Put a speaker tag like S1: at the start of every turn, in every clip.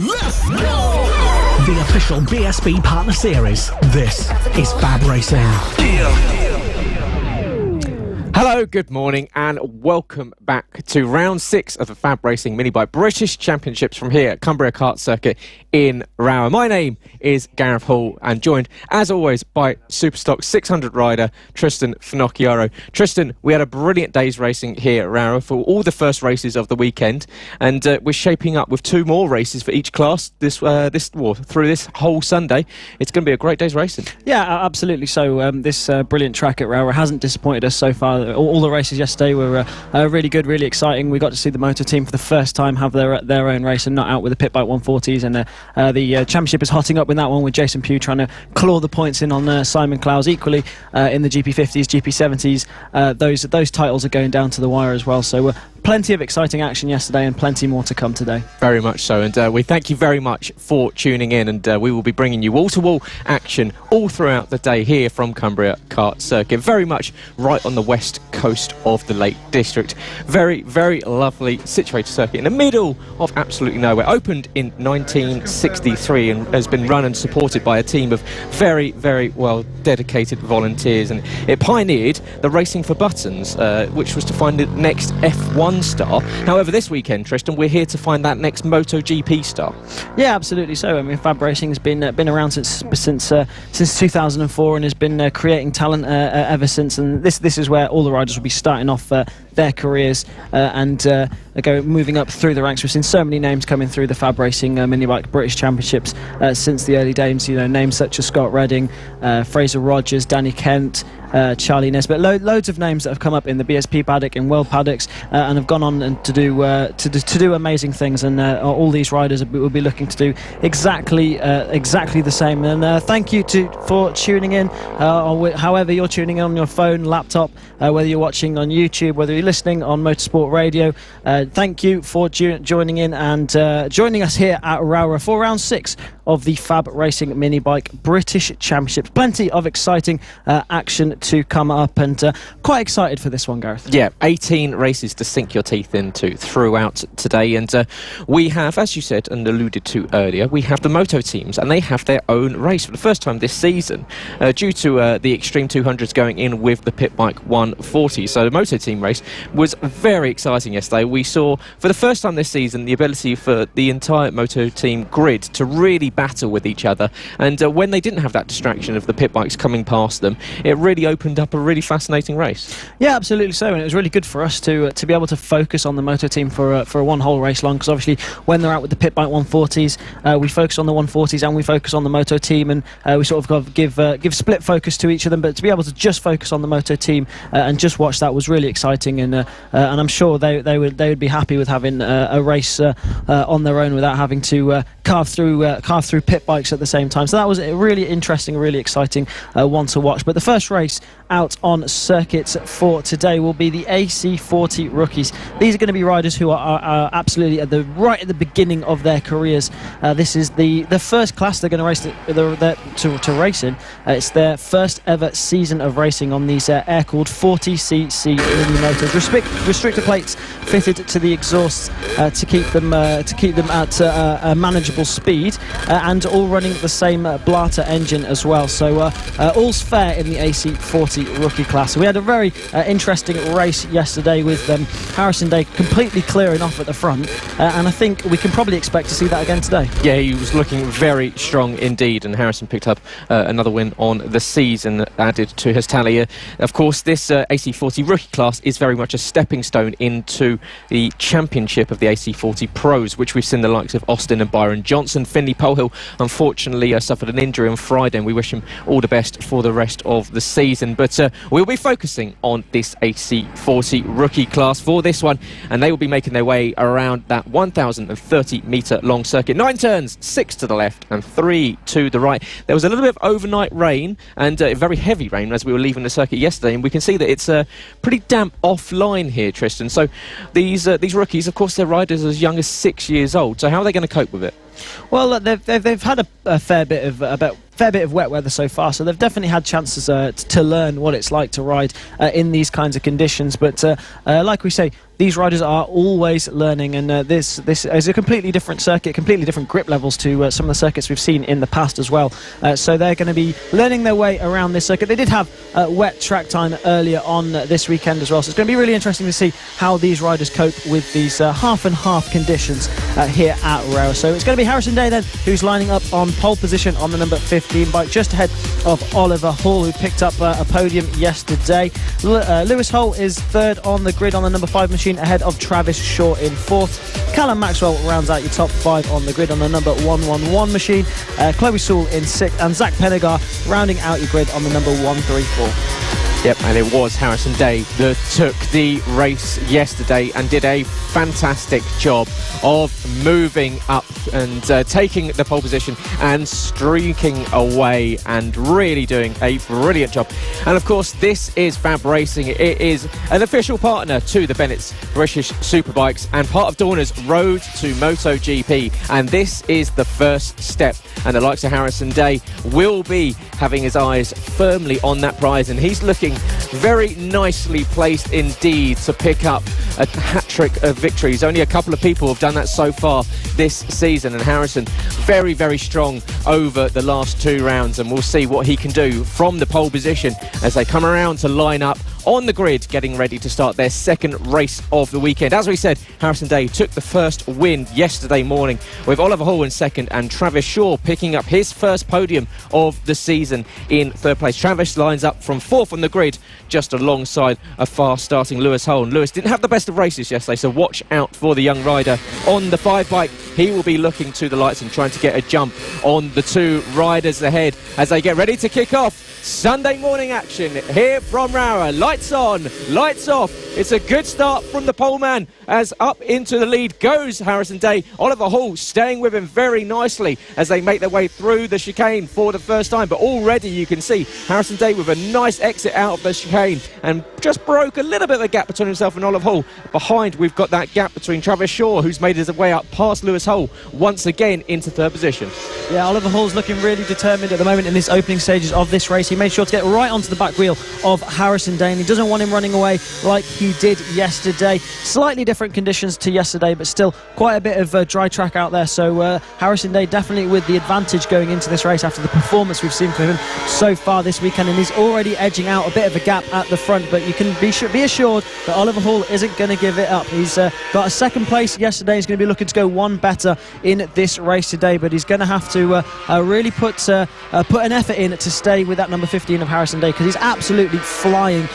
S1: Let's go! The official BSB Partner Series. This is FAB-Racing.
S2: Hello, good morning, and welcome back to round 6 of the FAB-Racing Minibike British Championships from here at Cumbria Kart Circuit in Rowrah. My name is Gareth Hall, and joined, as always, by Superstock 600 rider Tristan Finocchiaro. Tristan, we had a brilliant day's racing here at Rowrah for all the first races of the weekend, and we're shaping up with 2 more races for each class through this whole Sunday. It's going to be a great day's racing.
S3: Yeah, absolutely. So this brilliant track at Rowrah hasn't disappointed us so far. All the races yesterday were really good, really exciting. We got to see the motor team for the first time have their own race and not out with the pit bike 140s, and the championship is hotting up with that one, with Jason Pugh trying to claw the points in on Simon Clowes. Equally in the GP50s, GP70s, those titles are going down to the wire as well. So plenty of exciting action yesterday and plenty more to come today.
S2: Very much so, and we thank you very much for tuning in, and we will be bringing you wall-to-wall action all throughout the day here from Cumbria Kart Circuit, very much right on the west coast of the Lake District. Very, very lovely situated circuit in the middle of absolutely nowhere. Opened in 1963 and has been run and supported by a team of very, very well dedicated volunteers, and it pioneered the racing for buttons, which was to find the next F1 star. However, this weekend, Tristan, we're here to find that next MotoGP star.
S3: Yeah, absolutely so. I mean, FAB-Racing has been around since 2004 and has been creating talent ever since. And this is where all the riders will be starting off their careers and moving up through the ranks. We've seen so many names coming through the FAB-Racing Minibike British Championships since the early days. You know, names such as Scott Redding, Fraser Rogers, Danny Kent, Charlie Nesbitt, loads of names that have come up in the BSP paddock and World paddocks and have gone on and to do amazing things, and all these riders will be looking to do exactly the same. And thank you for tuning in, however you're tuning in on your phone, laptop, whether you're watching on YouTube, whether you're listening on Motorsport Radio. Thank you for joining in and joining us here at Rowrah for round 6 of the FAB-Racing Minibike British Championships. Plenty of exciting action to come up, and quite excited for this one, Gareth.
S2: Yeah, 18 races to sink your teeth into throughout today, and we have, as you said and alluded to earlier, we have the moto teams, and they have their own race for the first time this season, due to the Extreme 200s going in with the pit bike 140. So the moto team race was very exciting yesterday. We saw for the first time this season the ability for the entire moto team grid to really battle with each other, and when they didn't have that distraction of the pit bikes coming past them, it really opened up a really fascinating race.
S3: Yeah, absolutely so, and it was really good for us to be able to focus on the moto team for one whole race long, because obviously when they're out with the pit bike 140s, we focus on the 140s and we focus on the moto team, and we sort of give split focus to each of them, but to be able to just focus on the moto team and just watch that was really exciting, and I'm sure they would be happy with having a race on their own without having to carve through pit bikes at the same time. So that was a really interesting, really exciting one to watch. But the first race out on circuit for today will be the AC40 rookies. These are going to be riders who are absolutely right at the beginning of their careers. This is the first class they're going to race to race in. It's their first ever season of racing on these air-cooled 40cc mini motors. Restrictor plates fitted to the exhausts to keep them at a manageable speed, and all running the same Blatter engine as well. So all's fair in the AC40 rookie class. So we had a very interesting race yesterday with Harrison Day completely clearing off at the front, and I think we can probably expect to see that again today.
S2: Yeah, he was looking very strong indeed, and Harrison picked up another win on the season added to his tally. Of course, this AC40 rookie class is very much a stepping stone into the championship of the AC40 Pros, which we've seen the likes of Austin and Byron Johnson. Finley Polehill unfortunately suffered an injury on Friday, and we wish him all the best for the rest of the season. But we'll be focusing on this AC40 rookie class for this one, and they will be making their way around that 1,030 metre long circuit. 9 turns, 6 to the left and 3 to the right. There was a little bit of overnight rain, and very heavy rain as we were leaving the circuit yesterday, and we can see that it's pretty damp offline here, Tristan. So these rookies, of course, they're riders as young as 6 years old. So how are they going to cope with it?
S3: Well, they've had a fair bit of wet weather so far, so they've definitely had chances to learn what it's like to ride in these kinds of conditions. But like we say, these riders are always learning, and this is a completely different circuit, completely different grip levels to some of the circuits we've seen in the past as well. So they're going to be learning their way around this circuit. They did have wet track time earlier on this weekend as well, so it's going to be really interesting to see how these riders cope with these half and half conditions here at Rowrah. So it's going to be Harrison Day then who's lining up on pole position on the number 15 bike, just ahead of Oliver Hall, who picked up a podium yesterday. Lewis Hull is third on the grid on the number 5 machine, ahead of Travis Shaw in fourth. Callum Maxwell rounds out your top 5 on the grid on the number 111 machine. Chloe Sewell in sixth, and Zach Pennegar rounding out your grid on the number 134.
S2: Yep, and it was Harrison Day that took the race yesterday and did a fantastic job of moving up and taking the pole position and streaking away and really doing a brilliant job. And of course, this is FAB-Racing. It is an official partner to the Bennett's British Superbikes and part of Dorna's road to MotoGP. And this is the first step. And the likes of Harrison Day will be having his eyes firmly on that prize, and he's looking very nicely placed indeed to pick up a hat-trick of victories. Only a couple of people have done that so far this season, and Harrison very, very strong over the last 2 rounds, and we'll see what he can do from the pole position as they come around to line up on the grid, getting ready to start their second race of the weekend. As we said, Harrison Day took the first win yesterday morning, with Oliver Hall in second and Travis Shaw picking up his first podium of the season in third place. Travis lines up from fourth on the grid, just alongside a fast-starting Lewis Hull. And Lewis didn't have the best of races yesterday, so watch out for the young rider on the 5 bike. He will be looking to the lights and trying to get a jump on the 2 riders ahead as they get ready to kick off Sunday morning action here from Rowrah. Lights on, lights off. It's a good start from the poleman as up into the lead goes Harrison Day. Oliver Hall staying with him very nicely as they make their way through the chicane for the first time. But already you can see Harrison Day with a nice exit out of the chicane and just broke a little bit of a gap between himself and Oliver Hall. Behind, we've got that gap between Travis Shaw, who's made his way up past Lewis Hull once again into third position. Yeah, Oliver Hall's looking really determined at the moment in this opening stages of this race. He made sure to get right onto the back wheel of Harrison Day, and he doesn't want him running away like he did yesterday. Slightly different conditions to yesterday, but still quite a bit of dry track out there. So Harrison Day definitely with the advantage going into this race after the performance we've seen from him so far this weekend, and he's already edging out a bit of a gap at the front. But you can be assured that Oliver Hall isn't going to give it up. He's got a second place yesterday. He's going to be looking to go one better in this race today, but he's going to have to really put an effort in to stay with that number 15 of Harrison Day, because he's absolutely flying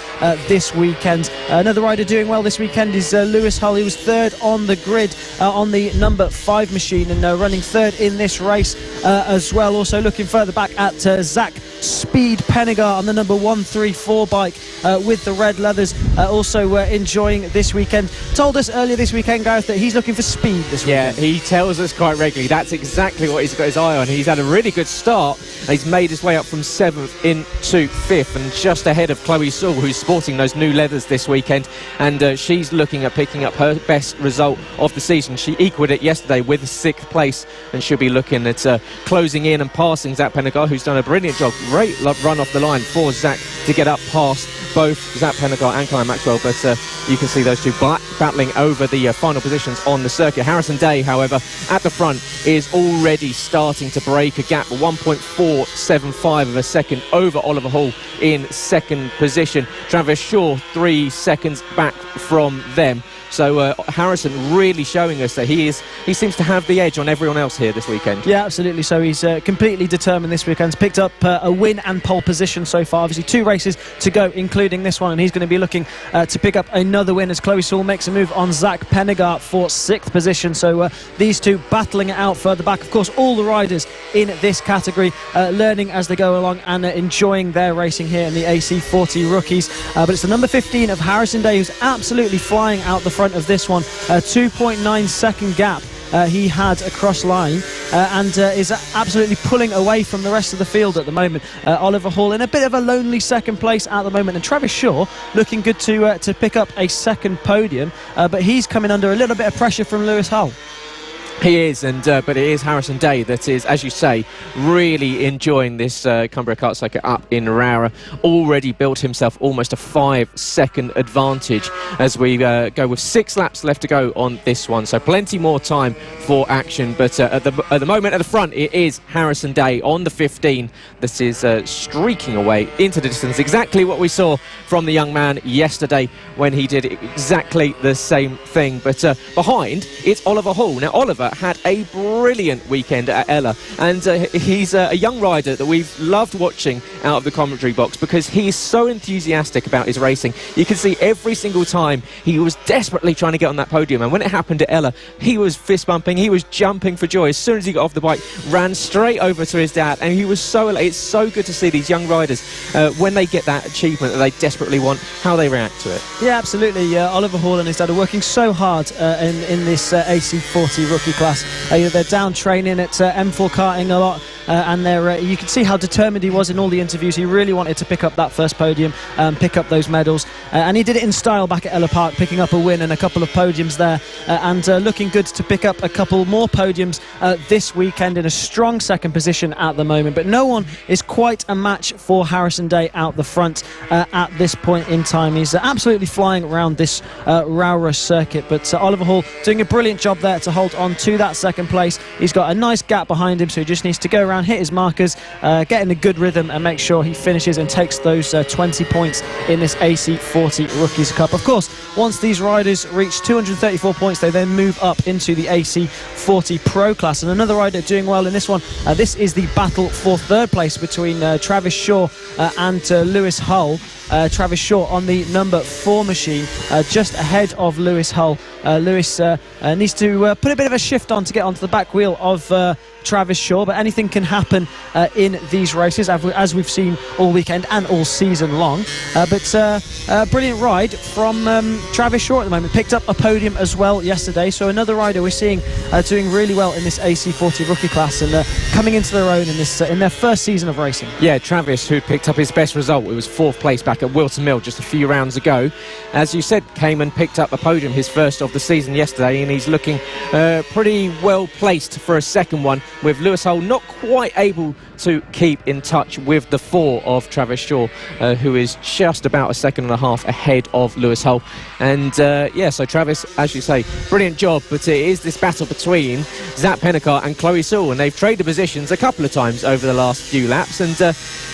S2: this weekend. Another rider doing well this weekend is Lewis Hull. He was third on the grid on the number 5 machine and running third in this race as well. Also looking further back at Zach Speed Pennegar on the number 134 bike with the red leathers, also enjoying this weekend. Told us earlier this weekend, Gareth, that he's looking for speed this weekend. Yeah, he tells us quite regularly that's exactly what he's got his eye on. He's had a really good start and he's made his way up from 7th into 5th and just ahead of Chloe Sewell, who's sporting those new leathers this weekend, and she's looking at picking up her best result of the season. She equalled it yesterday with 6th place, and she'll be looking at closing in and passing Zach Pennegar, who's done a brilliant job. Great run off the line for Zach to get up past both Zach Pennegar and Callum Maxwell, but you can see those two battling over the final positions on the circuit. Harrison Day, however, at the front is already starting to break a gap, 1.475 of a second over Oliver Hall in second position. Travis Shaw 3 seconds back from them. So Harrison really showing us that he seems to have the edge on everyone else here this weekend. Yeah, absolutely. So he's completely determined this weekend. He's picked up a win and pole position so far. Obviously 2 races to go, including this one, and he's going to be looking to pick up another win as Chloe Sewell makes a move on Zach Pennegar for 6th position. So these two battling it out further back. Of course, all the riders in this category learning as they go along and enjoying their racing here in the AC40 rookies. But it's the number 15 of Harrison Day who's absolutely flying out the front of this one. A 2.9 second gap he had across line and is absolutely pulling away from the rest of the field at the moment. Oliver Hall in a bit of a lonely second place at the moment, and Travis Shaw looking good to pick up a second podium, but he's coming under a little bit of pressure from Lewis Hull. He is, but it is Harrison Day that is, as you say, really enjoying this Cumbria kart circuit up in Rowrah. Already built himself almost a 5-second advantage as we go with 6 laps left to go on this one. So plenty more time for action. But at the moment at the front, it is Harrison Day on the 15 that is streaking away into the distance. Exactly what we saw from the young man yesterday when he did exactly the same thing. But behind, it's Oliver Hall. Now, Oliver had a brilliant weekend at Ella, and he's a young rider that we've loved watching out of the commentary box because he is so enthusiastic about his racing. You can see every single time he was desperately trying to get on that podium, and when it happened at Ella, he was fist bumping, he was jumping for joy. As soon as he got off the bike, ran straight over to his dad, and he was it's so good to see these young riders when they get that achievement that they desperately want, how they react to it.
S3: Yeah, absolutely. Oliver Hall and his dad are working so hard in this AC40 rookie class. They're down training at M4 karting a lot, and you can see how determined he was in all the interviews. He really wanted to pick up that first podium, pick up those medals, and he did it in style back at Ella Park, picking up a win and a couple of podiums there, and looking good to pick up a couple more podiums this weekend in a strong second position at the moment. But no one is quite a match for Harrison Day out the front at this point in time. He's absolutely flying around this Rowrah circuit, but Oliver Hall doing a brilliant job there to hold on to that second place. He's got a nice gap behind him, so he just needs to go around, hit his markers, get in a good rhythm and make sure he finishes and takes those 20 points in this AC40 Rookies Cup. Of course, once these riders reach 234 points, they then move up into the AC40 Pro class, and another rider doing well in this one. This is the battle for third place between Travis Shaw and Lewis Hull. Travis Shaw on the number 4 machine, just ahead of Lewis Hull. Lewis needs to put a bit of a shift on to get onto the back wheel of Travis Shaw, but anything can happen in these races, as we've seen all weekend and all season long. But brilliant ride from Travis Shaw at the moment. Picked up a podium as well yesterday, so another rider we're seeing doing really well in this AC40 rookie class and coming into their own in this in their first season of racing.
S2: Yeah, Travis, who picked up his best result, it was 4th place back at Wilton Mill just a few rounds ago. As you said, came and picked up a podium, his first of the season yesterday, and he's looking pretty well placed for a second one, with Lewis Hull not quite able to keep in touch with the 4 of Travis Shaw, who is just about a second and a half ahead of Lewis Hull. And yeah, so Travis, as you say, brilliant job, but it is this battle between Zach Pennicar and Chloe Sewell, and they've traded positions a couple of times over the last few laps, and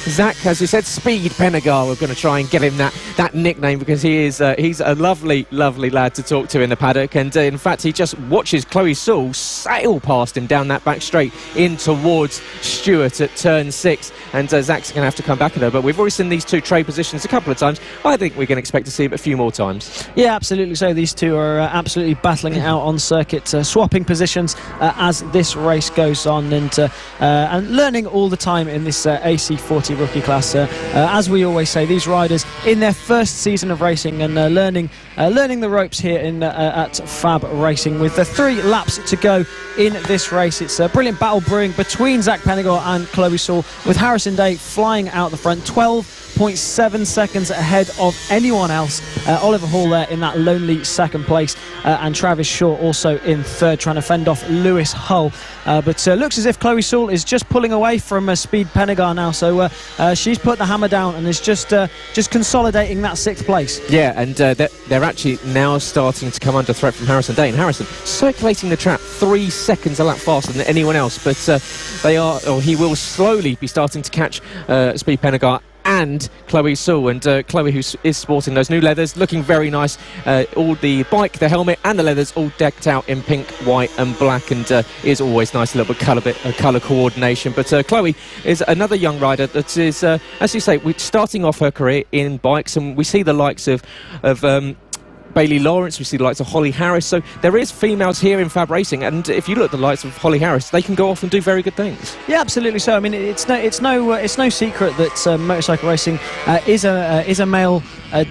S2: Zach, as you said, Speed Pennicar, we're going to try and get him that nickname because he's a lovely lad to talk to in the paddock, and in fact he just watches Chloe Sewell sail past him down that back straight in towards Stewart at turn 6, and Zach's going to have to come back at her. But we've already seen these two trade positions a couple of times. I think we can expect to see him a few more times. Yeah,
S3: absolutely. So these two are absolutely battling it out on circuit, swapping positions as this race goes on, and learning all the time in this AC40 rookie class. As we always say, these riders in their first season of racing and learning the ropes here at FAB-Racing, with 3 laps to go in this race. It's a brilliant battle brewing between Zach Pennicar and Chloe Sewell, with Harrison Day flying out the front, 12.7 seconds ahead of anyone else. Oliver Hall there in that lonely second place, and Travis Shaw also in third, trying to fend off Lewis Hull. But looks as if Chloe Sewell is just pulling away from Speed Pennicar now, so she's put the hammer down and is just consolidating that 6th place.
S2: Yeah, and they're actually now starting to come under threat from Harrison Day, and Harrison circulating the track 3 seconds a lap faster than anyone else, but he will slowly be starting to catch Speed Pennicar and Chloe Sewell, and Chloe, who is sporting those new leathers, looking very nice. All the bike, the helmet and the leathers all decked out in pink, white and black, and is always nice, a little bit colour coordination. But Chloe is another young rider that is, as you say, we're starting off her career in bikes, and we see the likes of Bailey Lawrence, we see the likes of Holly Harris, so there is females here in FAB-Racing, and if you look at the likes of Holly Harris, they can go off and do very good things.
S3: Yeah, absolutely. So I mean, it's no secret that motorcycle racing is a male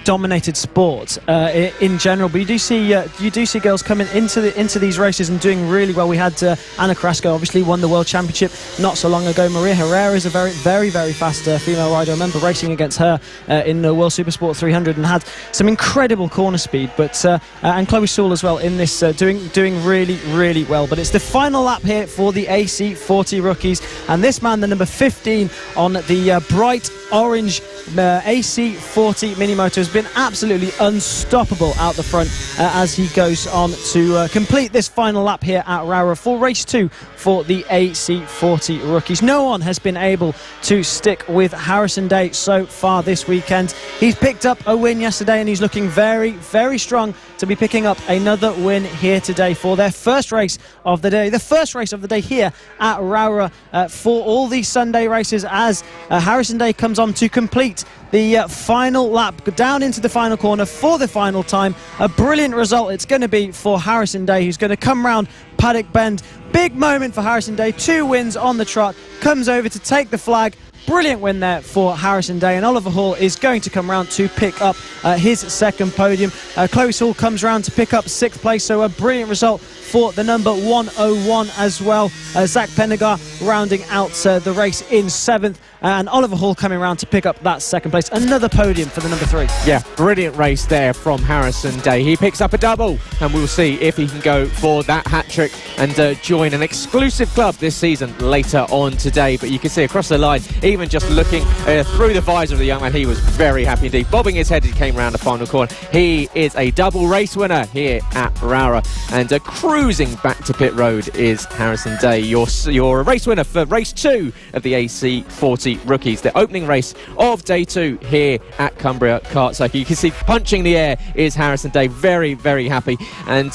S3: dominated sport in general, but you do see girls coming into these races and doing really well. We had Anna Carrasco, obviously won the World Championship not so long ago. Maria Herrera is a very fast female rider. I remember racing against her in the World Supersport 300 and had some incredible corner speed. But and Chloe Sewell as well in this, doing really, really well. But it's the final lap here for the AC40 rookies, and this man, the number 15 on the bright orange AC40 Minimoto, has been absolutely unstoppable out the front as he goes on to complete this final lap here at Rowrah for race 2 for the AC40 rookies. No one has been able to stick with Harrison Day so far this weekend. He's picked up a win yesterday, and he's looking very, very strong to be picking up another win here today for their first race of the day. The first race of the day here at Rowrah for all these Sunday races, as Harrison Day comes on to complete the final lap down into the final corner for the final time. A brilliant result it's going to be for Harrison Day, who's going to come round Paddock Bend. Big moment for Harrison Day, 2 wins on the trot, comes over to take the flag. Brilliant win there for Harrison Day, and Oliver Hall is going to come round to pick up his second podium. Chloe Sewell comes round to pick up 6th place, so a brilliant result for the number 101 as well. Zach Pennegar rounding out the race in 7th, and Oliver Hall coming round to pick up that 2nd place. Another podium for the number 3.
S2: Yeah, brilliant race there from Harrison Day. He picks up a double, and we'll see if he can go for that hat-trick and join an exclusive club this season later on today. But you can see across the line, even just looking through the visor of the young man, he was very happy indeed. Bobbing his head as he came round the final corner. He is a double race winner here at Rowrah, and cruising back to pit road is Harrison Day, your race winner for race 2 of the AC40 rookies, the opening race of day 2 here at Cumbria Kart Circuit. You can see punching the air is Harrison Day, very, very happy. And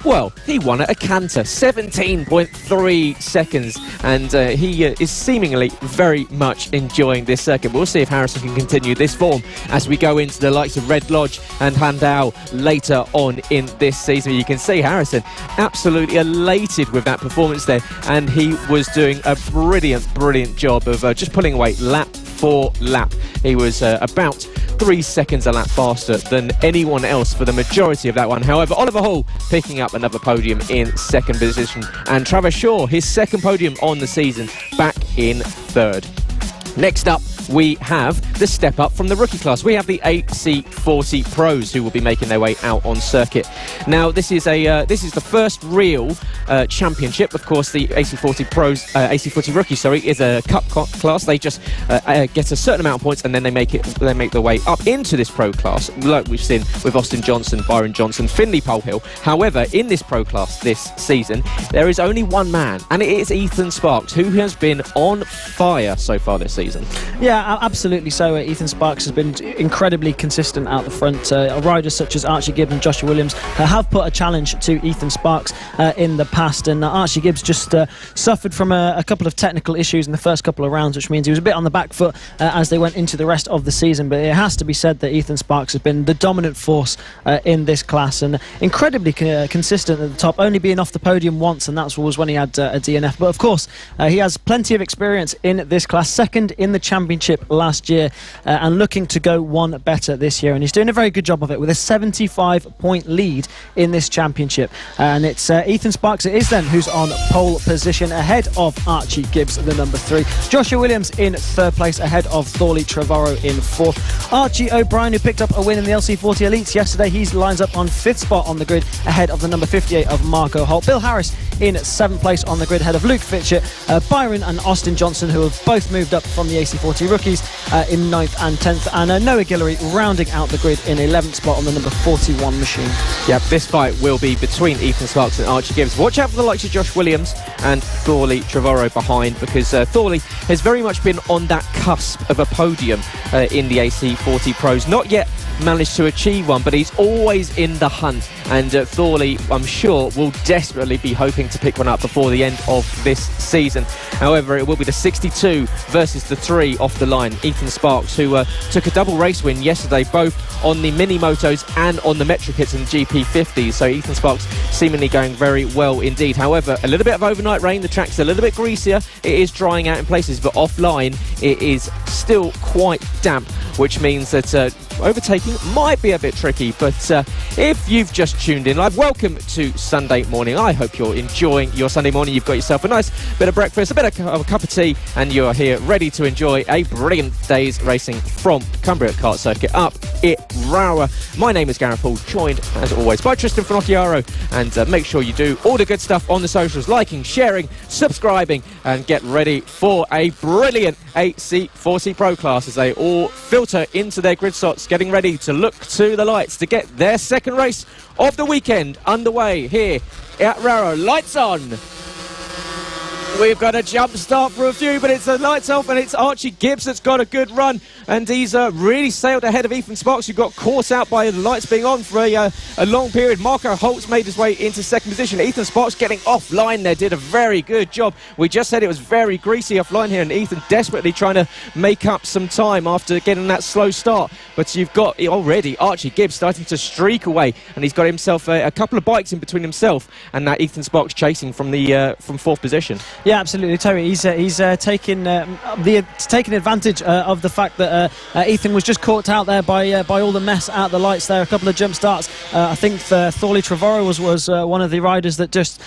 S2: well, he won at a canter, 17.3 seconds, and he is seemingly very much enjoying this circuit. We'll see if Harrison can continue this form as we go into the likes of Red Lodge and Handau later on in this season. You can see Harrison absolutely elated with that performance there, and he was doing a brilliant job of just pulling away lap for lap. He was about 3 seconds a lap faster than anyone else for the majority of that one. However, Oliver Hall picking up another podium in 2nd position, and Travis Shaw, his 2nd podium on the season, back in 3rd. Next up, we have the step up from the rookie class. We have the AC40 Pros, who will be making their way out on circuit. Now, this is the first real championship. Of course, the AC40 Pros, AC40 Rookies, is a cup class. They just get a certain amount of points, and then they make their way up into this pro class, like we've seen with Austin Johnson, Byron Johnson, Finley Polehill. However, in this pro class this season, there is only one man, and it is Ethan Sparks, who has been on fire so far this season.
S3: Yeah, absolutely so. Ethan Sparks has been incredibly consistent out the front. Riders such as Archie Gibbs and Joshua Williams have put a challenge to Ethan Sparks in the past, and Archie Gibbs just suffered from a couple of technical issues in the first couple of rounds, which means he was a bit on the back foot as they went into the rest of the season. But it has to be said that Ethan Sparks has been the dominant force in this class, and incredibly consistent at the top, only being off the podium once, and that was when he had a DNF. But of course, he has plenty of experience in this class, 2nd in the championship last year, and looking to go one better this year, and he's doing a very good job of it with a 75-point lead in this championship. And it's Ethan Sparks it is then who's on pole position ahead of Archie Gibbs, the number 3. Joshua Williams in 3rd place ahead of Thorley Trevorrow in 4th. Archie O'Brien, who picked up a win in the LC40 Elites yesterday, he lines up on 5th spot on the grid ahead of the number 58 of Marco Holt. Bill Harris in 7th place on the grid ahead of Luke Fitchett. Byron and Austin Johnson, who have both moved up from the AC40 rookies, in 9th and 10th, and Noah Guillory rounding out the grid in 11th spot on the number 41 machine.
S2: Yep, this fight will be between Ethan Sparks and Archie Gibbs. Watch out for the likes of Josh Williams and Thorley Trevorrow behind, because Thorley has very much been on that cusp of a podium in the AC40 Pros. Not yet managed to achieve one, but he's always in the hunt, and Thorley, I'm sure, will desperately be hoping to pick one up before the end of this season. However, it will be the 62 versus the 3 off the line. Ethan Sparks, who took a double race win yesterday, both on the mini motos and on the Metro Kits and GP50s. So Ethan Sparks seemingly going very well indeed. However, a little bit of overnight rain, the track's a little bit greasier, it is drying out in places, but offline it is still quite damp, which means that overtaking might be a bit tricky. But if you've just tuned in live, welcome to Sunday morning. I hope you're enjoying your Sunday morning. You've got yourself a nice bit of breakfast, a bit of a cup of tea, and you're here ready to enjoy a brilliant day's racing from Cumbria Kart Circuit up Rowrah. My name is Gareth Paul, joined as always by Tristan Finocchiaro, and make sure you do all the good stuff on the socials, liking, sharing, subscribing, and get ready for a brilliant AC40 Pro class as they all filter into their grid slots, getting ready to look to the lights to get their second race of the weekend underway here at Rowrah. Lights on. We've got a jump start for a few, but it's the lights off, and it's Archie Gibbs that's got a good run, and he's really sailed ahead of Ethan Sparks, who got caught out by the lights being on for a long period. Marco Holt's made his way into second position. Ethan Sparks getting offline there, did a very good job. We just said it was very greasy offline here, and Ethan desperately trying to make up some time after getting that slow start. But you've got already Archie Gibbs starting to streak away, and he's got himself a couple of bikes in between himself and that Ethan Sparks chasing from fourth position.
S3: Yeah, absolutely, Terry. He's taking advantage of the fact that Ethan was just caught out there by all the mess at the lights there. A couple of jump starts. I think Thorley Trevorrow was one of the riders that just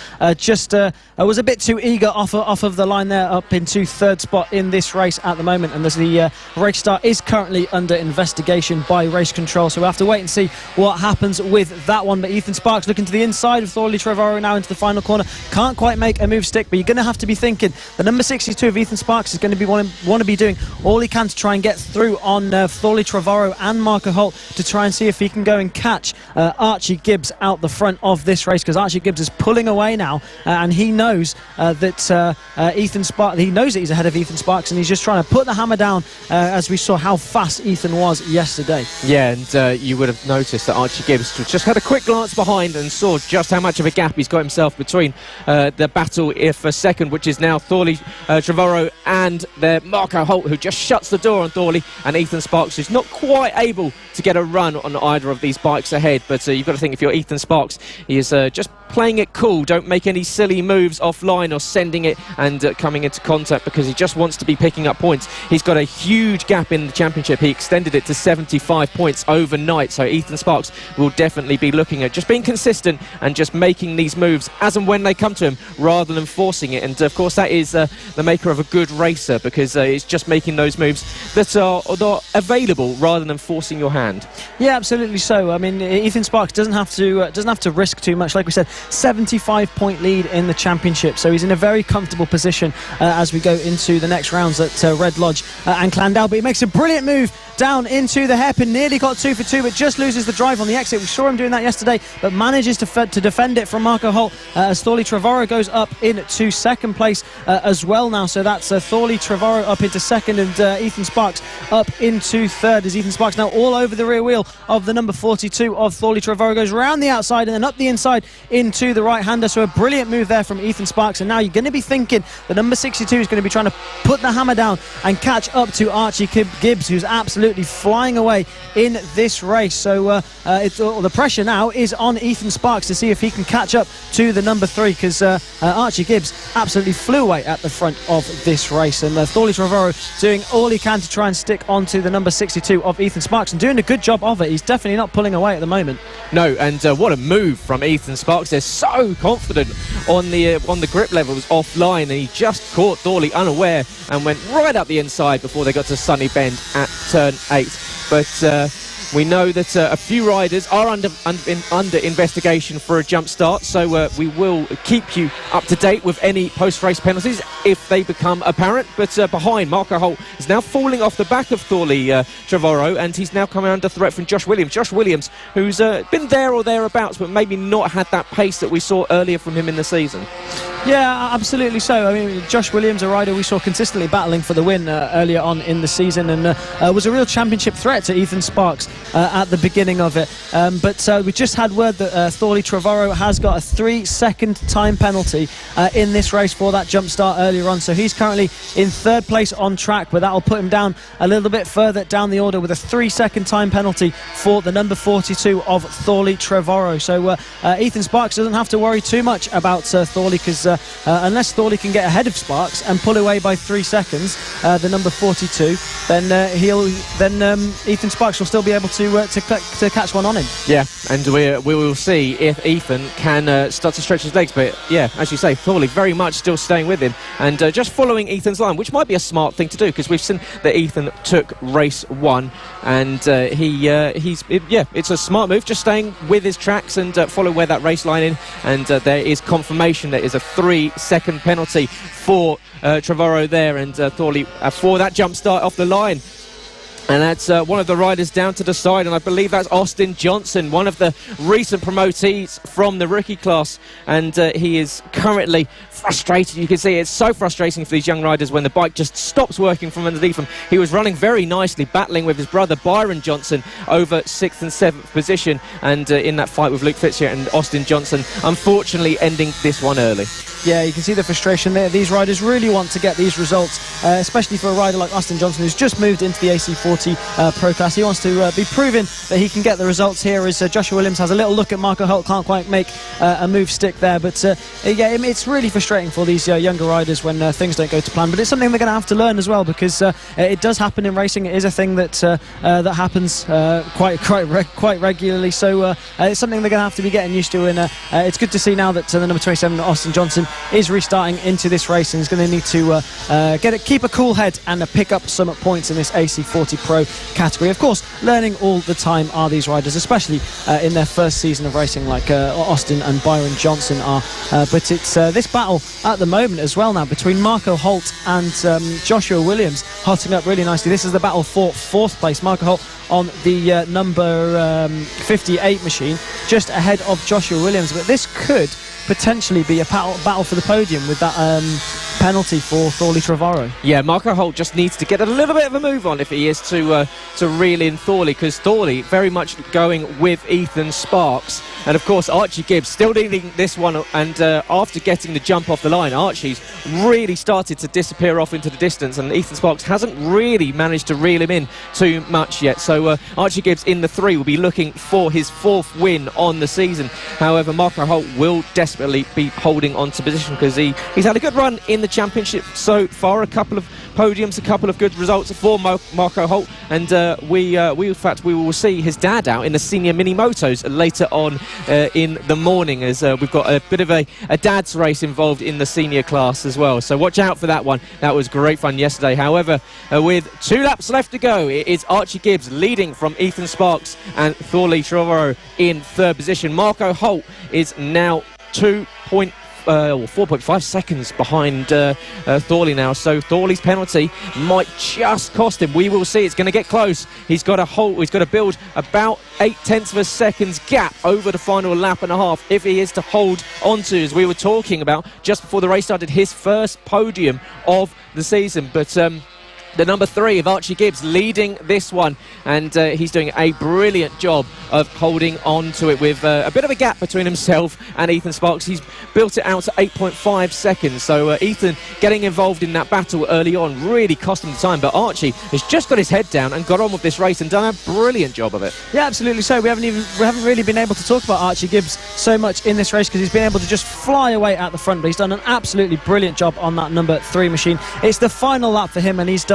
S3: was a bit too eager off of the line there, up into third spot in this race at the moment. And the race start is currently under investigation by race control, so we'll have to wait and see what happens with that one. But Ethan Sparks looking to the inside of Thorley Trevorrow now into the final corner. Can't quite make a move stick, but you're going to have to be thinking the number 62 of Ethan Sparks is going to be want to be doing all he can to try and get through on Thorley Trevorrow and Marco Holt to try and see if he can go and catch Archie Gibbs out the front of this race, because Archie Gibbs is pulling away now, and he knows that Ethan Sparks, he knows that he's ahead of Ethan Sparks, and he's just trying to put the hammer down, as we saw how fast Ethan was yesterday.
S2: Yeah, and you would have noticed that Archie Gibbs just had a quick glance behind and saw just how much of a gap he's got himself between the battle for second, which is now Thorley Trevorrow and Marco Holt, who just shuts the door on Thorley, and Ethan Sparks, who's not quite able to get a run on either of these bikes ahead. But you've got to think, if you're Ethan Sparks, he is just playing it cool. Don't make any silly moves offline or sending it and coming into contact, because he just wants to be picking up points. He's got a huge gap in the championship. He extended it to 75 points overnight, so Ethan Sparks will definitely be looking at just being consistent and just making these moves as and when they come to him, rather than forcing it. And of course that is the maker of a good racer, because it's just making those moves that are available rather than forcing your hand.
S3: Yeah, absolutely so. I mean, Ethan Sparks doesn't have to risk too much. Like we said, 75-point lead in the championship, so he's in a very comfortable position as we go into the next rounds at Red Lodge and Clandale. But he makes a brilliant move down into the hairpin, nearly got 2 for 2, but just loses the drive on the exit. We saw him doing that yesterday, but manages to defend it from Marco Holt, as Thorley Trevorrow goes up into second place as well now. So that's Thorley Trevorrow up into second, and Ethan Sparks up into third, as Ethan Sparks now all over the rear wheel of the number 42 of Thorley Trevorrow, goes round the outside and then up the inside into the right-hander. So a brilliant move there from Ethan Sparks, and now you're going to be thinking the number 62 is going to be trying to put the hammer down and catch up to Archie Gibbs, who's absolutely flying away in this race. So the pressure now is on Ethan Sparks to see if he can catch up to the number 3, because Archie Gibbs absolutely flew away at the front of this race, and Thorley Trevorrow doing all he can to try and stick onto the number 62 of Ethan Sparks, and doing a good job of it. He's definitely not pulling away at the moment. No,
S2: and what a move from Ethan Sparks. They're so confident on the grip levels offline, and he just caught Thorley unaware and went right up the inside before they got to Sunny Bend at turn 8. But we know that a few riders are under investigation for a jump start, so we will keep you up to date with any post-race penalties if they become apparent. But behind, Marco Holt is now falling off the back of Thorley Trevorrow, and he's now coming under threat from Josh Williams. Josh Williams, who's been there or thereabouts, but maybe not had that pace that we saw earlier from him in the season.
S3: Yeah, absolutely so. I mean, Josh Williams, a rider we saw consistently battling for the win earlier on in the season, and was a real championship threat to Ethan Sparks at the beginning of it. But we just had word that Thorley Trevorrow has got a 3-second time penalty in this race for that jump start earlier on. So he's currently in third place on track, but that'll put him down a little bit further down the order with a 3-second time penalty for the number 42 of Thorley Trevorrow. So Ethan Sparks doesn't have to worry too much about Thorley, because unless Thorley can get ahead of Sparks and pull away by 3 seconds, the number 42, then Ethan Sparks will still be able to catch one on him.
S2: Yeah, and we will see if Ethan can start to stretch his legs. But yeah, as you say, Thorley very much still staying with him and just following Ethan's line, which might be a smart thing to do, because we've seen that Ethan took race 1, and it's a smart move, just staying with his tracks and follow where that race line in. And there is confirmation there is a 3-second penalty for Trevorrow there, and Thorley for that jump start off the line. And that's one of the riders down to the side, and I believe that's Austin Johnson, one of the recent promotees from the rookie class, and he is currently frustrated. You can see it's so frustrating for these young riders when the bike just stops working from underneath them. He was running very nicely, battling with his brother Byron Johnson over 6th and 7th position, and in that fight with Luke Fitzgerald and Austin Johnson, unfortunately ending this one early.
S3: Yeah, you can see the frustration there. These riders really want to get these results, especially for a rider like Austin Johnson, who's just moved into the AC40 Pro Class. He wants to be proving that he can get the results here, as Joshua Williams has a little look at Marco Holt, can't quite make a move stick there. But yeah, it's really frustrating for these younger riders when things don't go to plan. But it's something they're going to have to learn as well, because it does happen in racing. It is a thing that happens quite regularly. So it's something they're going to have to be getting used to. And it's good to see now that the number 27, Austin Johnson, is restarting into this race, and is going to need to keep a cool head and pick up some points in this AC40 Pro category. Of course, learning all the time are these riders, especially in their first season of racing, like Austin and Byron Johnson are. But it's this battle at the moment as well now between Marco Holt and Joshua Williams, hotting up really nicely. This is the battle for 4th place. Marco Holt on the number 58 machine, just ahead of Joshua Williams. But this could potentially be a battle for the podium with that penalty for Thorley Trevorrow.
S2: Yeah, Marco Holt just needs to get a little bit of a move on if he is to reel in Thorley, because Thorley very much going with Ethan Sparks, and of course Archie Gibbs still leading this one, and after getting the jump off the line, Archie's really started to disappear off into the distance, and Ethan Sparks hasn't really managed to reel him in too much yet. So Archie Gibbs in the 3 will be looking for his 4th win on the season. However, Marco Holt will desperately be holding on to position, because he's had a good run in the championship so far, a couple of podiums, a couple of good results for Marco Holt, and we will see his dad out in the senior mini motos later on in the morning, as we've got a bit of a dad's race involved in the senior class as well, so watch out for that one. That was great fun yesterday. However, with 2 laps left to go, it is Archie Gibbs leading from Ethan Sparks and Thorley Trevorrow in 3rd position. Marco Holt is now 4.5 seconds behind Thorley now, so Thorley's penalty might just cost him. We will see. It's going to get close. He's got to build about 0.8 of a second's gap over the final lap and a half if he is to hold onto, as we were talking about just before the race started, his first podium of the season. But the number 3 of Archie Gibbs leading this one, and he's doing a brilliant job of holding on to it with a bit of a gap between himself and Ethan Sparks. He's built it out to 8.5 seconds, so Ethan getting involved in that battle early on really cost him the time, but Archie has just got his head down and got on with this race and done a brilliant job of it.
S3: Yeah, absolutely. So we haven't really been able to talk about Archie Gibbs so much in this race, because he's been able to just fly away at the front, but he's done an absolutely brilliant job on that number 3 machine. It's the final lap for him, and he's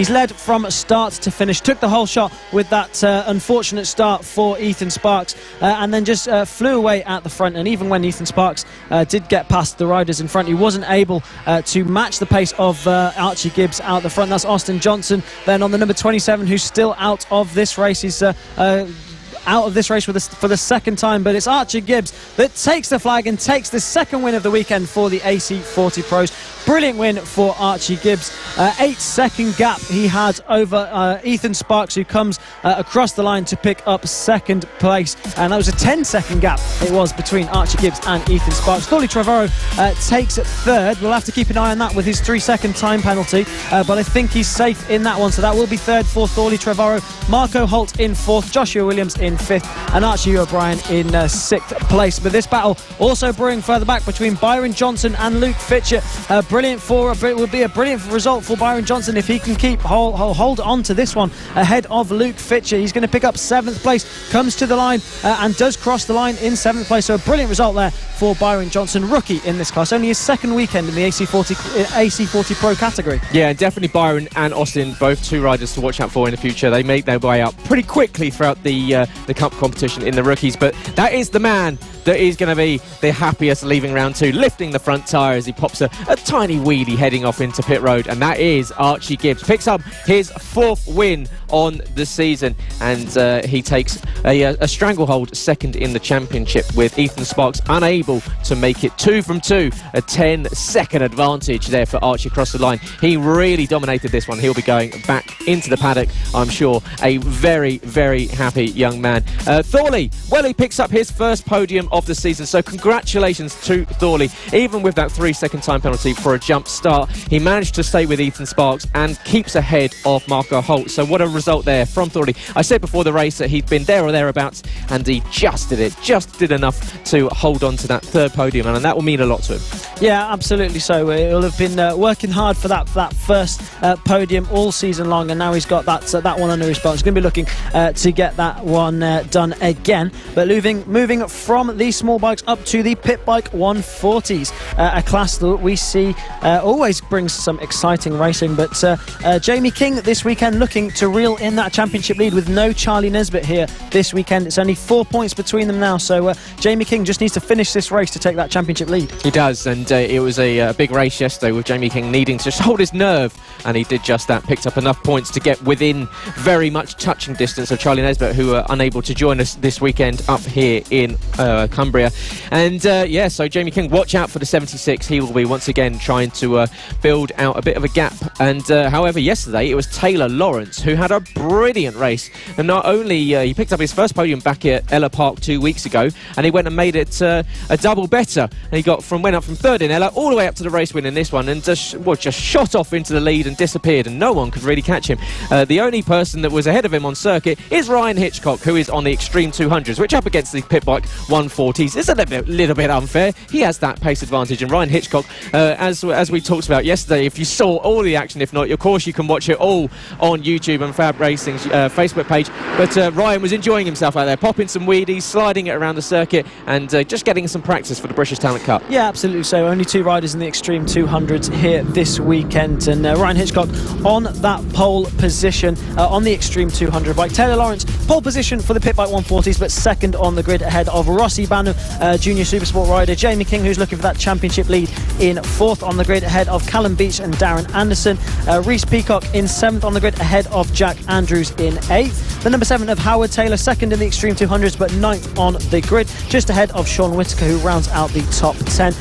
S3: led from start to finish, took the whole shot with that unfortunate start for Ethan Sparks, and then just flew away at the front. And even when Ethan Sparks did get past the riders in front, he wasn't able to match the pace of Archie Gibbs out the front. That's Austin Johnson then on the number 27, who's still out of this race. He's out of this race for the 2nd time, but it's Archie Gibbs that takes the flag and takes the 2nd win of the weekend for the AC40 Pros. Brilliant win for Archie Gibbs. 8-second gap he had over Ethan Sparks, who comes across the line to pick up 2nd place, and that was a 10-second gap it was between Archie Gibbs and Ethan Sparks. Thorley Trevorrow takes 3rd. We'll have to keep an eye on that with his 3-second time penalty, but I think he's safe in that one, so that will be 3rd for Thorley Trevorrow. Marco Holt in 4th, Joshua Williams in 5th, and Archie O'Brien in 6th place. But this battle also brewing further back between Byron Johnson and Luke Fitcher. Would be a brilliant result for Byron Johnson if he can keep hold on to this one ahead of Luke Fitcher. He's going to pick up 7th place, comes to the line and does cross the line in 7th place. So a brilliant result there for Byron Johnson, rookie in this class, only his second weekend in the AC40 Pro category.
S2: Yeah, definitely Byron and Austin, both two riders to watch out for in the future. They make their way up pretty quickly throughout the Cup competition in the rookies, but that is the man that is going to be the happiest leaving round 2, lifting the front tyre as he pops a tiny wheelie heading off into pit road, and that is Archie Gibbs. Picks up his 4th win on the season, and he takes a stranglehold second in the championship, with Ethan Sparks unable to make it 2 from 2. A 10-second advantage there for Archie across the line. He really dominated this one. He'll be going back into the paddock, I'm sure. A very, very happy young man. Thorley, well, he picks up his first podium of the season, so congratulations to Thorley. Even with that 3-second time penalty for a jump start, he managed to stay with Ethan Sparks and keeps ahead of Marco Holt. So what a result there from Thorley. I said before the race that he'd been there or thereabouts, and he just did it, just did enough to hold on to that 3rd podium, and that will mean a lot to him.
S3: Yeah, absolutely so. He'll have been working hard for that first podium all season long, and now he's got that one under his belt. He's going to be looking to get that one done again. But moving from the small bikes up to the pit bike 140s, a class that we see always brings some exciting racing. But Jamie King this weekend looking to reel in that championship lead with no Charlie Nesbitt here this weekend. It's only 4 points between them now, so Jamie King just needs to finish this race to take that championship lead.
S2: He does, and it was a big race yesterday with Jamie King needing to just hold his nerve, and he did just that. Picked up enough points to get within very much touching distance of Charlie Nesbitt, who are unable to join us this weekend up here in Cumbria. And so Jamie King, watch out for the 76. He will be once again trying to build out a bit of a gap. And however, yesterday it was Taylor Lawrence who had a brilliant race, and not only he picked up his first podium back at Ella Park 2 weeks ago, and he went and made it a double better, and he went up from 3rd in Ella all the way up to the race win in this one, and just shot off into the lead and disappeared, and no one could really catch him. The only person that was ahead of him on circuit is Ryan Hitchcock, who is on the Extreme 200s, which up against the pit bike 140s is a little bit unfair. He has that pace advantage, and Ryan Hitchcock, as we talked about yesterday, if you saw all the action, if not, of course you can watch it all on YouTube and FAB-Racing's Facebook page. But Ryan was enjoying himself out there, popping some wheelies, sliding it around the circuit, and just getting some practice for the British Talent Cup.
S3: Yeah, absolutely. So only 2 riders in the Extreme 200s here this weekend, and Ryan Hitchcock on that pole position on the Extreme 200 bike. Taylor Lawrence, pole position for the pit bike 140s, but second on the grid ahead of Rossi Banu, junior supersport rider. Jamie King, who's looking for that championship lead, in 4th on the grid ahead of Callum Beach and Darren Anderson. Reece Peacock in 7th on the grid ahead of Jack Andrews in 8th. The number 7 of Howard Taylor, second in the Extreme 200s, but 9th on the grid, just ahead of Sean Whittaker, who rounds out the top 10.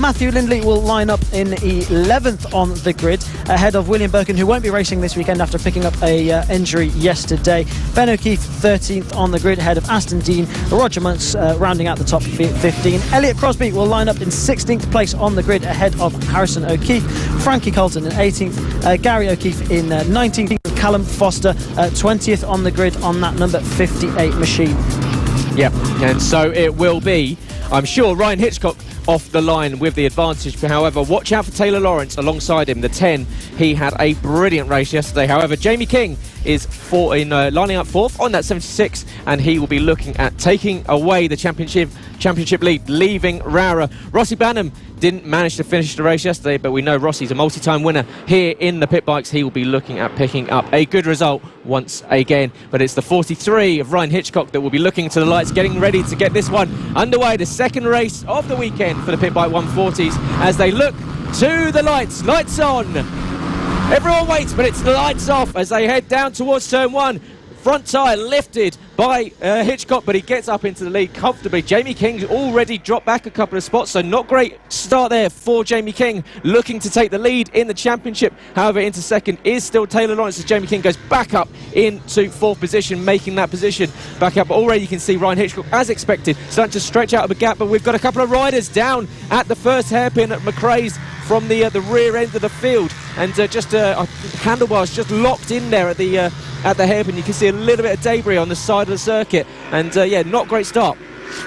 S3: Matthew Lindley will line up in 11th on the grid, ahead of William Birkin, who won't be racing this weekend after picking up a injury yesterday. Ben O'Keefe 13th on the grid, ahead of Aston Dean. Roger Muntz rounding out the top 15. Elliot Crosby will line up in 16th place on the grid, ahead of Harrison O'Keefe. Frankie Colton in 18th. Gary O'Keefe in 19th. Callum Foster 20th on the grid on that number 58 machine.
S2: Yep, and so it will be, I'm sure, Ryan Hitchcock off the line with the advantage. However, watch out for Taylor Lawrence alongside him, the 10. He had a brilliant race yesterday. However, Jamie King is lining up 4th on that 76, and he will be looking at taking away the championship lead, leaving Rowrah. Rossi Banham didn't manage to finish the race yesterday, but we know Rossi's a multi-time winner here in the pit bikes. He will be looking at picking up a good result once again. But it's the 43 of Ryan Hitchcock that will be looking to the lights, getting ready to get this one underway. The second race of the weekend for the pit bike 140s as they look to the lights. Lights on. Everyone waits, but it's the lights off as they head down towards turn 1. Front tyre lifted by Hitchcock, but he gets up into the lead comfortably. Jamie King already dropped back a couple of spots, so not great start there for Jamie King, looking to take the lead in the championship. However, into second is still Taylor Lawrence as Jamie King goes back up into 4th position, making that position back up. But already you can see Ryan Hitchcock, as expected, starting to stretch out of a gap, but we've got a couple of riders down at the first hairpin at McRae's from the rear end of the field, and handlebars just locked in there at the hairpin. You can see a little bit of debris on the side of the circuit. and not great start.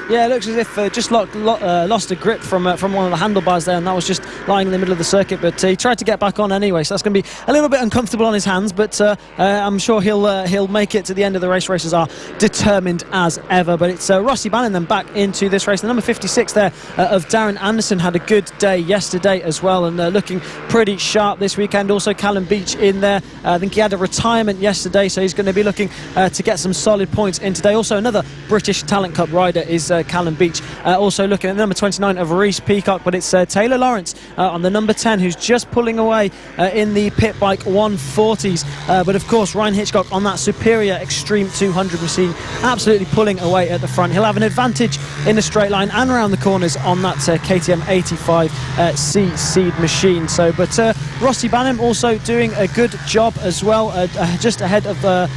S3: Yeah, it looks as if just lost a grip from one of the handlebars there, and that was just lying in the middle of the circuit. But he tried to get back on anyway, so that's going to be a little bit uncomfortable on his hands. But I'm sure he'll make it to the end of the race. Racers are determined as ever. But it's Rossi Bannon then back into this race. The number 56 there of Darren Anderson had a good day yesterday as well, and looking pretty sharp this weekend. Also Callum Beach in there. I think he had a retirement yesterday, so he's going to be looking to get some solid points in today. Also another British Talent Cup rider is Callum Beach. Also looking at the number 29 of Reece Peacock, but it's Taylor Lawrence on the number 10 who's just pulling away in the pit bike 140s. But of course Ryan Hitchcock on that superior Extreme 200 machine, absolutely pulling away at the front. He'll have an advantage in the straight line and around the corners on that KTM 85 C Seed machine. So, but Rossi Bannon also doing a good job as well, just ahead of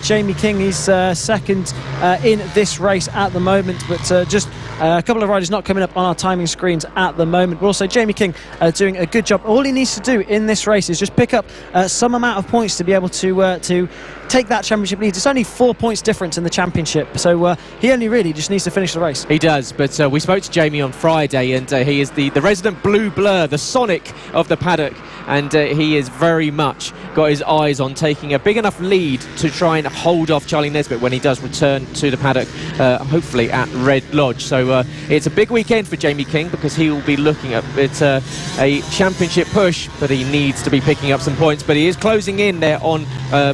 S3: Jamie King. He's second in this race at the moment, but just a couple of riders not coming up on our timing screens at the moment. But also Jamie King doing a good job. All he needs to do in this race is just pick up some amount of points to be able to take that championship lead. It's only 4 points difference in the championship, so he only really just needs to finish the race.
S2: He does, but we spoke to Jamie on Friday, and he is the resident blue blur, the Sonic of the paddock, and he has very much got his eyes on taking a big enough lead to try and hold off Charlie Nesbitt when he does return to the paddock, hopefully at Red Lodge. So it's a big weekend for Jamie King, because he will be looking at a championship push, but he needs to be picking up some points. But he is closing in there on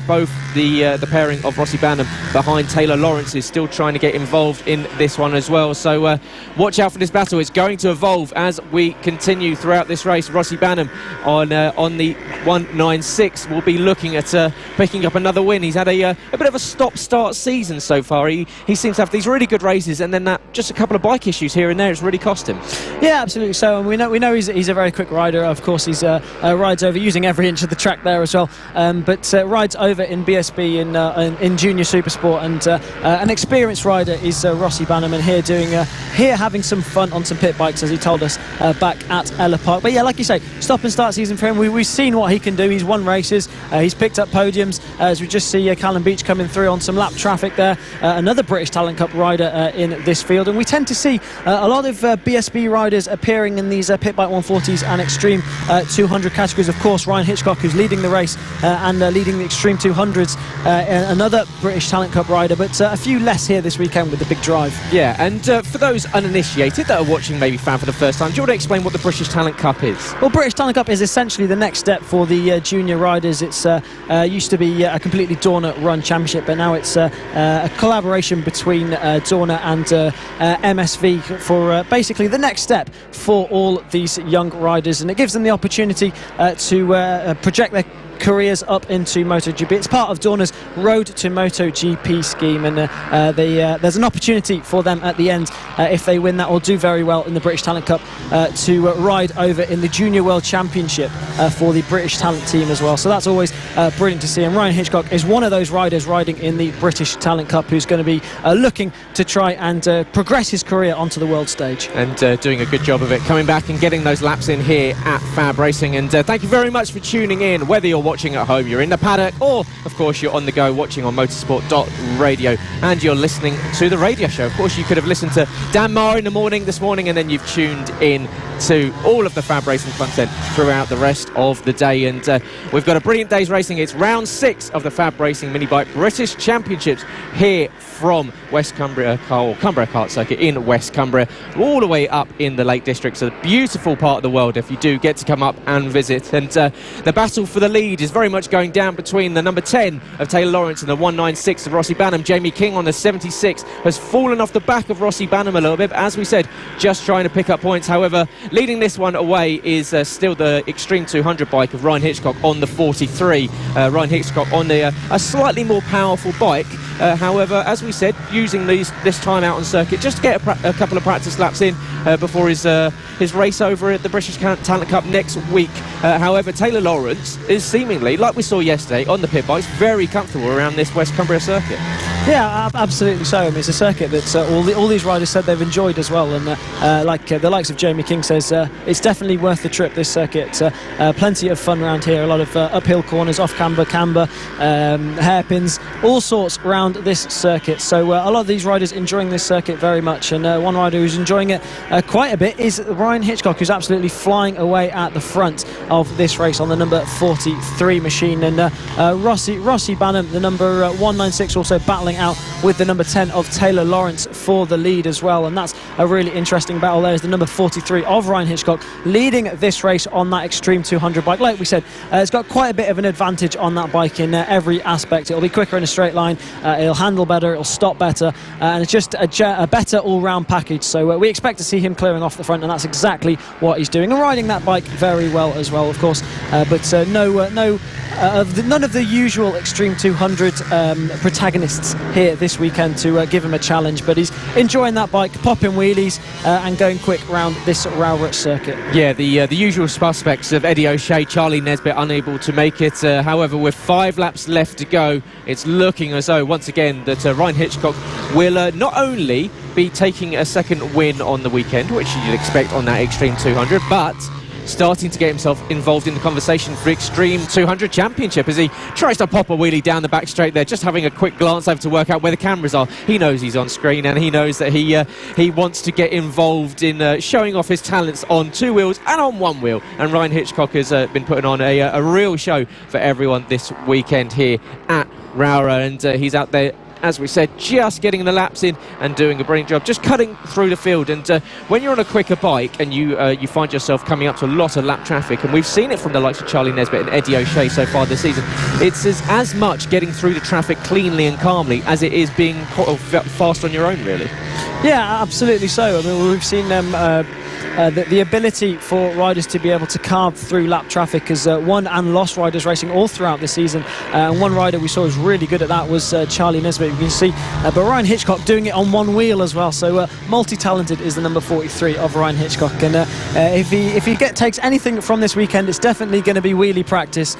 S2: both the pairing of Rossi Bannon behind Taylor Lawrence, is still trying to get involved in this one as well. So watch out for this battle. It's going to evolve as we continue throughout this race. Rossi Bannon on the 196 will be looking at picking up another win. He's had a bit of a stop-start season so far. He seems to have these really good races, and then just a couple of bike issues here and there has really cost him. Yeah, absolutely. So we know he's a very quick rider. Of course, he's rides over using every inch of the track there as well, but rides over in BSB in Junior Supersport, and an experienced rider is Rossi Bannon, and here having some fun on some pit bikes, as he told us back at Ella Park. But yeah, like you say, stop and start season for him. We've seen what he can do. He's won races, he's picked up podiums, as we just see Callum Beach coming through on some lap traffic there, another British Talent Cup rider in this field. And we tend to see a lot of BSB riders appearing in these pit bike 140s and Extreme 200 categories. Of course, Ryan Hitchcock, who's leading the race and leading the Extreme 200s, another British Talent Cup rider, but a few less here this weekend with the big drive. Yeah, and for those uninitiated that are watching maybe FAB for the first time, do you want to explain what the British Talent Cup is? Well, British Talent Cup is essentially the next step for the junior riders. It's used to be a completely Dorna run championship, but now it's a collaboration between Dorna and MSV for basically the next step for all these young riders, and it gives them the opportunity to project their careers up into MotoGP. It's part of Dorna's Road to MotoGP scheme, and there's an opportunity for them at the end, if they win that or do very well in the British Talent Cup, to ride over in the Junior World Championship for the British Talent team as well. So that's always brilliant to see, and Ryan Hitchcock is one of those riders riding in the British Talent Cup who's going to be looking to try and progress his career onto the world stage. And doing a good job of it, coming back and getting those laps in here at FAB-Racing. And thank you very much for tuning in, whether you're watching at home, you're in the paddock, or of course you're on the go watching on motorsport.radio and you're listening to the radio show. Of course, you could have listened to Dan Marr in the morning this morning, and then you've tuned in to all of the FAB-Racing content throughout the rest of the day. And we've got a brilliant day's racing. It's round 6 of the FAB-Racing Mini Bike British Championships here from West Cumbria, or Cumbria Kart Circuit in West Cumbria, all the way up in the Lake District. So a beautiful part of the world if you do get to come up and visit. And the battle for the lead is very much going down between the number 10 of Taylor Lawrence and the 196 of Rossi Bannon. Jamie King on the 76 has fallen off the back of Rossi Bannon a little bit, but as we said, just trying to pick up points. However, leading this one away is still the Extreme 200 bike of Ryan Hitchcock on the 43. Ryan Hitchcock on a slightly more powerful bike. However, as we said, using this time out on circuit just to get a couple of practice laps in before his race over at the British Talent Cup next week. However, Taylor Lawrence is seemingly, like we saw yesterday on the pit bikes, very comfortable around this West Cumbria circuit.
S3: Yeah, absolutely so. I mean, it's a circuit that all these riders said they've enjoyed as well, and the likes of Jamie King says, it's definitely worth the trip, this circuit. Plenty of fun around here, a lot of uphill corners, off camber, hairpins, all sorts around this circuit. So a lot of these riders enjoying this circuit very much, and one rider who's enjoying it quite a bit is Ryan Hitchcock, who's absolutely flying away at the front of this race on the number 43 machine, and Rossi Banham, the number 196, also battling out with the number 10 of Taylor Lawrence for the lead as well, and that's a really interesting battle. There's the number 43 of Ryan Hitchcock leading this race on that Extreme 200 bike. Like we said, it's got quite a bit of an advantage on that bike in every aspect. It'll be quicker in a straight line, it'll handle better, it'll stop better, and it's just a better all-round package. So we expect to see him clearing off the front, and that's exactly what he's doing, and riding that bike very well as well, of course. But none of the usual Extreme 200 protagonists here this weekend to give him a challenge, but he's enjoying that bike, popping wheelies and going quick round this Rowrah circuit.
S2: Yeah, the usual suspects of Eddie O'Shea, Charlie Nesbitt unable to make it. However, with 5 laps left to go, it's looking as though once again that Ryan Hitchcock will not only be taking a second win on the weekend, which you'd expect on that Extreme 200, but starting to get himself involved in the conversation for Extreme 200 Championship as he tries to pop a wheelie down the back straight there, just having a quick glance over to work out where the cameras are. He knows he's on screen, and he knows that he wants to get involved in showing off his talents on 2 wheels and on 1 wheel. And Ryan Hitchcock has been putting on a real show for everyone this weekend here at Rowrah, and he's out there, as we said, just getting the laps in and doing a brilliant job, just cutting through the field. And when you're on a quicker bike and you find yourself coming up to a lot of lap traffic, and we've seen it from the likes of Charlie Nesbitt and Eddie O'Shea so far this season, it's as much getting through the traffic cleanly and calmly as it is being fast on your own, really.
S3: Yeah, absolutely so. I mean, we've seen them the ability for riders to be able to carve through lap traffic has won and lost riders racing all throughout the season, and one rider we saw was really good at that was Charlie Nesbitt, you can see, but Ryan Hitchcock doing it on 1 wheel as well. So multi-talented is the number 43 of Ryan Hitchcock, and if he takes anything from this weekend, it's definitely going to be wheelie practice,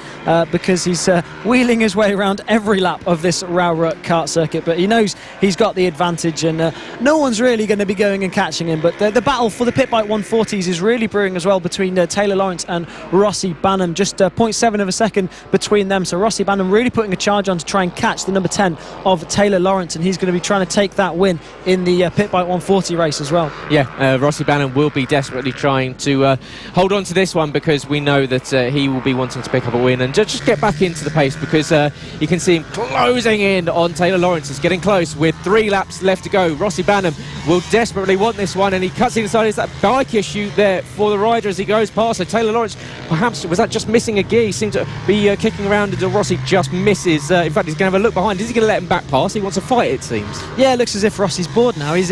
S3: because he's wheeling his way around every lap of this Rowrah kart circuit, but he knows he's got the advantage, and no one's really going to be going and catching him. But the battle for the pit bike 140s is really brewing as well between Taylor Lawrence and Rossi Banham, just 0.7 of a second between them. So Rossi Banham really putting a charge on to try and catch the number 10 of Taylor Lawrence, and he's going to be trying to take that win in the pit bike 140 race as well. Yeah,
S2: Rossi Banham will be desperately trying to hold on to this one, because we know that he will be wanting to pick up a win and just get back into the pace, because you can see him closing in on Taylor Lawrence. He's getting close with 3 laps left to go. Rossi Banham will desperately want this one, and he cuts inside. Is that bike issue there for the rider as he goes past? So Taylor Lawrence, perhaps, was that just missing a gear? He seemed to be kicking around until Rossi just misses. In fact, he's going to have a look behind. Is he going to let him back pass? He wants to fight, it seems. Yeah, it looks as if Rossi's bored now. He's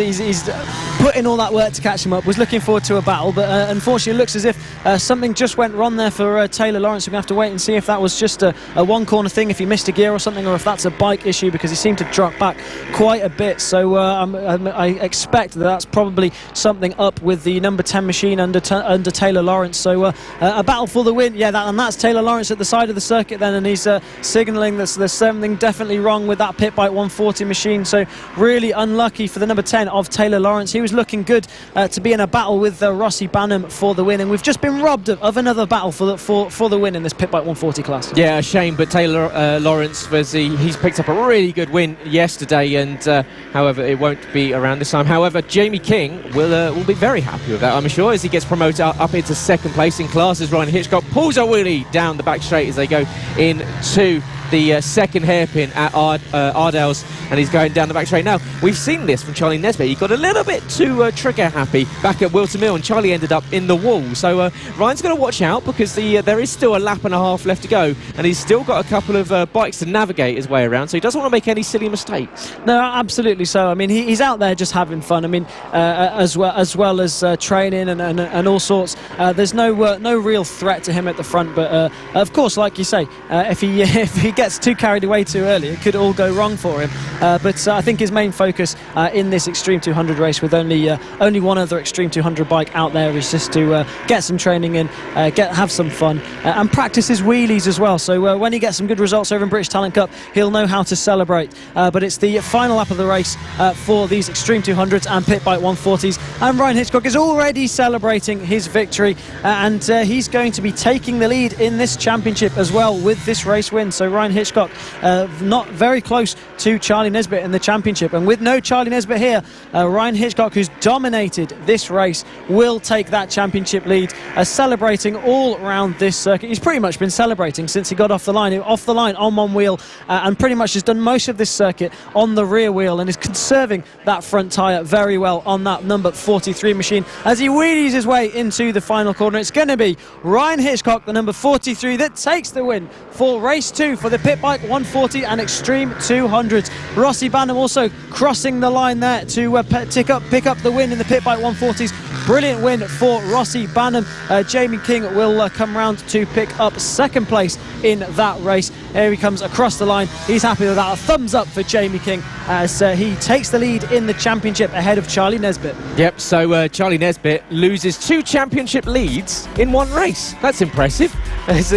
S2: put in all that work to catch him up, was looking forward to a battle, but unfortunately it looks as if something just went wrong there for Taylor Lawrence. We're going to have to wait and see if that was just a one corner thing, if he missed a gear or something, or if that's a bike issue, because he seemed to drop back quite a bit. So I expect that's probably something up with the number 10 machine under Taylor Lawrence. So a battle for the win. Yeah, that's Taylor Lawrence at the side of the circuit then, and he's signalling that there's something definitely wrong with that pit bike 140 machine. So really unlucky for the number 10 of Taylor Lawrence. He was looking good to be in a battle with Rossi Banham for the win, and we've just been robbed of another battle for the win in this pit bike 140 class. Yeah, a shame, but Taylor Lawrence, he's picked up a really good win yesterday, and however it won't be around this time. However, Jamie King will be very happy with that, I'm sure, as he gets promoted up into second place in class, as Ryan Hitchcock pulls a wheelie down the back straight as they go into the second hairpin at Ardell's, and he's going down the back straight. Now, we've seen this from Charlie Nesbitt. He got a little bit too trigger happy back at Wilton Mill, and Charlie ended up in the wall. So Ryan's going to watch out, because there is still a lap and a half left to go, and he's still got a couple of bikes to navigate his way around, so he doesn't want to make any silly mistakes. No, absolutely so. I mean, he's out there just having fun. I mean, as well as training and all sorts. There's no real threat to him at the front, but of course, like you say, if he
S3: gets too carried away too early, it could all go wrong for him. But I think his main focus in this Extreme 200 race, with only one other Extreme 200 bike out there, is just to get some training in, have some fun, and practice his wheelies as well. So when he gets some good results over in British Talent Cup, he'll know how to celebrate. But it's the final lap of the race for these Extreme 200s and pit bike 140s, and Ryan Hitchcock is already celebrating his victory, and he's going to be taking the lead in this championship as well with this race win. So Ryan Hitchcock not very close to Charlie Nesbitt in the championship, and with no Charlie Nesbitt here, Ryan Hitchcock, who's dominated this race, will take that championship lead, celebrating all around this circuit. He's pretty much been celebrating since he got off the line on one wheel, and pretty much has done most of this circuit on the rear wheel, and is conserving that front tyre very well on that number 43 machine. As he wheelies his way into the final corner, it's going to be Ryan Hitchcock, the number 43, that takes the win for race 2 for the pit bike 140 and Extreme 200s. Rossi Banham also crossing the line there to pick up the win in the pit bike 140s. Brilliant win for Rossi Banham. Jamie King will come round to pick up second place in that race. Here he comes across the line. He's happy with that. A thumbs up for Jamie King as he takes the lead in the championship ahead of Charlie Nesbitt.
S2: Yep, so Charlie Nesbitt loses 2 championship leads in one race. That's impressive, as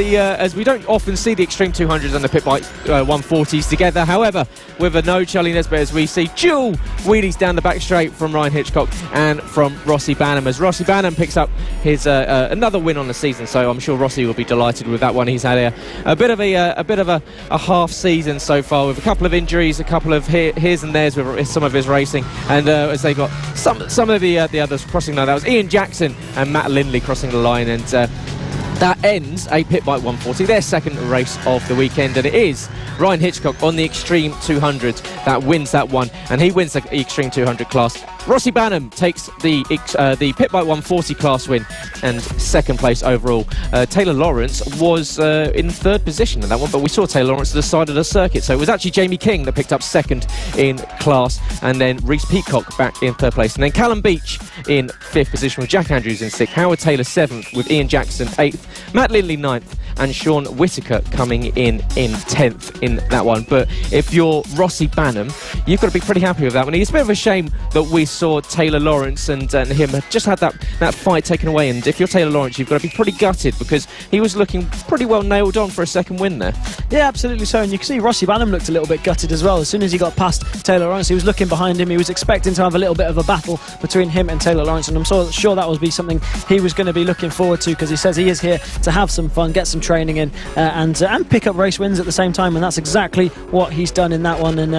S2: we don't often see the Extreme 200s and the pit bike 140s together. However, with a no Charlie Nesbitt, as we see dual wheelies down the back straight from Ryan Hitchcock and from Rossi Banham, as Rossi Banham picks up his another win on the season. So I'm sure Rossi will be delighted with that one. He's had a bit of a half season so far, with a couple of injuries, a couple of his and theirs with some of his racing, and as they got some of the others crossing the line. That was Ian Jackson and Matt Lindley crossing the line, and that ends a pit bike 140, their second race of the weekend, and it is Ryan Hitchcock on the Extreme 200 that wins that one, and he wins the Extreme 200 class. Rossi Banham takes the pit bike 140 class win and second place overall. Taylor Lawrence was in third position in that one, but we saw Taylor Lawrence at the side of the circuit, so it was actually Jamie King that picked up second in class, and then Reece Peacock back in third place, and then Callum Beach in fifth position with Jack Andrews in sixth, Howard Taylor seventh with Ian Jackson eighth, Matt Lindley ninth, and Sean Whitaker coming in 10th in that one. But if you're Rossi Banham, you've got to be pretty happy with that one. It's a bit of a shame that we saw Taylor Lawrence and him just had that fight taken away, and if you're Taylor Lawrence, you've got to be pretty gutted, because he was looking pretty well nailed on for a second win there. Yeah, absolutely so, and you can see Rossi Banham looked a little bit gutted as well. As soon as he got past Taylor Lawrence, he was looking behind him. He was expecting to have a little bit of a battle between him and Taylor Lawrence, and I'm sure that would be something he was going to be looking forward to, because he says he is here to have some fun, get some training in, and pick up race wins at the same time, and that's exactly what he's done in that one. And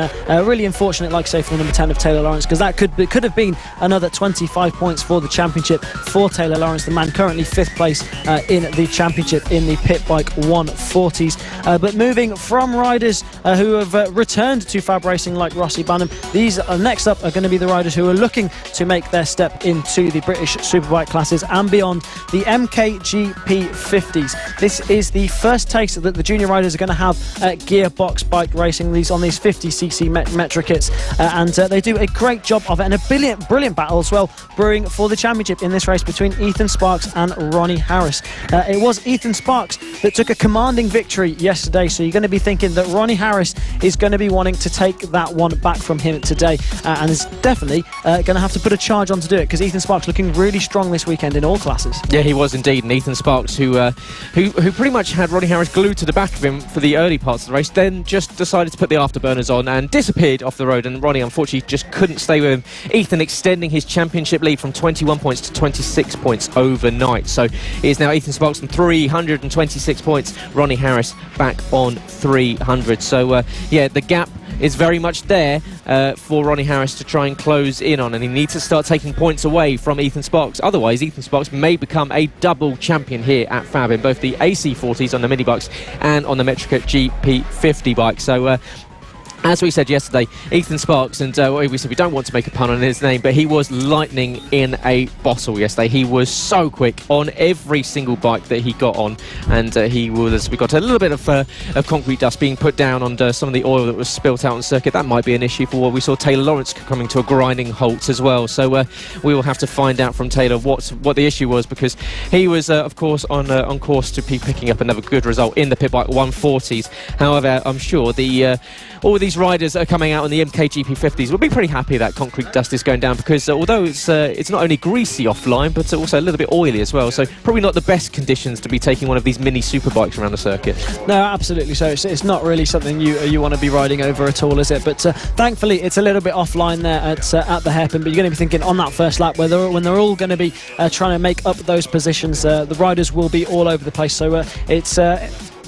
S2: really unfortunate, like I say, for the number 10 of Taylor Lawrence, because that could have been another 25 points for the championship for Taylor Lawrence, the man currently 5th place in the championship in the pit bike 140s. But moving from riders who have returned to FAB-Racing like Rossi Banham, these next up are going to be the riders who are looking to make their step into the British Superbike classes and beyond, the MKGP 50s. This is the first taste that the junior riders are going to have at gearbox bike racing, on these 50cc Metra kits, and they do a great job of it, and a brilliant battle as well brewing for the championship in this race between Ethan Sparks and Ronnie Harris. It was Ethan Sparks that took a commanding victory yesterday, so you're going to be thinking that Ronnie Harris is going to be wanting to take that one back from him today, and is definitely going to have to put a charge on to do it, because Ethan Sparks looking really strong this weekend in all classes. Yeah, he was indeed, and Ethan Sparks, who pretty much had Ronnie Harris glued to the back of him for the early parts of the race, then just decided to put the afterburners on and disappeared off the road, and Ronnie unfortunately just couldn't stay with him. Ethan extending his championship lead from 21 points to 26 points overnight, so it is now Ethan Sparks on 326 points, Ronnie Harris back on 300. So yeah, the gap is very much there for Ronnie Harris to try and close in on, and he needs to start taking points away from Ethan Sparks. Otherwise, Ethan Sparks may become a double champion here at FAB in both the AC40s on the mini bikes and on the Metrica GP50 bike. So As we said yesterday, Ethan Sparks, and we said we don't want to make a pun on his name, but he was lightning in a bottle yesterday. He was so quick on every single bike that he got on, and we got a little bit of concrete dust being put down on some of the oil that was spilt out on circuit. That might be an issue for what we saw Taylor Lawrence coming to a grinding halt as well. So we will have to find out from Taylor what the issue was, because he was, of course, on course to be picking up another good result in the pit bike 140s. However, I'm sure all these riders that are coming out on the MKGP 50s will be pretty happy that concrete dust is going down, because although it's not only greasy offline, but also a little bit oily as well, so probably not the best conditions to be taking one of these mini super bikes around the circuit.
S3: No, absolutely. So it's not really something you want to be riding over at all, is it? But thankfully it's a little bit offline there at the hairpin, but you're going to be thinking on that first lap when they're all going to be trying to make up those positions, the riders will be all over the place, so it's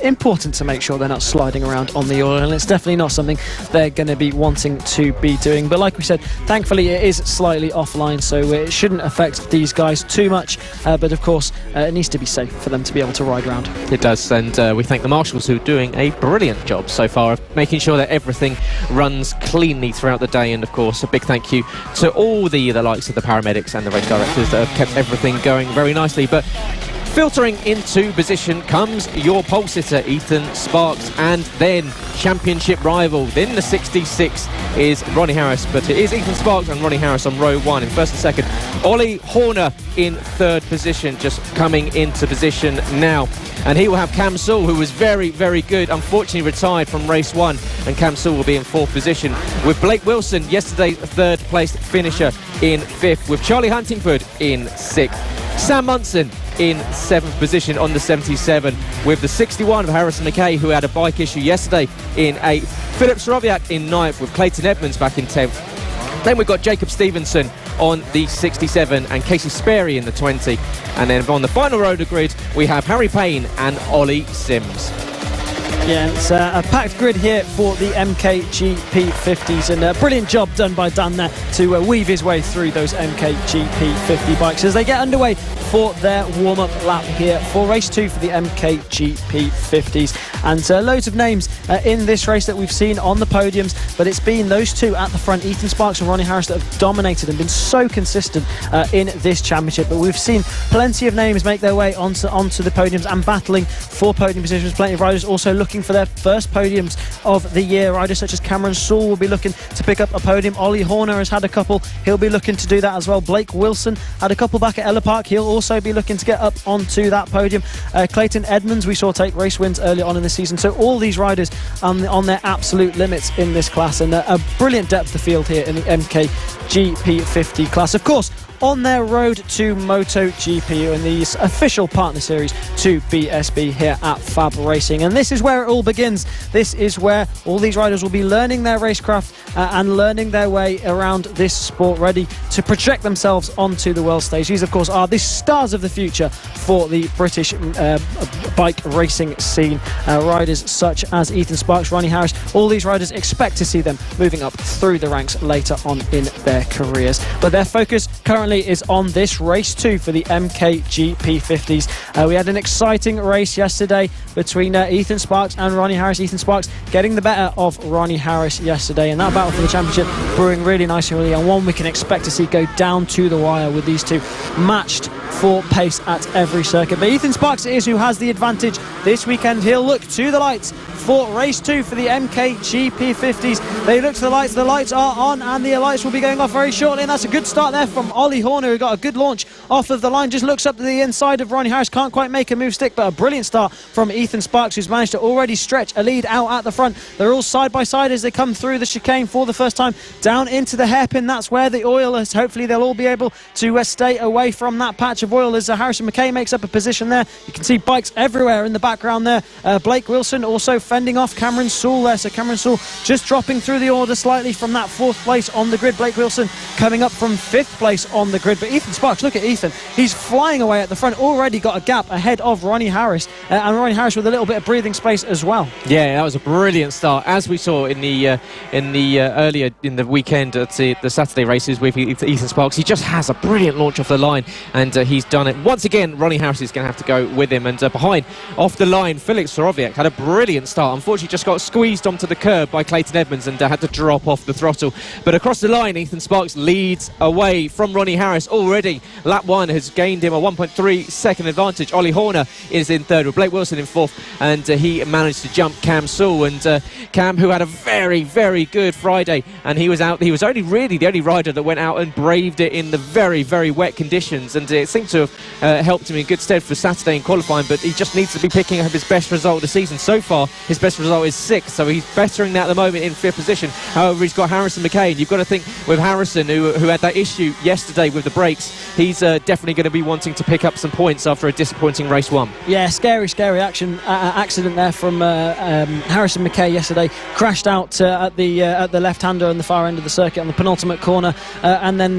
S3: important to make sure they're not sliding around on the oil, and it's definitely not something they're going to be wanting to be doing. But like we said, thankfully it is slightly offline, so it shouldn't affect these guys too much, but of course it needs to be safe for them to be able to ride around.
S2: It does, and we thank the marshals, who are doing a brilliant job so far of making sure that everything runs cleanly throughout the day, and of course a big thank you to all the likes of the paramedics and the race directors that have kept everything going very nicely. But filtering into position comes your pole sitter, Ethan Sparks, and then championship rival. Then the 66 is Ronnie Harris, but it is Ethan Sparks and Ronnie Harris on row 1 in first and second. Ollie Horner in third position, just coming into position now. And he will have Cam Sewell, who was very, very good, unfortunately retired from race 1, and Cam Sewell will be in fourth position, with Blake Wilson, yesterday's third place finisher, in fifth, with Charlie Huntingford in sixth. Sam Munson in 7th position on the 77, with the 61 of Harrison McKay, who had a bike issue yesterday, in 8th. Philip Sorowiak in 9th, with Clayton Edmonds back in 10th. Then we've got Jacob Stevenson on the 67 and Casey Sperry in the 20. And then on the final row of the grid, we have Harry Payne and Ollie Sims.
S3: Yeah, it's a packed grid here for the MKGP 50s, and a brilliant job done by Dan there to weave his way through those MKGP 50 bikes as they get underway for their warm-up lap here for race 2 for the MKGP 50s. And loads of names in this race that we've seen on the podiums, but it's been those two at the front, Ethan Sparks and Ronnie Harris, that have dominated and been so consistent in this championship. But we've seen plenty of names make their way onto the podiums and battling for podium positions. Plenty of riders also looking for their first podiums of the year. Riders such as Cameron Sewell will be looking to pick up a podium. Ollie Horner has had a couple, he'll be looking to do that as well. Blake Wilson had a couple back at Ella Park, he'll also be looking to get up onto that podium. Clayton Edmonds we saw take race wins earlier on in the season, so all these riders on their absolute limits in this class, and a brilliant depth of field here in the MKGP 50 class. Of course, on their road to MotoGP in the official partner series to BSB here at FAB-Racing. And this is where it all begins. This is where all these riders will be learning their racecraft and learning their way around this sport, ready to project themselves onto the world stage. These, of course, are the stars of the future for the British bike racing scene. Riders such as Ethan Sparks, Ronnie Harris, all these riders, expect to see them moving up through the ranks later on in their careers. But their focus currently is on this race 2 for the MKGP 50s. We had an exciting race yesterday between Ethan Sparks and Ronnie Harris. Ethan Sparks getting the better of Ronnie Harris yesterday, and that battle for the championship brewing really nicely, and one we can expect to see go down to the wire, with these two matched for pace at every circuit. But Ethan Sparks is who has the advantage this weekend. He'll look to the lights for race 2 for the MKGP 50s. They look to the lights are on, and the lights will be going off very shortly, and that's a good start there from Ollie Horner, who got a good launch off of the line, just looks up to the inside of Ronnie Harris, can't quite make a move stick, but a brilliant start from Ethan Sparks, who's managed to already stretch a lead out at the front. They're all side by side as they come through the chicane for the first time down into the hairpin. That's where the oil is. Hopefully they'll all be able to stay away from that patch of oil as Harrison McKay makes up a position there. You can see bikes everywhere in the background there. Blake Wilson also fending off Cameron Sewell there, so Cameron Sewell just dropping through the order slightly from that 4th place on the grid. Blake Wilson coming up from 5th place on the grid. But Ethan Sparks, look at Ethan, he's flying away at the front, already got a gap ahead of Ronnie Harris, and Ronnie Harris with a little bit of breathing space as well. Yeah,
S2: that was a brilliant start, as we saw in the earlier in the weekend at the Saturday races with Ethan Sparks. He just has a brilliant launch off the line, and he's done it. Once again, Ronnie Harris is going to have to go with him. And behind, off the line, Felix Sorowiak had a brilliant start. Unfortunately, just got squeezed onto the curb by Clayton Edmonds and had to drop off the throttle. But across the line, Ethan Sparks leads away from Ronnie Harris already. Lap 1 has gained him a 1.3 second advantage. Ollie Horner is in third with Blake Wilson in fourth, and he managed to jump Cam Sewell. And Cam, who had a very, very good Friday, and he was only really the only rider that went out and braved it in the very, very wet conditions, and it seemed to have helped him in good stead for Saturday in qualifying. But he just needs to be picking up his best result of the season. So far, his best result is 6th, so he's bettering that at the moment in 5th position. However, he's got Harrison McKay, and you've got to think with Harrison, who had that issue yesterday with the brakes, he's definitely going to be wanting to pick up some points after a disappointing race 1.
S3: Yeah, scary accident there from Harrison McKay yesterday. Crashed out at the left-hander on the far end of the circuit on the penultimate corner, and then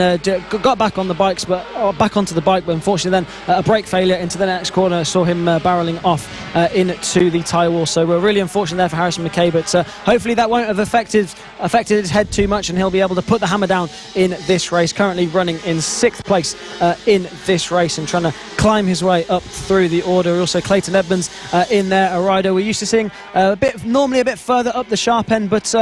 S3: got back on the bikes, but back onto the bike. But unfortunately, then a brake failure into the next corner saw him barrelling off into the tyre wall. So we're really unfortunate there for Harrison McKay, but hopefully that won't have affected his head too much, and he'll be able to put the hammer down in this race. Currently running in 6th place in this race and trying to climb his way up through the order. Also Clayton Edmonds in there, a rider we're used to seeing normally a bit further up the sharp end, but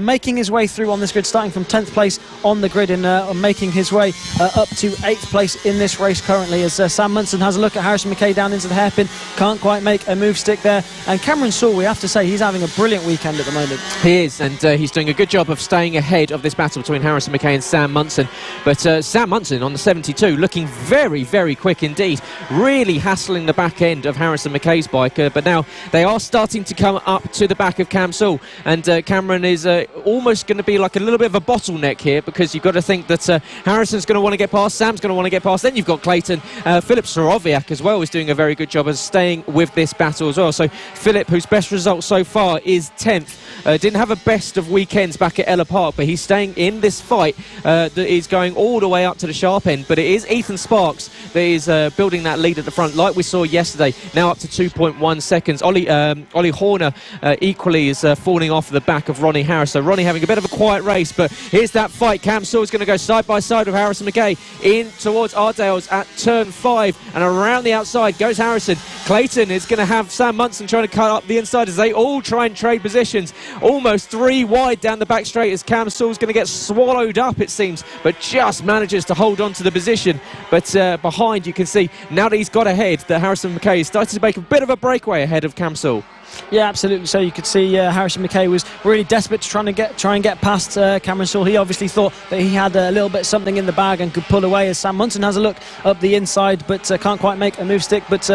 S3: making his way through on this grid, starting from 10th place on the grid and making his way up to 8th place in this race currently, as Sam Munson has a look at Harrison McKay down into the hairpin. Can't quite make a move stick there. And Cameron Sewell, we have to say, he's having a brilliant weekend at the moment.
S2: He is, and he's doing a good job of staying ahead of this battle between Harrison McKay and Sam Munson. But Sam Munson on the 72 looking very, very quick indeed, really hassling the back end of Harrison McKay's bike. But now they are starting to come up to the back of Cam Sewell, and Cameron is almost going to be like a little bit of a bottleneck here, because you've got to think that Harrison's going to want to get past, Sam's going to want to get past, then you've got Clayton. Philip Sorowiak as well is doing a very good job of staying with this battle as well. So Philip, whose best result so far is 10th, didn't have a best of weekends back at Ella Park, but he's staying in this fight that is going all the way up to the sharp end. But it is Ethan Sparks that is building that lead at the front, like we saw yesterday, now up to 2.1 seconds. Ollie Horner equally is falling off the back of Ronnie Harris. So Ronnie having a bit of a quiet race, but here's that fight. Cam Sewell's going to go side by side with Harrison McKay in towards Ardales at turn 5, and around the outside goes Harrison. Clayton is going to have Sam Munson trying to cut up the inside as they all try and trade positions. Almost 3 wide down the back straight as Cam Sewell's going to get swallowed up, it seems, but just manages to hold on to the position. But behind, you can see now that he's got ahead, that Harrison McKay is starting to make a bit of a breakaway ahead of Cam Sewell.
S3: Yeah, absolutely. So you could see Harrison McKay was really desperate to try and get past Cameron Sewell. He obviously thought that he had a little bit something in the bag and could pull away, as Sam Munson has a look up the inside, but can't quite make a move stick. But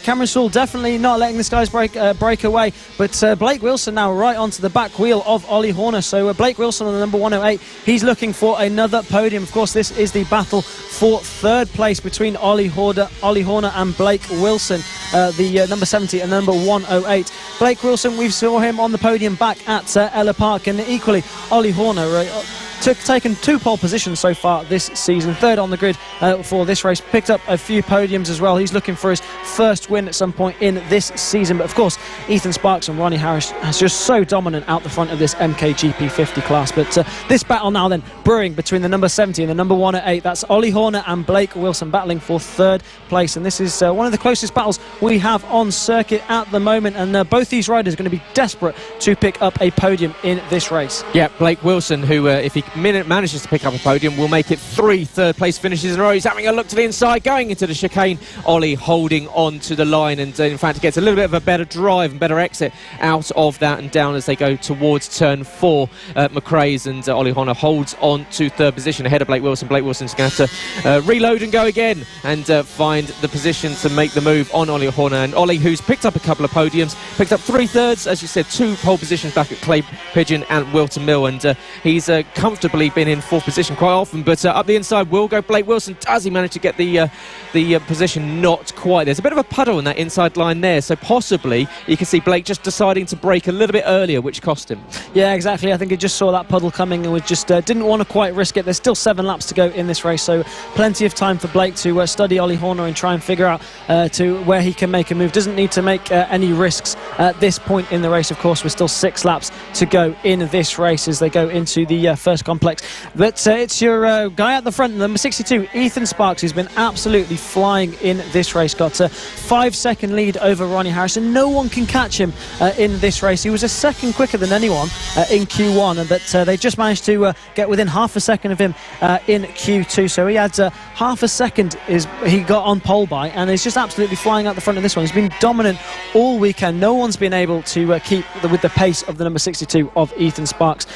S3: Cameron Sewell definitely not letting this guy's break away. But Blake Wilson now right onto the back wheel of Ollie Horner. So Blake Wilson on the number 108, he's looking for another podium. Of course, this is the battle for 3rd place between Ollie Horner and Blake Wilson, the number 70 and number 108. Blake Wilson, we saw him on the podium back at Ella Park, and equally Ollie Horner taken 2 pole positions so far this season, 3rd on the grid for this race, picked up a few podiums as well. He's looking for his first win at some point in this season. But of course, Ethan Sparks and Ronnie Harris is just so dominant out the front of this MKGP 50 class. But this battle now then brewing between the number 70 and the number 108. That's Ollie Horner and Blake Wilson battling for 3rd place, and this is one of the closest battles we have on circuit at the moment, and both these riders are going to be desperate to pick up a podium in this race.
S2: Yeah, Blake Wilson, who if he manages to pick up a podium, will make it 3 third-place finishes in a row. He's having a look to the inside, going into the chicane. Ollie holding on to the line, and in fact, gets a little bit of a better drive and better exit out of that and down as they go towards turn 4. McRae's and Ollie Horner holds on to 3rd position ahead of Blake Wilson. Blake Wilson's going to have to reload and go again and find the position to make the move on Ollie Horner. And Ollie, who's picked up a couple of podiums, picked up 3 thirds, as you said, 2 pole positions back at Clay Pigeon and Wilton Mill, and he's comfortably been in 4th position quite often. But up the inside will go Blake Wilson. Does he manage to get the position? Not quite. There's a bit of a puddle in that inside line there, so possibly you can see Blake just deciding to brake a little bit earlier, which cost him. Yeah, exactly. I think he just saw that puddle coming and was just didn't want to quite risk it. There's still 7 laps to go in this race, so plenty of time for Blake to study Ollie Horner and try and figure out to where he can make a move. Doesn't need to make any risks at this point in the race. Of course, we're still 6 laps to go in this race as they go into the first
S3: complex. But it's your guy at the front, number 62, Ethan Sparks, who's been absolutely flying in this race. Got a 5-second lead over Ronnie Harrison. No one can catch him in this race. He was a second quicker than anyone in Q1, but they just managed to get within half a second of him in Q2. So he had half a second he got on pole by, and he's just absolutely flying out the front of this one. He's been dominant all weekend. No one's been able to keep with the pace of the number 62 of Ethan Sparks,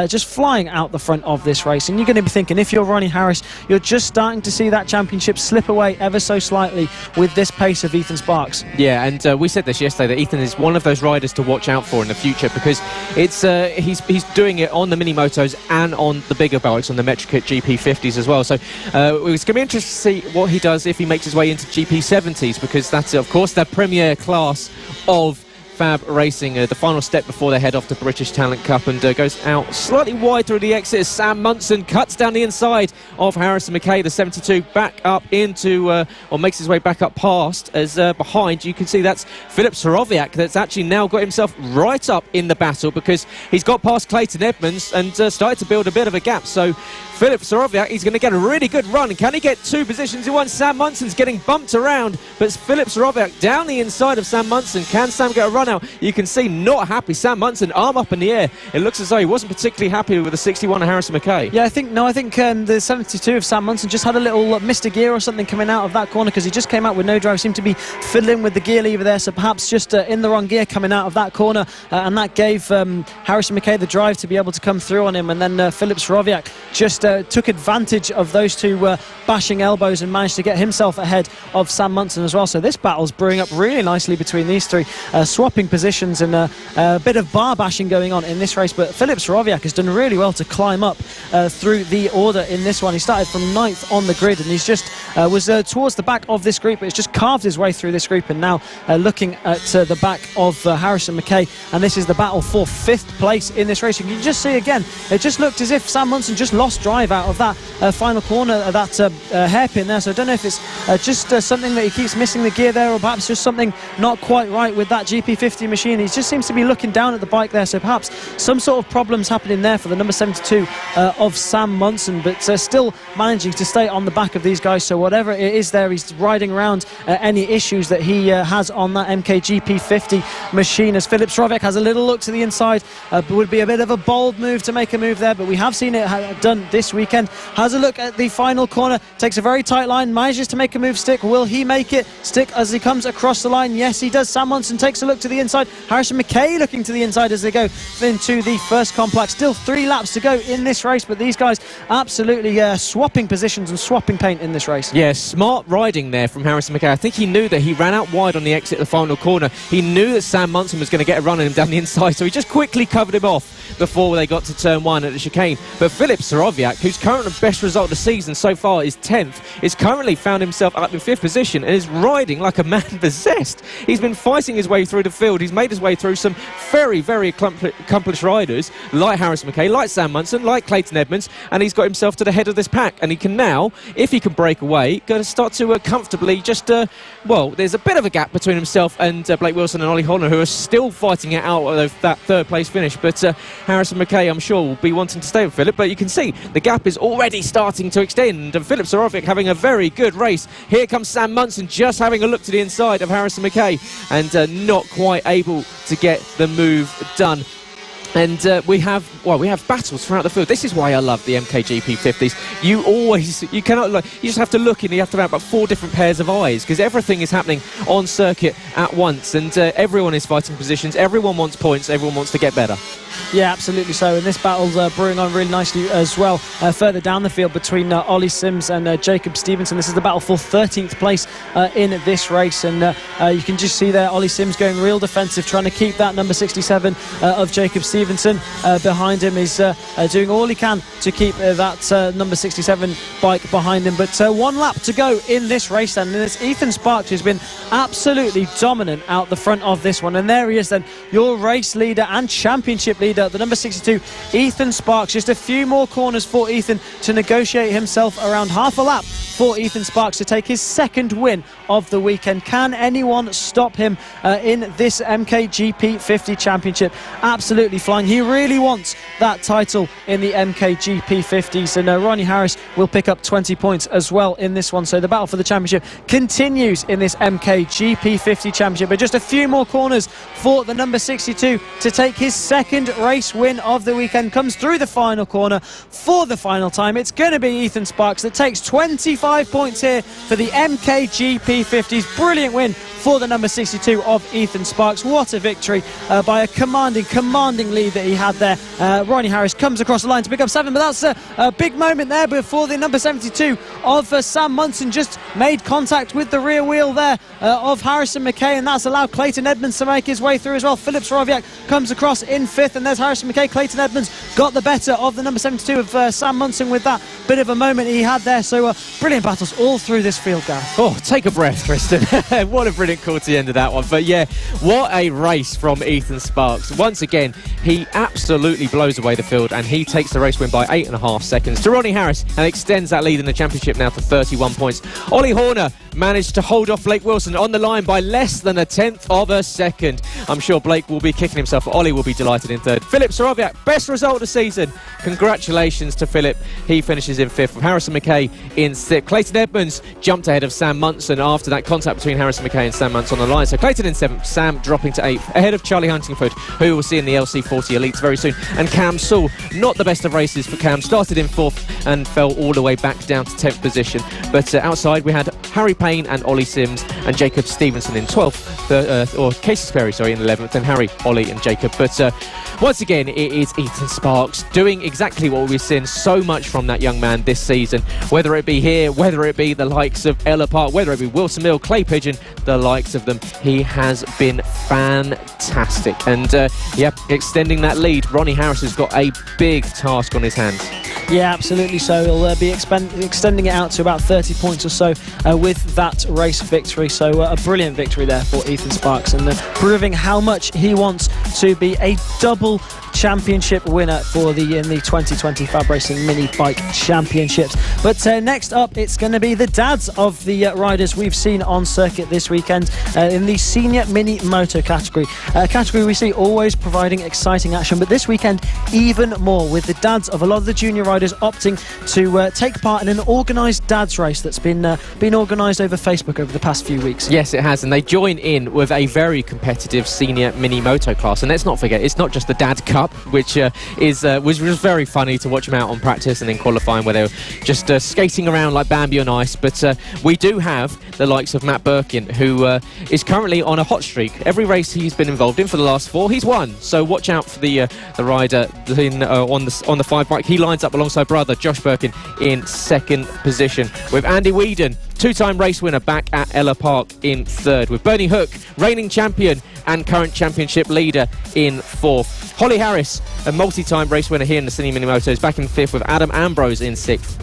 S3: just flying out the front of this race. And you're going to be thinking, if you're Ronnie Harris, you're just starting to see that championship slip away ever so slightly with this pace of Ethan Sparks.
S2: Yeah, and we said this yesterday, that Ethan is one of those riders to watch out for in the future, because it's he's doing it on the mini motos and on the bigger bikes, on the Metricate GP50s as well. So it's going to be interesting to see what he does if he makes his way into GP70s, because that's of course the premier class of FAB-Racing, the final step before they head off to British Talent Cup, and goes out slightly wide through the exit as Sam Munson cuts down the inside of Harrison McKay, the 72, back up into, or makes his way back up past, as behind you can see that's Filip Sorowiak, that's actually now got himself right up in the battle, because he's got past Clayton Edmonds and started to build a bit of a gap. So Filip Sorowiak, he's going to get a really good run. Can he get two positions in one? Sam Munson's getting bumped around, but Filip Sorowiak down the inside of Sam Munson. Can Sam get a run out? You can see not happy. Sam Munson, arm up in the air. It looks as though he wasn't particularly happy with the 61 of Harrison McKay. Yeah,
S3: I think the 72 of Sam Munson just had a little missed a gear or something coming out of that corner, because he just came out with no drive. Seemed to be fiddling with the gear lever there, so perhaps just in the wrong gear coming out of that corner, and that gave Harrison McKay the drive to be able to come through on him. And then Filip Sorowiak just took advantage of those two bashing elbows and managed to get himself ahead of Sam Munson as well. So this battle's brewing up really nicely between these three, swapping positions, and a bit of bar bashing going on in this race. But Filip Sorowiak has done really well to climb up through the order in this one. He started from 9th on the grid, and he's just was towards the back of this group, but he's just carved his way through this group, and now looking at the back of Harrison McKay, and this is the battle for 5th place in this race. You can just see again, it just looked as if Sam Munson just lost drive out of that final corner, that hairpin there. So I don't know if it's just something that he keeps missing the gear there, or perhaps just something not quite right with that GP50 machine. He just seems to be looking down at the bike there, so perhaps some sort of problems happening there for the number 72 of Sam Munson, but still managing to stay on the back of these guys. So whatever it is there, he's riding around any issues that he has on that MKGP50 machine, as Filip Sorowiak has a little look to the inside. Would be a bit of a bold move to make a move there, but we have seen it done this weekend. Has a look at the final corner, takes a very tight line, manages to make a move stick. Will he make it stick as he comes across the line? Yes, he does. Sam Munson takes a look to the inside. Harrison McKay looking to the inside as they go into the first complex. Still 3 laps to go in this race, but these guys absolutely swapping positions and swapping paint in this race.
S2: Yeah, smart riding there from Harrison McKay. I think he knew that he ran out wide on the exit of the final corner. He knew that Sam Munson was going to get a run on him down the inside, so he just quickly covered him off before they got to turn 1 at the chicane. But Filip Sorowiak, whose current best result of the season so far is 10th, is currently found himself up in 5th position and is riding like a man possessed. He's been fighting his way through the field. He's made his way through some very, very accomplished riders like Harrison McKay, like Sam Munson, like Clayton Edmonds, and he's got himself to the head of this pack. And he can now, if he can break away, going to start to comfortably just, well, there's a bit of a gap between himself and Blake Wilson and Ollie Holland, who are still fighting it out of that 3rd place finish. But Harrison McKay, I'm sure, will be wanting to stay with Filip, but you can see the gap is already starting to extend, and Filip Sorowiak having a very good race. Here comes Sam Munson, just having a look to the inside of Harrison McKay, and not quite able to get the move done. And we have battles throughout the field. This is why I love the MKGP 50s. You cannot, you just have to look, and you have to have about 4 different pairs of eyes, because everything is happening on circuit at once, and everyone is fighting positions, everyone wants points, everyone wants to get better.
S3: Yeah, absolutely so. And this battle's brewing on really nicely as well. Further down the field between Ollie Sims and Jacob Stevenson. This is the battle for 13th place in this race. And you can just see there Ollie Sims going real defensive, trying to keep that number 67 of Jacob Stevenson behind him. He's doing all he can to keep that number 67 bike behind him. But 1 lap to go in this race then. And it's Ethan Sparks who's been absolutely dominant out the front of this one. And there he is then, your race leader and championship leader, the number 62, Ethan Sparks. Just a few more corners for Ethan to negotiate himself around half a lap for Ethan Sparks to take his 2nd win of the weekend. Can anyone stop him in this MKGP 50 championship? Absolutely flying. He really wants that title in the MKGP 50s, and Ronnie Harris will pick up 20 points as well in this one. So the battle for the championship continues in this MKGP 50 championship, but just a few more corners for the number 62 to take his second race win of the weekend. Comes through the final corner for the final time. It's going to be Ethan Sparks that takes 25 points here for the MKGP 50s. Brilliant win for the number 62 of Ethan Sparks. What a victory by a commanding lead that he had there. Ronnie Harris comes across the line to pick up 7, but that's a big moment there before the number 72 of Sam Munson just made contact with the rear wheel there of Harrison McKay, and that's allowed Clayton Edmonds to make his way through as well. Philip Sorowiak comes across in 5th, and there's Harrison McKay. Clayton Edmonds got the better of the number 72 of Sam Munson with that bit of a moment he had there. So brilliant battles all through this field, Gareth.
S2: Oh, take a breath, Tristan. What a brilliant call to the end of that one. But yeah, what a race from Ethan Sparks. Once again, he absolutely blows away the field, and he takes the race win by 8.5 seconds to Ronnie Harris and extends that lead in the championship now to 31 points. Ollie Horner managed to hold off Blake Wilson on the line by less than 1/10 of a second. I'm sure Blake will be kicking himself. Ollie will be delighted in 3rd. Philip Sorowiak, best result of the season. Congratulations to Philip. He finishes in 5th, with Harrison McKay in 6th. Clayton Edmonds jumped ahead of Sam Munson after that contact between Harrison McKay and Sam Munson on the line. So Clayton in 7th, Sam dropping to 8th, ahead of Charlie Huntingford, who we'll see in the LC40 Elites very soon. And Cam Sewell, not the best of races for Cam, started in 4th and fell all the way back down to 10th position. But outside we had Harry Payne and Ollie Sims and Jacob Stevenson in 12th, or Casey Sperry, sorry, in 11th, and Harry, Ollie and Jacob. But once again, it is Ethan Sparks doing exactly what we've seen so much from that young man this season, whether it be here, whether it be the likes of Ella Park, whether it be Wilson Mill, Clay Pigeon, the likes of them. He has been fantastic. And extending that lead, Ronnie Harris has got a big task on his hands.
S3: Yeah, absolutely. So he'll be extending it out to about 30 points or so with that race victory. So a brilliant victory there for Ethan Sparks, and proving how much he wants to be a double championship winner for in the 2020 FAB-Racing Mini Bike Championships. But next up, it's going to be the dads of the riders we've seen on circuit this weekend in the senior mini moto category. Category we see always providing exciting action, but this weekend even more, with the dads of a lot of the junior riders opting to take part in an organised dads race that's been organised over Facebook over the past few weeks.
S2: Yes, it has, and they join in with a very competitive senior mini moto class. And let's not forget, it's not just the Dad Cup, which was very funny to watch them out on practice and in qualifying, where they were just skating around like Bambi on ice. But we do have the likes of Matt Birkin, who is currently on a hot streak. Every race he's been involved in for the last 4, he's won. So watch out for the rider on the 5 bike. He lines up alongside brother Josh Birkin in 2nd position, with Andy Whedon, 2-time race winner, back at Ella Park in 3rd, with Bernie Hook, reigning champion and current championship leader, in 4th. Holly Harris, a multi-time race winner here in the Senior Mini Motos, back in 5th, with Adam Ambrose in 6th.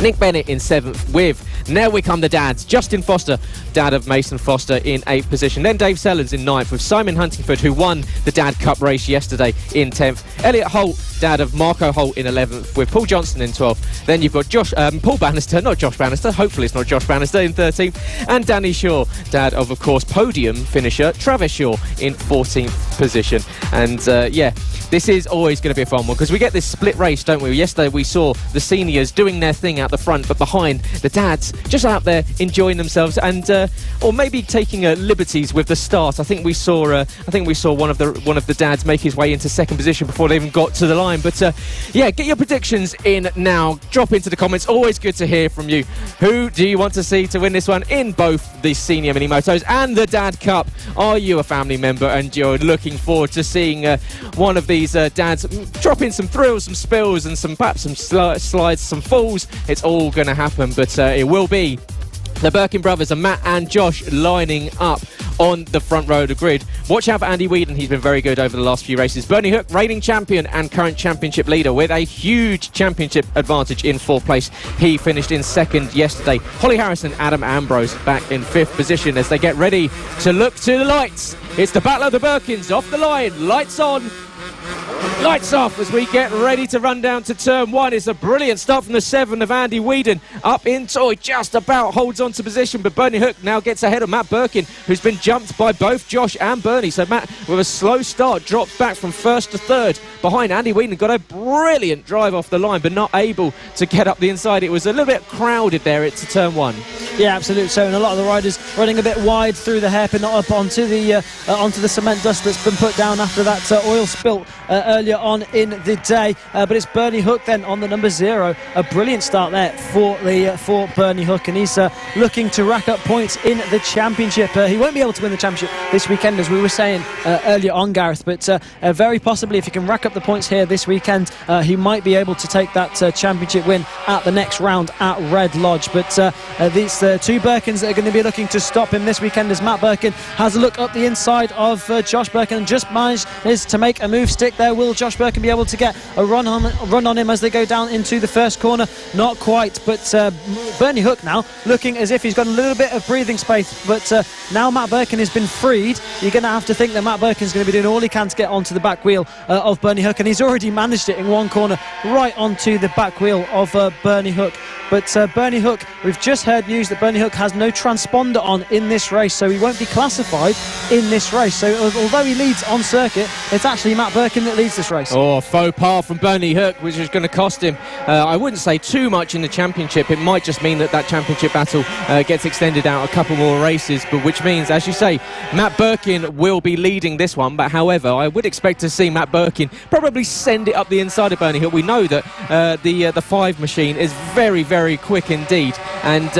S2: Nick Bennett in 7th, with Now We Come the Dads, Justin Foster, dad of Mason Foster, in 8th position. Then Dave Sellers in 9th, with Simon Huntingford, who won the Dad Cup race yesterday, in 10th. Elliot Holt, dad of Marco Holt, in 11th, with Paul Johnston in 12th. Then you've got Paul Bannister, not Josh Bannister, hopefully it's not Josh Bannister, in 13th. And Danny Shaw, dad of course, podium finisher Travis Shaw, in 14th position. And this is always going to be a fun one, because we get this split race, don't we? Yesterday we saw the seniors doing their thing out the front, but behind, the dads just out there enjoying themselves, and or maybe taking liberties with the start. I think we saw one of the dads make his way into 2nd position before they even got to the line. But get your predictions in now. Drop into the comments. Always good to hear from you. Who do you want to see to win this one in both the senior mini motos and the Dad Cup? Are you a family member and you're looking forward to seeing one of these dads drop in some thrills, some spills, and perhaps some slides, some falls? It's all going to happen, but it will be the Birkin brothers and Matt and Josh lining up on the front row of the grid. Watch out for Andy Whedon, he's been very good over the last few races. Bernie Hook, reigning champion and current championship leader, with a huge championship advantage in 4th place. He finished in 2nd yesterday. Holly Harrison, Adam Ambrose back in 5th position as they get ready to look to the lights. It's the Battle of the Birkins, off the line, lights on. Lights off as we get ready to run down to turn 1. It's a brilliant start from the 7 of Andy Whedon. Up into, just about holds on to position, but Bernie Hook now gets ahead of Matt Birkin, who's been jumped by both Josh and Bernie. So Matt, with a slow start, drops back from 1st to 3rd behind Andy Whedon. Got a brilliant drive off the line, but not able to get up the inside. It was a little bit crowded there at turn 1.
S3: Yeah, absolutely. So, and a lot of the riders running a bit wide through the hairpin, not up onto the cement dust that's been put down after that oil spill earlier on in the day. But it's Bernie Hook then on the number 0. A brilliant start there for Bernie Hook, and he's looking to rack up points in the championship. He won't be able to win the championship this weekend, as we were saying earlier on, Gareth, but very possibly if he can rack up the points here this weekend, he might be able to take that championship win at the next round at Red Lodge. But these two Birkins that are going to be looking to stop him this weekend, as Matt Birkin has a look up the inside of Josh Birkin and just manages to make a move stick there. Will Josh Birkin be able to get a run on him as they go down into the first corner? Not quite, but Bernie Hook now looking as if he's got a little bit of breathing space, but now Matt Birkin has been freed. You're going to have to think that Matt Birkin's going to be doing all he can to get onto the back wheel of Bernie Hook, and he's already managed it in one corner right onto the back wheel of Bernie Hook. But Bernie Hook, we've just heard news that Bernie Hook has no transponder on in this race, so he won't be classified in this race. So although he leads on circuit, it's actually Matt Birkin that leads this race.
S2: Oh, faux pas from Bernie Hook, which is going to cost him, I wouldn't say too much in the championship. It might just mean that championship battle gets extended out a couple more races, but which means, as you say, Matt Birkin will be leading this one. But however, I would expect to see Matt Birkin probably send it up the inside of Bernie Hook. We know that the 5 machine is very, very quick indeed, and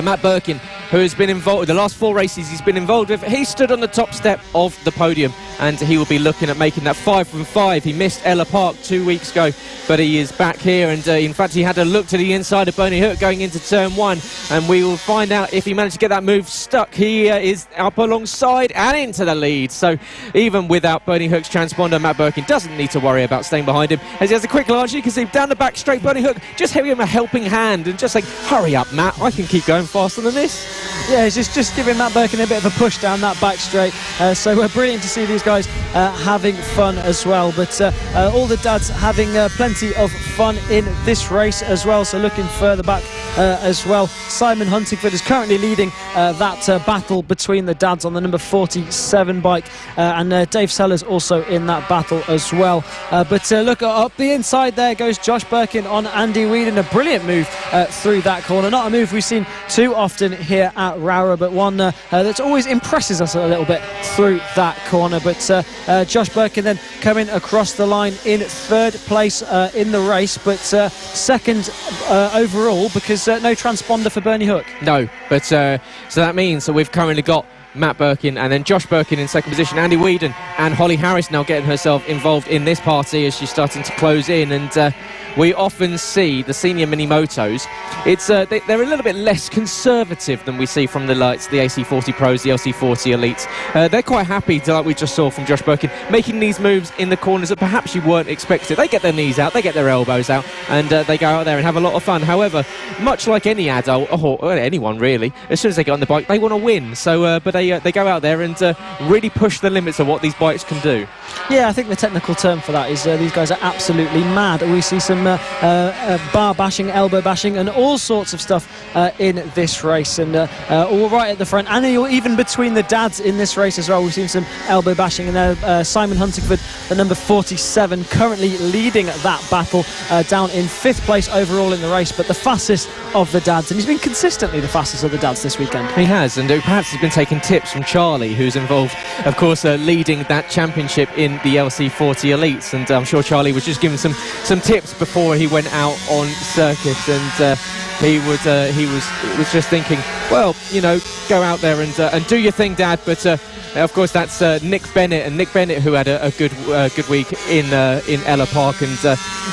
S2: Matt Birkin, who has been involved with the last 4 races he's been involved with, he stood on the top step of the podium, and he will be looking at making that 5 from 5. He missed Ella Park 2 weeks ago, but he is back here, and in fact he had a look to the inside of Bernie Hook going into turn 1, and we will find out if he managed to get that move stuck. He is up alongside and into the lead, so even without Bernie Hook's transponder, Matt Birkin doesn't need to worry about staying behind him, as he has a quick large. You can see down the back straight, Bernie Hook just giving him a helping hand and just saying, hurry up Matt, I can keep going faster than this.
S3: Yeah, he's just giving Matt Birkin a bit of a push down that back straight. So we're brilliant to see these guys having fun as well. But all the dads having plenty of fun in this race as well. So looking further back as well, Simon Huntingford is currently leading that battle between the dads on the number 47 bike, and Dave Sellers also in that battle as well. But look up the inside, there goes Josh Birkin on Andy Whedon. A brilliant move through that corner. Not a move we've seen too often here at Rowrah, but one that always impresses us a little bit through that corner. But Josh Birkin then coming across the line in 3rd place in the race, but 2nd overall, because no transponder for Bernie Hook.
S2: No, but so that means that we've currently got Matt Birkin and then Josh Birkin in 2nd position. Andy Whedon and Holly Harris now getting herself involved in this party as she's starting to close in, and we often see the senior mini motos, it's they're a little bit less conservative than we see from the lights, the AC40 Pros, the LC40 Elites. They're quite happy to, like we just saw from Josh Birkin, making these moves in the corners that perhaps you weren't expected. They get their knees out, they get their elbows out, and they go out there and have a lot of fun. However, much like any adult, or anyone really, as soon as they get on the bike, they want to win. So, but they go out there and really push the limits of what these bikes can do.
S3: Yeah, I think the technical term for that is these guys are absolutely mad. We see some bar bashing, elbow bashing, and all sorts of stuff in this race, and all right at the front, and even between the dads in this race as well. We've seen some elbow bashing, and there Simon Huntingford, the number 47, currently leading that battle, down in 5th place overall in the race, but the fastest of the dads, and he's been consistently the fastest of the dads this weekend.
S2: He has, and perhaps he's been taking tips from Charlie, who's involved, of course, leading that championship in the LC40 Elites, and I'm sure Charlie was just giving some tips before he went out on circuit, and he was just thinking, well, you know, go out there and do your thing, Dad. But of course, that's Nick Bennett, and Nick Bennett, who had a good week in Ella Park, and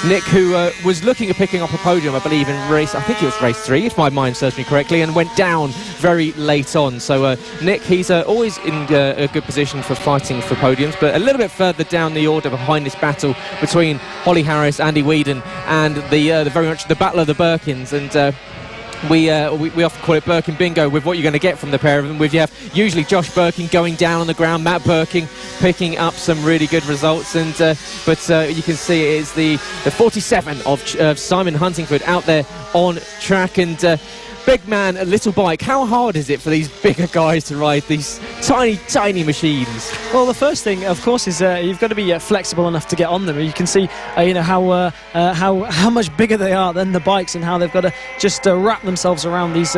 S2: Nick, who was looking at picking up a podium, I believe, in race 3, if my mind serves me correctly, and went down very late on. So Nick, he's always in a good position for fighting for podiums, but a little bit further down the order behind this battle between Holly Harris, Andy Whedon, and the very much the battle of the Birkins. And we often call it Birkin bingo with what you're going to get from the pair of them. You have usually Josh Birkin going down on the ground, Matt Birkin picking up some really good results, and but you can see it is the 47 of Simon Huntingford out there on track, and big man, a little bike. How hard is it for these bigger guys to ride these tiny machines?
S3: Well, the first thing, of course, is you've got to be flexible enough to get on them. You can see, how much bigger they are than the bikes, and how they've got to just wrap themselves around these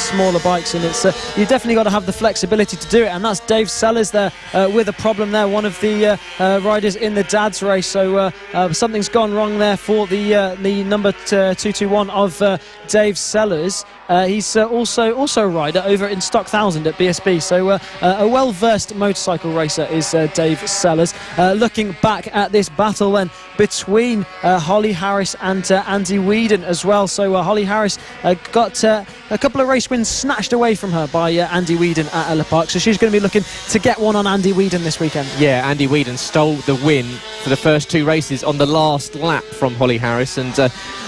S3: smaller bikes. And it's you've definitely got to have the flexibility to do it. And that's Dave Sellers there with a problem there, one of the riders in the dad's race. So something's gone wrong there for the number 221 of Dave Sellers. He's also a rider over in Stock 1000 at BSB, so a well-versed motorcycle racer is Dave Sellers. Looking back at this battle then between Holly Harris and Andy Whedon as well. So Holly Harris got a couple of race wins snatched away from her by Andy Whedon at Ella Park, so she's going to be looking to get one on Andy Whedon this weekend. Yeah,
S2: Andy Whedon stole the win for the first two races on the last lap from Holly Harris, and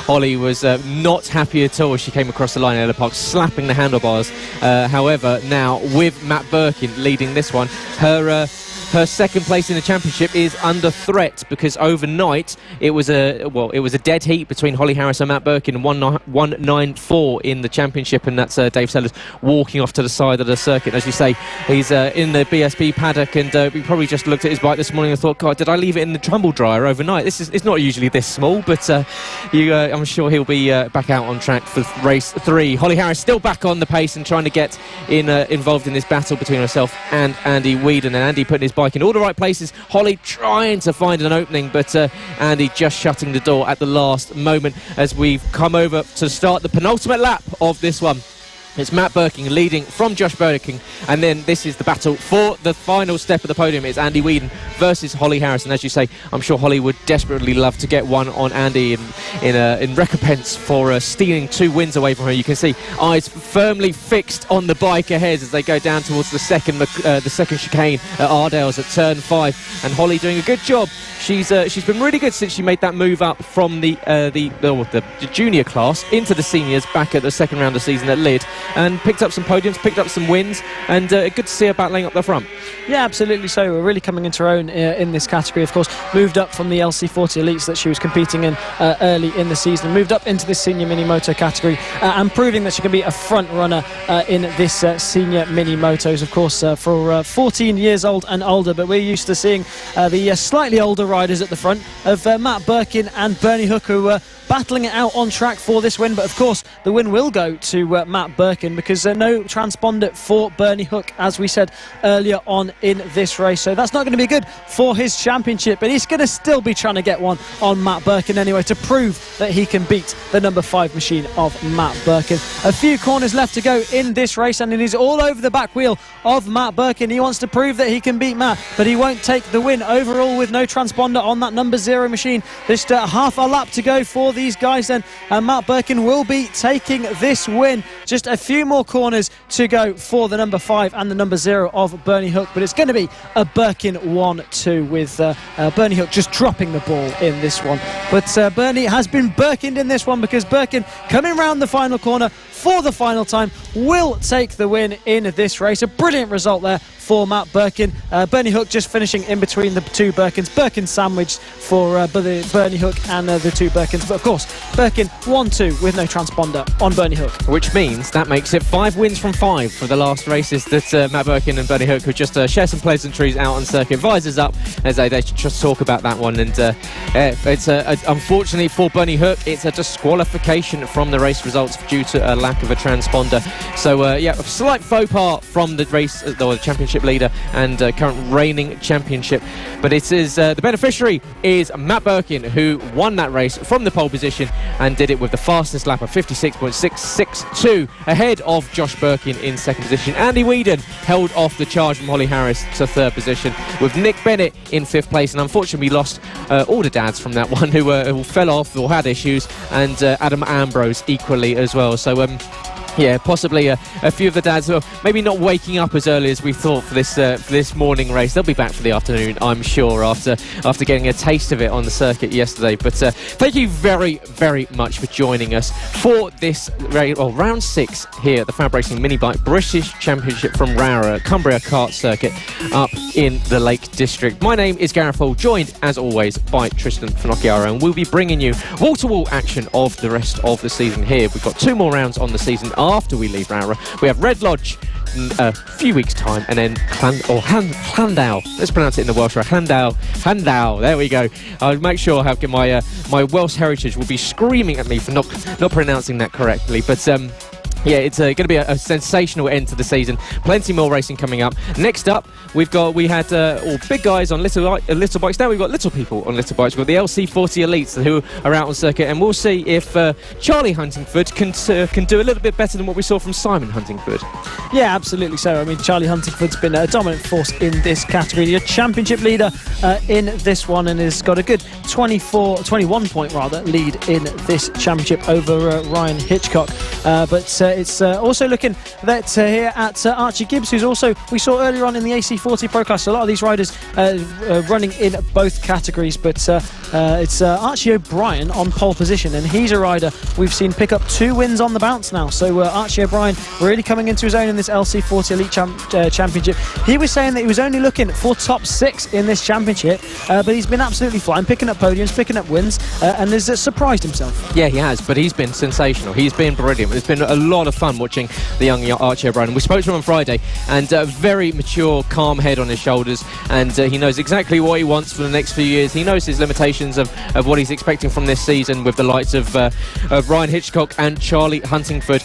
S2: Holly was not happy at all as she came across the line at Ella Park, slapping the handlebars. However, now with Matt Birkin leading this one, her second place in the championship is under threat, because overnight it was a dead heat between Holly Harris and Matt Birkin, 194 in the championship, and that's Dave Sellers walking off to the side of the circuit. As you say, he's in the BSB paddock, and we probably just looked at his bike this morning and thought, God, did I leave it in the tumble dryer overnight? It's not usually this small, but I'm sure he'll be back out on track for race 3. Holly Harris still back on the pace and trying to get involved in this battle between herself and Andy Whedon, and Andy putting his bike in all the right places, Holly trying to find an opening, but Andy just shutting the door at the last moment as we've come over to start the penultimate lap of this one. It's Matt Birkin leading from Josh Birkin, and then this is the battle for the final step of the podium. It's Andy Whedon versus Holly Harris, and as you say, I'm sure Holly would desperately love to get one on Andy in recompense for stealing 2 wins away from her. You can see eyes firmly fixed on the bike ahead as they go down towards the second chicane at Ardales at turn 5, and Holly doing a good job. She's been really good since she made that move up from the junior class into the seniors back at the second round of the season at Lid, and picked up some podiums, picked up some wins, and good to see her battling up the front.
S3: Yeah, absolutely. So we're really coming into her own in this category. Of course, moved up from the LC40 Elites that she was competing in early in the season, moved up into this senior mini moto category, and proving that she can be a front runner in this senior mini motos. Of course, for 14 years old and older, but we're used to seeing the slightly older riders at the front of Matt Birkin and Bernie Hook, who were battling it out on track for this win. But of course the win will go to Matt Birkin, because no transponder for Bernie Hook, as we said earlier on in this race, so that's not going to be good for his championship, but he's going to still be trying to get one on Matt Birkin anyway, to prove that he can beat the number 5 machine of Matt Birkin. A few corners left to go in this race, and he's all over the back wheel of Matt Birkin. He wants to prove that he can beat Matt, but he won't take the win overall with no transponder on that number 0 machine. Just half a lap to go for these guys then, and Matt Birkin will be taking this win. Just a few more corners to go for the number 5 and the number 0 of Bernie Hook, but it's going to be a Birkin 1-2 with Bernie Hook just dropping the ball in this one. But Bernie has been Birkined in this one, because Birkin, coming round the final corner for the final time, will take the win in this race. A brilliant result there for Matt Birkin. Bernie Hook just finishing in between the 2 Birkins. Birkin sandwiched for Bernie Hook and the 2 Birkins. But of course, Birkin 1-2 with no transponder on Bernie Hook.
S2: Which means that makes it 5 wins from 5 for the last races that Matt Birkin and Bernie Hook could just share some pleasantries out on circuit. Visors up as they just talk about that one. And it's unfortunately for Bernie Hook, it's a disqualification from the race results due to a lack of a transponder. So a slight faux pas from the race, or the championship leader and current reigning championship, but it is the beneficiary is Matt Birkin, who won that race from the pole position and did it with the fastest lap of 56.662, ahead of Josh Birkin in second position. Andy Whedon held off the charge from Holly Harris to third position, with Nick Bennett in 5th place, and unfortunately we lost all the dads from that one who fell off or had issues, and Adam Ambrose equally as well. So Yeah, possibly a few of the dads are maybe not waking up as early as we thought for this morning race. They'll be back for the afternoon, I'm sure, after getting a taste of it on the circuit yesterday. But thank you very, very much for joining us for this round 6 here at the FAB-Racing Mini Bike British Championship from Rowrah, Cumbria Kart Circuit up in the Lake District. My name is Gareth Hall, joined as always by Tristan Finocchiaro, and we'll be bringing you wall-to-wall action of the rest of the season here. We've got 2 more rounds on the season after we leave Rowrah. We have Red Lodge in a few weeks' time, and then Llandau. Let's pronounce it in the Welsh. Llandau. There we go. I'll make sure I have my Welsh heritage will be screaming at me for not pronouncing that correctly. But yeah, it's going to be a sensational end to the season. Plenty more racing coming up. Next up, we had all big guys on little bikes. Now we've got little people on little bikes. We've got the LC40 Elites who are out on circuit, and we'll see if Charlie Huntingford can do a little bit better than what we saw from Simon Huntingford. Yeah, absolutely so. I mean, Charlie Huntingford's been a dominant force in this category. A championship leader in this one, and has got a good 21 point lead in this championship over Ryan Hitchcock. But it's also looking that here at Archie Gibbs, who's also, we saw earlier on in the AC40 Pro Class, a lot of these riders running in both categories, but it's Archie O'Brien on pole position, and he's a rider we've seen pick up 2 wins on the bounce now. So Archie O'Brien really coming into his own in this LC40 Elite Championship. He was saying that he was only looking for top 6 in this championship, but he's been absolutely flying, picking up podiums, picking up wins, and has surprised himself. Yeah, he has, but he's been sensational. He's been brilliant. There's been a lot of fun watching the young Archie O'Brien. We spoke to him on Friday, and a very mature, calm head on his shoulders, and he knows exactly what he wants for the next few years. He knows his limitations of what he's expecting from this season with the likes of Ryan Hitchcock and Charlie Huntingford.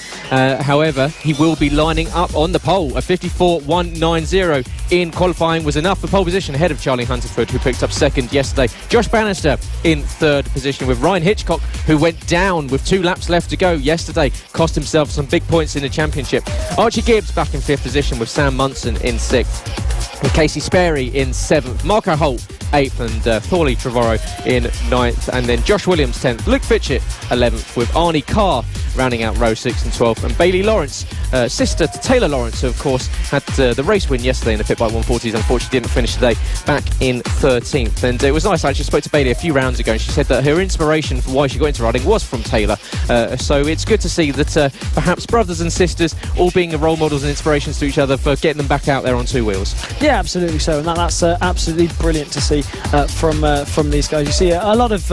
S2: However, he will be lining up on the pole. A 54.190 in qualifying was enough for pole position ahead of Charlie Huntingford, who picked up 2nd yesterday. Josh Bannister in 3rd position, with Ryan Hitchcock, who went down with 2 laps left to go yesterday, cost himself some big points in the championship. Archie Gibbs back in 5th position, with Sam Munson in 6th. And Casey Sperry in 7th. Marco Holt 8th, and Thorley Trevorrow in 9th, and then Josh Williams 10th. Luke Fitchett 11th, with Arnie Carr rounding out row 6 and 12th, and Bailey Lawrence, sister to Taylor Lawrence, who of course had the race win yesterday in the Pit Bike 140s, unfortunately didn't finish today, back in 13th. And it was nice, I actually spoke to Bailey a few rounds ago, and she said that her inspiration for why she got into riding was from Taylor. So it's good to see that perhaps brothers and sisters all being role models and inspirations to each other for getting them back out there on 2 wheels. Yeah, absolutely so, and that's absolutely brilliant to see from these guys. You see a lot of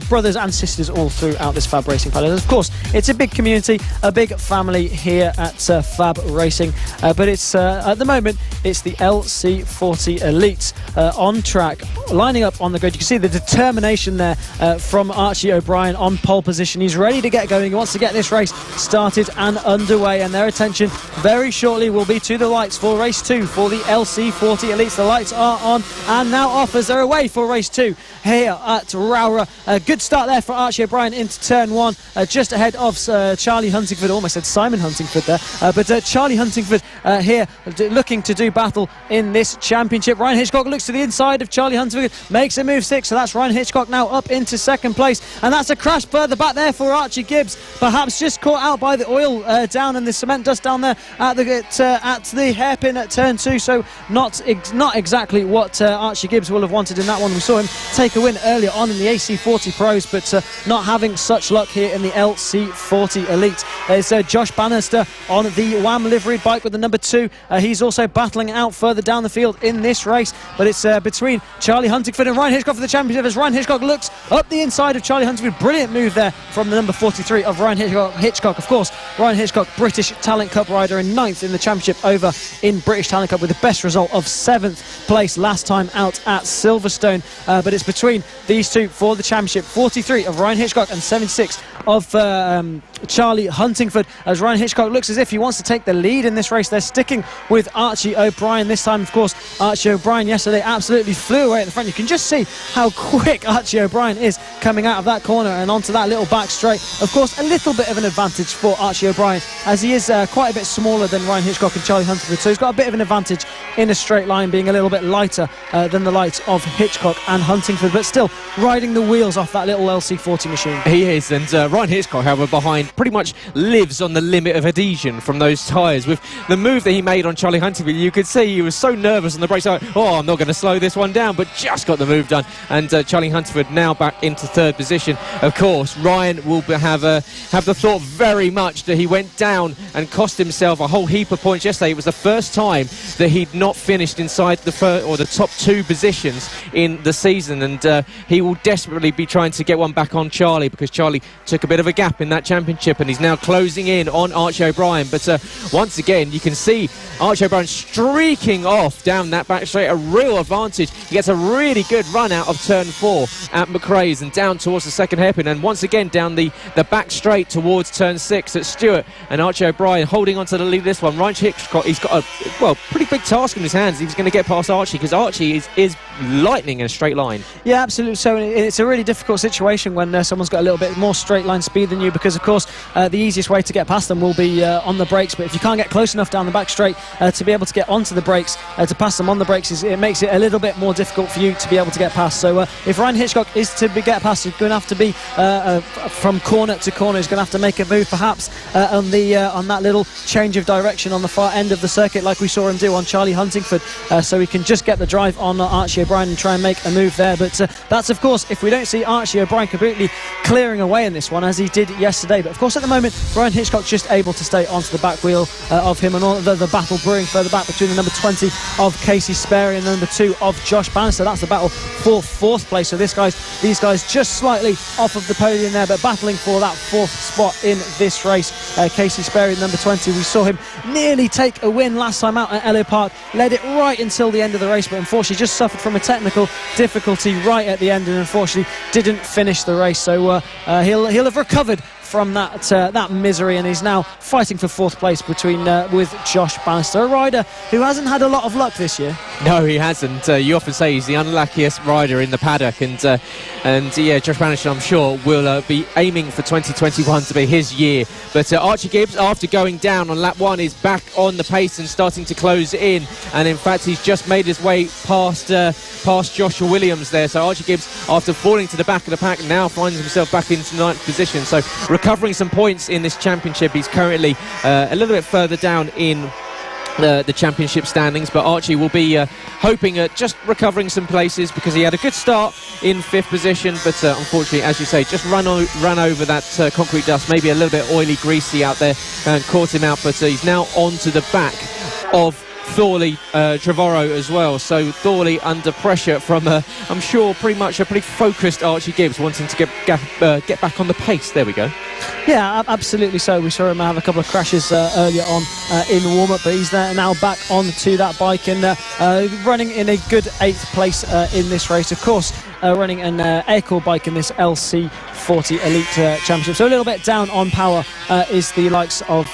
S2: brothers and sisters all throughout this FAB-Racing paddock. Of course, it's a big community, a big family here at FAB-Racing, but it's at the moment it's the LC40 Elites on track, lining up on the grid. You can see the determination there from Archie O'Brien on pole position. He's ready to get going. He wants to get this race started and underway, and their attention very shortly will be to the lights for race 2 for the LC40 Elites. The lights are on and now off as they're away for race 2 here at Rowrah. A good start there for Archie O'Brien into turn 1, just ahead of Charlie Huntingford. Almost said Simon Huntingford there, but Charlie Huntingford here looking to do battle in this championship. Ryan Hitchcock looks to the inside of Charlie Huntingford, makes a move 6, so that's Ryan Hitchcock now up into 2nd place, and that's a crash further back there for Archie Gibbs, perhaps just caught out by the oil down and the cement dust down there at the hairpin at turn 2, so not exactly what Archie Gibbs will have wanted in that one. We saw him take a win earlier on in the AC40 Pros, but not having such luck here in the LC40 Elite. There's Josh Bannister on the WAM liveried bike with the number 2. He's also battling out further down the field in this race, but it's between Charlie Huntingford and Ryan Hitchcock for the championship, as Ryan Hitchcock looks up the inside of Charlie Huntingford. Brilliant move there from the number 43 of Ryan Hitchcock. Of course, Ryan Hitchcock, British Talent Cup rider, in 9th in the championship over in British Talent Cup, with the best result of 7th place last time out at Silverstone. But it's between these two for the championship. 43 of Ryan Hitchcock and 76 of Charlie Huntingford, as Ryan Hitchcock looks as if he wants to take the lead in this race. They're sticking with Archie O'Brien this time. Of course, Archie O'Brien yesterday absolutely flew away at the front. You can just see how quick Archie O'Brien is coming out of that corner and onto that little back straight. Of course, a little bit of an advantage for Archie O'Brien, as he is quite a bit smaller than Ryan Hitchcock and Charlie Huntingford, so he's got a bit of an advantage in a straight line, being a little bit lighter than
S3: the likes of Hitchcock and Huntingford, but still riding the wheels off that little LC40 machine.
S2: He is, and Ryan Hitchcock, however, behind, pretty much lives on the limit of adhesion from those tyres. With the move that he made on Charlie Huntingford, you could see he was so nervous on the brakes, like, oh, I'm not going to slow this one down, but just got the move done. And Charlie Huntingford now back into third position. Of course, Ryan will have the thought very much that he went down and cost himself a whole heap of points yesterday. It was the first time that he'd not finished inside the first or the top two positions in the season, and he will desperately be trying to get one back on Charlie, because Charlie took a bit of a gap in that championship and he's now closing in on Archie O'Brien. But once again, you can see Archie O'Brien streaking off down that back straight, a real advantage. He gets a really good run out of turn 4 at McRae's and down towards the second hairpin, and once again down the back straight towards turn 6 at Stewart, and Archie O'Brien holding on to the lead of this one. Ryan Hitchcock, he's got a pretty big task in his hands. He's going to get past Archie, because Archie is lightning in a straight line.
S3: Yeah, absolutely. So it's a really difficult situation when someone's got a little bit more straight line speed than you, because of course the easiest way to get past them will be on the brakes, but if you can't get close enough down the back straight to be able to get onto the brakes, to pass them on the brakes, it makes it a little bit more difficult for you to be able to get past. So if Ryan Hitchcock is to get past, he's going to have to be from corner to corner. He's going to have to make a move perhaps on that little change of direction on the far end of the circuit, like we saw him do on Charlie Huntingford, so he can just get the drive on Archie O'Brien and try and make a move there. But that's of course if we don't see Archie O'Brien completely clearing away in this one as he did yesterday. But of course at the moment Ryan Hitchcock's just able to stay onto the back wheel of him, and all the battle brewing further back between the number 20 of Casey Sperry and the number 2 of Josh Bannister. That's the battle for 4th place. So these guys just slightly off of the podium there, but battling for that 4th spot in this race. Casey Sperry, number 20, we saw him nearly take a win last time out at Elliott Park, led it right until the end of the race, but unfortunately just suffered from a technical difficulty right at the end and unfortunately didn't finish the race. So he'll have recovered from that misery, and he's now fighting for 4th place with Josh Bannister, a rider who hasn't had a lot of luck this year.
S2: No, he hasn't. You often say he's the unluckiest rider in the paddock, and yeah, Josh Bannister, I'm sure, will be aiming for 2021 to be his year. But Archie Gibbs, after going down on lap 1, is back on the pace and starting to close in, and in fact he's just made his way past Joshua Williams there. So Archie Gibbs, after falling to the back of the pack, now finds himself back into 9th position, so recovering some points in this championship. He's currently a little bit further down in the championship standings, but Archie will be hoping at just recovering some places, because he had a good start in 5th position, but unfortunately, as you say, just ran over that concrete dust, maybe a little bit oily, greasy out there, and caught him out. But he's now onto the back of Thorley Trevorrow as well. So Thorley under pressure from I'm sure pretty much a pretty focused Archie Gibbs, wanting to get back on the pace. There we go.
S3: Yeah, absolutely. So we saw him have a couple of crashes earlier on in the warm-up, but he's now back onto that bike and running in a good 8th place in this race. Of course, running an air-cooled bike in this LC40 Elite Championship. So a little bit down on power is the likes of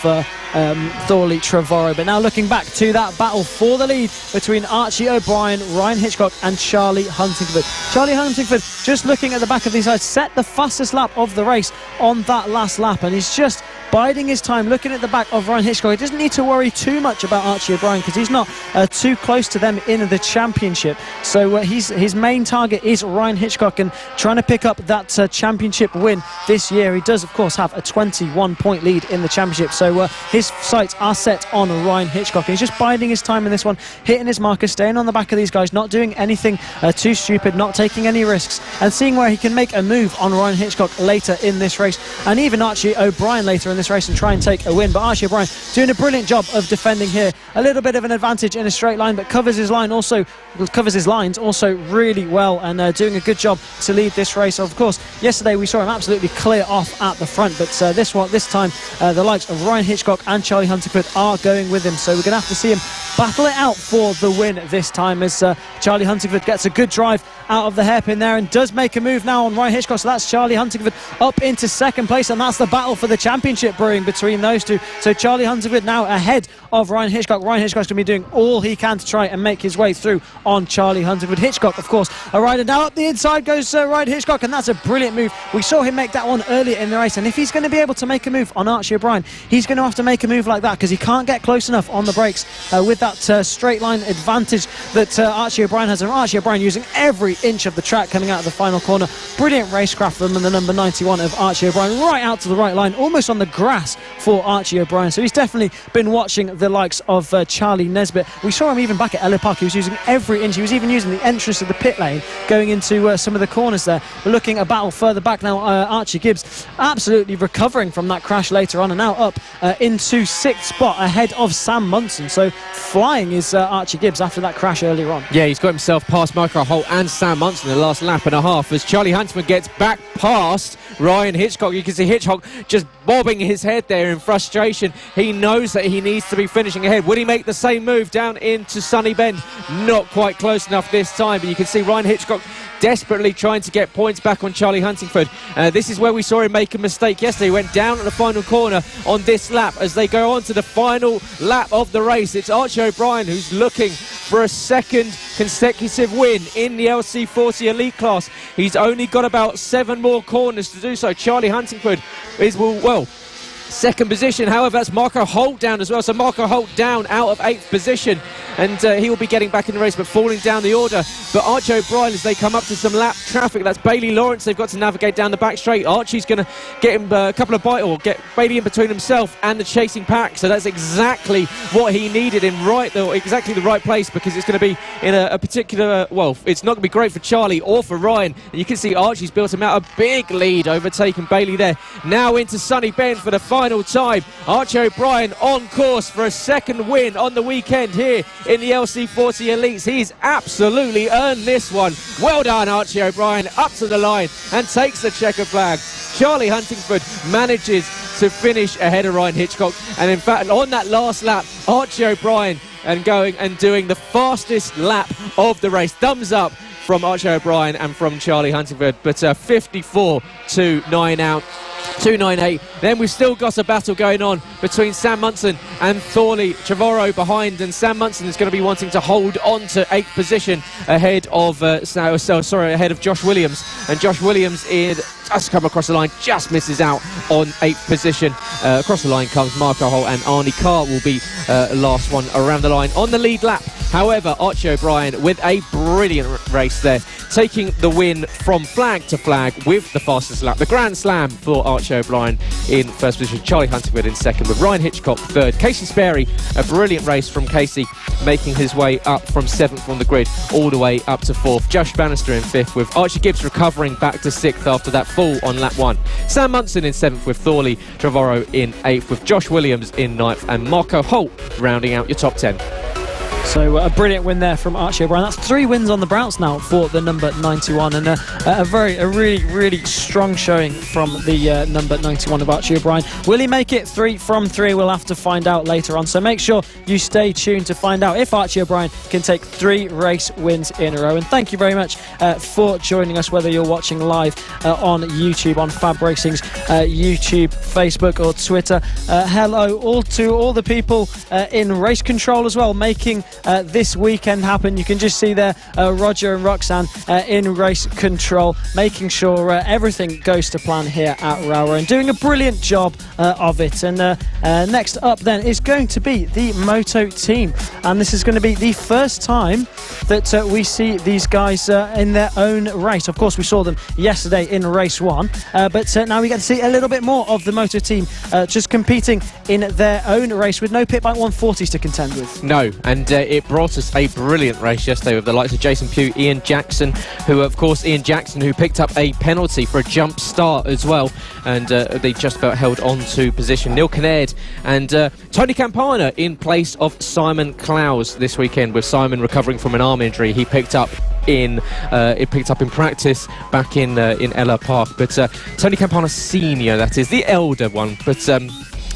S3: Thorley Trevorrow. But now looking back to that battle for the lead between Archie O'Brien, Ryan Hitchcock and Charlie Huntingford. Charlie Huntingford, just looking at the back of these guys, set the fastest lap of the race on that last lap, and he's just biding his time, looking at the back of Ryan Hitchcock. He doesn't need to worry too much about Archie O'Brien, because he's not too close to them in the championship. So his main target is Ryan Hitchcock, and trying to pick up that championship win this year. He does of course have a 21-point lead in the championship, so his sights are set on Ryan Hitchcock, and he's just biding his time in this one, hitting his marker, staying on the back of these guys, not doing anything too stupid, not taking any risks, and seeing where he can make a move on Ryan Hitchcock later in this race, and even Archie O'Brien later in this race, and try and take a win. But Archie O'Brien doing a brilliant job of defending here, a little bit of an advantage in a straight line, but covers his lines also really well, and doing a good job to lead this race. Of course, yesterday we saw him absolutely clear off at the front, but this time the likes of Ryan Hitchcock and Charlie Huntingford are going with him, so we're going to have to see him battle it out for the win this time, as Charlie Huntingford gets a good drive out of the hairpin there and does make a move now on Ryan Hitchcock. So that's Charlie Huntingford up into 2nd place, and that's the battle for the championship brewing between those two. So Charlie Huntingford now ahead of Ryan Hitchcock. Ryan Hitchcock's going to be doing all he can to try and make his way through on Charlie Huntingford. Hitchcock, of course, a rider. Now up the inside goes Ryan Hitchcock, and that's a brilliant move. We saw him make that one earlier in the race, and if he's going to be able to make a move on Archie O'Brien, he's going to have to make a move like that, because he can't get close enough on the brakes with that straight line advantage that Archie O'Brien has. And Archie O'Brien using every inch of the track coming out of the final corner. Brilliant racecraft from the number 91 of Archie O'Brien, right out to the right line, almost on the grass for Archie O'Brien. So he's definitely been watching the likes of Charlie Nesbitt. We saw him even back at Ella Park. He was using every inch. He was even using the entrance of the pit lane going into some of the corners there. We're looking a battle further back now. Archie Gibbs absolutely recovering from that crash later on, and now up into 6th spot ahead of Sam Munson. So flying is Archie Gibbs after that crash earlier on.
S2: Yeah, he's got himself past Michael Holt and Sam Munson in the last lap and a half as Charlie Huntsman gets back past Ryan Hitchcock. You can see Hitchcock just bobbing his head there in frustration. He knows that he needs to be finishing ahead. Would he make the same move down into Sunny Bend? Not quite close enough this time, but you can see Ryan Hitchcock desperately trying to get points back on Charlie Huntingford. This is where we saw him make a mistake yesterday. He went down at the final corner on this lap as they go on to the final lap of the race. It's Archie O'Brien who's looking for a second consecutive win in the LC40 Elite class. He's only got about 7 more corners to do so. Charlie Huntingford is, well, second position. However, that's Marco Holt down as well. So Marco Holt down out of 8th position, and he will be getting back in the race but falling down the order. But Archie O'Brien, as they come up to some lap traffic, that's Bailey Lawrence. They've got to navigate down the back straight. Archie's going to get him a couple of bites, or get Bailey in between himself and the chasing pack. So that's exactly what he needed in exactly the right place, because it's going to be in a particular, well, it's not going to be great for Charlie or for Ryan. And you can see Archie's built him out a big lead, overtaking Bailey there. Now into Sunny Bend for the final time. Archie O'Brien on course for a second win on the weekend here in the LC40 Elites. He's absolutely earned this one. Well done, Archie O'Brien, up to the line and takes the checker flag. Charlie Huntingford manages to finish ahead of Ryan Hitchcock, and in fact on that last lap, Archie O'Brien going and doing the fastest lap of the race. Thumbs up from Archie O'Brien and from Charlie Huntingford, but 54 to 9 out. 298. Then we've still got a battle going on between Sam Munson and Thorley Trevorrow behind, and Sam Munson is going to be wanting to hold on to 8th position ahead of ahead of Josh Williams, and Josh Williams just come across the line, just misses out on 8th position. Across the line comes Marco Holt, and Arnie Carr will be last one around the line on the lead lap. However, Archie O'Brien with a brilliant race there, taking the win from flag to flag with the fastest lap. The Grand Slam for Archie O'Brien in first position, Charlie Huntingford in second, with Ryan Hitchcock third. Casey Sperry, a brilliant race from Casey, making his way up from 7th on the grid all the way up to 4th. Josh Bannister in 5th, with Archie Gibbs recovering back to 6th after that fall on lap 1. Sam Munson in 7th, with Thorley Trevorrow in 8th, with Josh Williams in 9th, and Marco Holt rounding out your top 10.
S3: So a brilliant win there from Archie O'Brien. That's 3 wins on the bounce now for the number 91, and a really strong showing from the number 91 of Archie O'Brien. Will he make it 3 from 3? We'll have to find out later on, so make sure you stay tuned to find out if Archie O'Brien can take 3 race wins in a row. And thank you very much for joining us, whether you're watching live on YouTube, on FAB-Racing's YouTube, Facebook or Twitter. Hello to all the people in race control as well, making this weekend happen. You can just see there Roger and Roxanne in race control, making sure everything goes to plan here at Rowrah, and doing a brilliant job of it. And next up then is going to be the Moto team, and this is going to be the first time that we see these guys in their own race. Of course, we saw them yesterday in race 1, but now we get to see a little bit more of the Moto team just competing in their own race with no pit bike 140s to contend with.
S2: No, and it brought us a brilliant race yesterday with the likes of Jason Pugh, Ian Jackson, who picked up a penalty for a jump start as well, and they just about held on to position. Neil Kinnaird and Tony Campana in place of Simon Clowes this weekend, with Simon recovering from an arm injury he picked up in practice back in Ella Park. But Tony Campana Senior, that is the elder one, but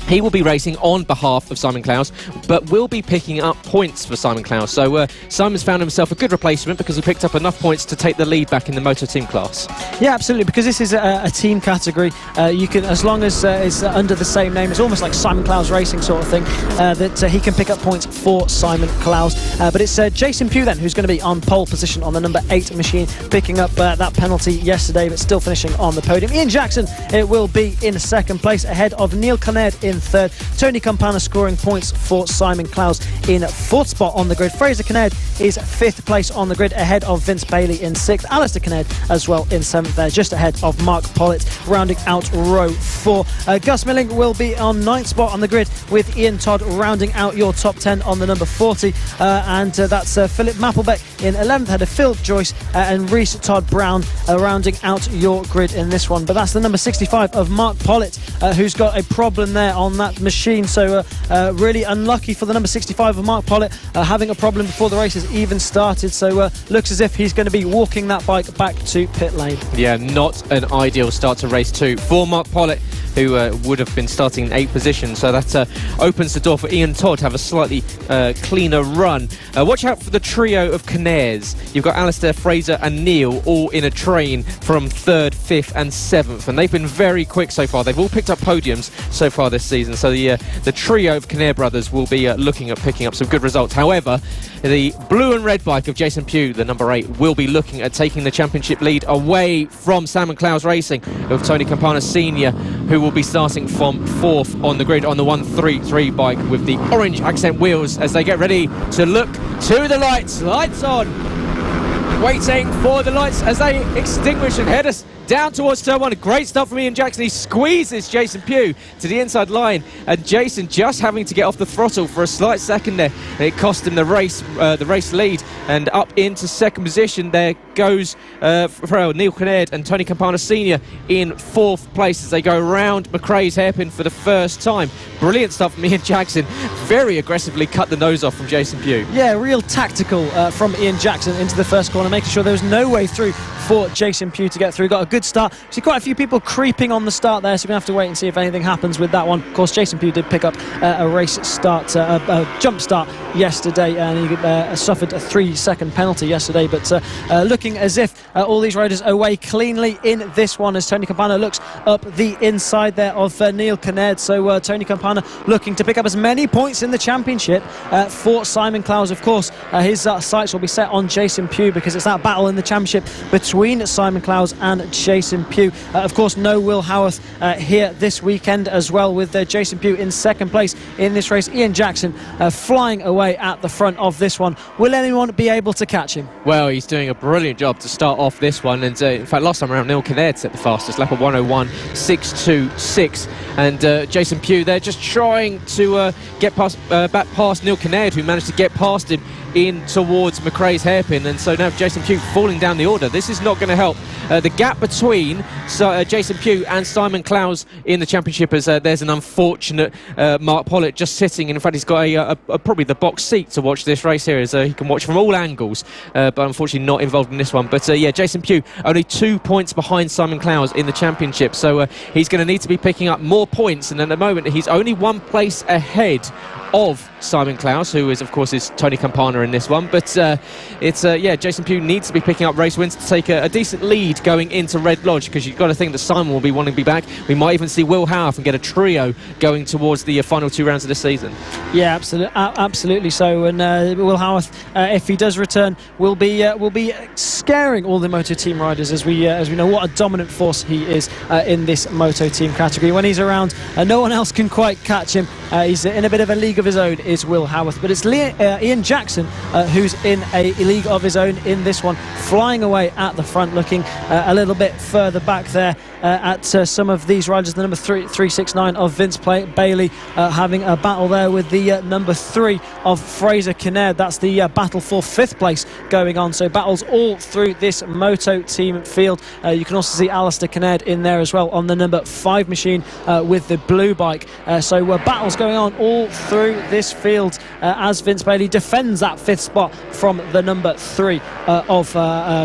S2: he will be racing on behalf of Simon Clowes, but will be picking up points for Simon Clowes. So Simon's found himself a good replacement, because he picked up enough points to take the lead back in the Moto team class. Yeah, absolutely, because this is a team category. You can, as long as it's under the same name, it's almost like Simon Clowes Racing sort of thing, that he can pick up points for Simon Clowes. But it's Jason Pugh then who's going to be on pole position on the number 8 machine, picking up that penalty yesterday, but still finishing on the podium. Ian Jackson will be in second place ahead of Neil Kinnaird in
S3: in third. Tony Campana scoring points for Simon Clowes in fourth spot on the grid. Fraser Kinnaird is fifth place on the grid, ahead of Vince Bailey in sixth. Alistair Kinnaird as well in seventh there, just ahead of Mark Pollitt, rounding out row four. Gus Milling will be on ninth spot on the grid, with Ian Todd rounding out your top 10 on the number 40. And that's Philip Mapplebeck in 11th, ahead of Phil Joyce and Reese Todd Brown rounding out your grid in this one. But that's the number 65 of Mark Pollitt, who's got a problem there on that machine. So really unlucky for the number 65 of Mark Pollitt, having a problem before the race has even started. So looks as if he's going to be walking that bike back to pit lane.
S2: Yeah, not an ideal start to race 2 for Mark Pollitt, who would have been starting in 8th position. So that opens the door for Ian Todd to have a slightly cleaner run. Watch out for the trio of Kinnairds. You've got Alistair, Fraser and Neil all in a train from 3rd, 5th and 7th, and they've been very quick so far. They've all picked up podiums so far this season, so the trio of Kinnaird brothers will be looking at picking up some good results. However, the blue and red bike of Jason Pugh, the number 8, will be looking at taking the championship lead away from Simon Clowes Racing of Tony Campana Senior, who will be starting from 4th on the grid on the 133 bike with the orange accent wheels, as they get ready to look to the lights. Lights on, waiting for the lights as they extinguish and head us down towards turn 1. A great start from Ian Jackson. He squeezes Jason Pugh to the inside line, and Jason just having to get off the throttle for a slight second there, and it cost him the race lead. And up into second position there goes for Neil Kinnaird and Tony Campana Senior in 4th place as they go around McRae's hairpin for the first time. Brilliant stuff from Ian Jackson. Very aggressively cut the nose off from Jason Pugh.
S3: Yeah, real tactical from Ian Jackson into the first corner, making sure there was no way through for Jason Pugh to get through. Got a good start. See quite a few people creeping on the start there, so we're going to have to wait and see if anything happens with that one. Of course, Jason Pugh did pick up a race start, a jump start yesterday, and he suffered a 3-second penalty yesterday. But looking as if all these riders are away cleanly in this one, as Tony Campana looks up the inside there of Neil Kinnaird. So Tony Campana looking to pick up as many points in the championship for Simon Clowes. Of course, his sights will be set on Jason Pugh, because it's that battle in the championship between Simon Clowes and Jason Pugh. Of course, no Will Howarth here this weekend as well, with Jason Pugh in second place in this race. Ian Jackson flying away at the front of this one. Will anyone be able to catch him?
S2: Well, he's doing a brilliant job to start off this one, and in fact last time around Neil Kinnaird set the fastest lap of 1:01.626, and Jason Pugh there just trying to get back past Neil Kinnaird, who managed to get past him in towards McRae's hairpin. And so now Jason Pugh falling down the order. This is not going to help the gap between Jason Pugh and Simon Clowes in the championship, as there's an unfortunate Mark Pollitt just sitting. In fact, he's got probably the box seat to watch this race here, as he can watch from all angles, but unfortunately not involved in this one. But yeah, Jason Pugh only 2 points behind Simon Clowes in the championship, so he's going to need to be picking up more points, and at the moment he's only 1 place ahead of Simon Clowes, who is of course is Tony Campana in this one. But yeah, Jason Pugh needs to be picking up race wins to take a decent lead going into Red Lodge, because you've got to think that Simon will be wanting to be back. We might even see Will Howarth and get a trio going towards the final 2 rounds of the season. Yeah,
S3: absolutely so. And Will Howarth, if he does return, will be scaring all the Moto Team riders, as we know what a dominant force he is in this Moto Team category. When he's around, no one else can quite catch him. He's in a bit of a league of his own, is Will Howarth, but it's Ian Jackson who's in a league of his own in this one, flying away at the front, looking a little bit further back there at some of these riders. The number 369 of Vince Bailey having a battle there with the number 3 of Fraser Kinnaird. That's the battle for 5th place going on, so battles all through this Moto Team field. You can also see Alistair Kinnaird in there as well on the number 5 machine with the blue bike. So battles going on all through this field as Vince Bailey defends that 5th spot from the number 3 of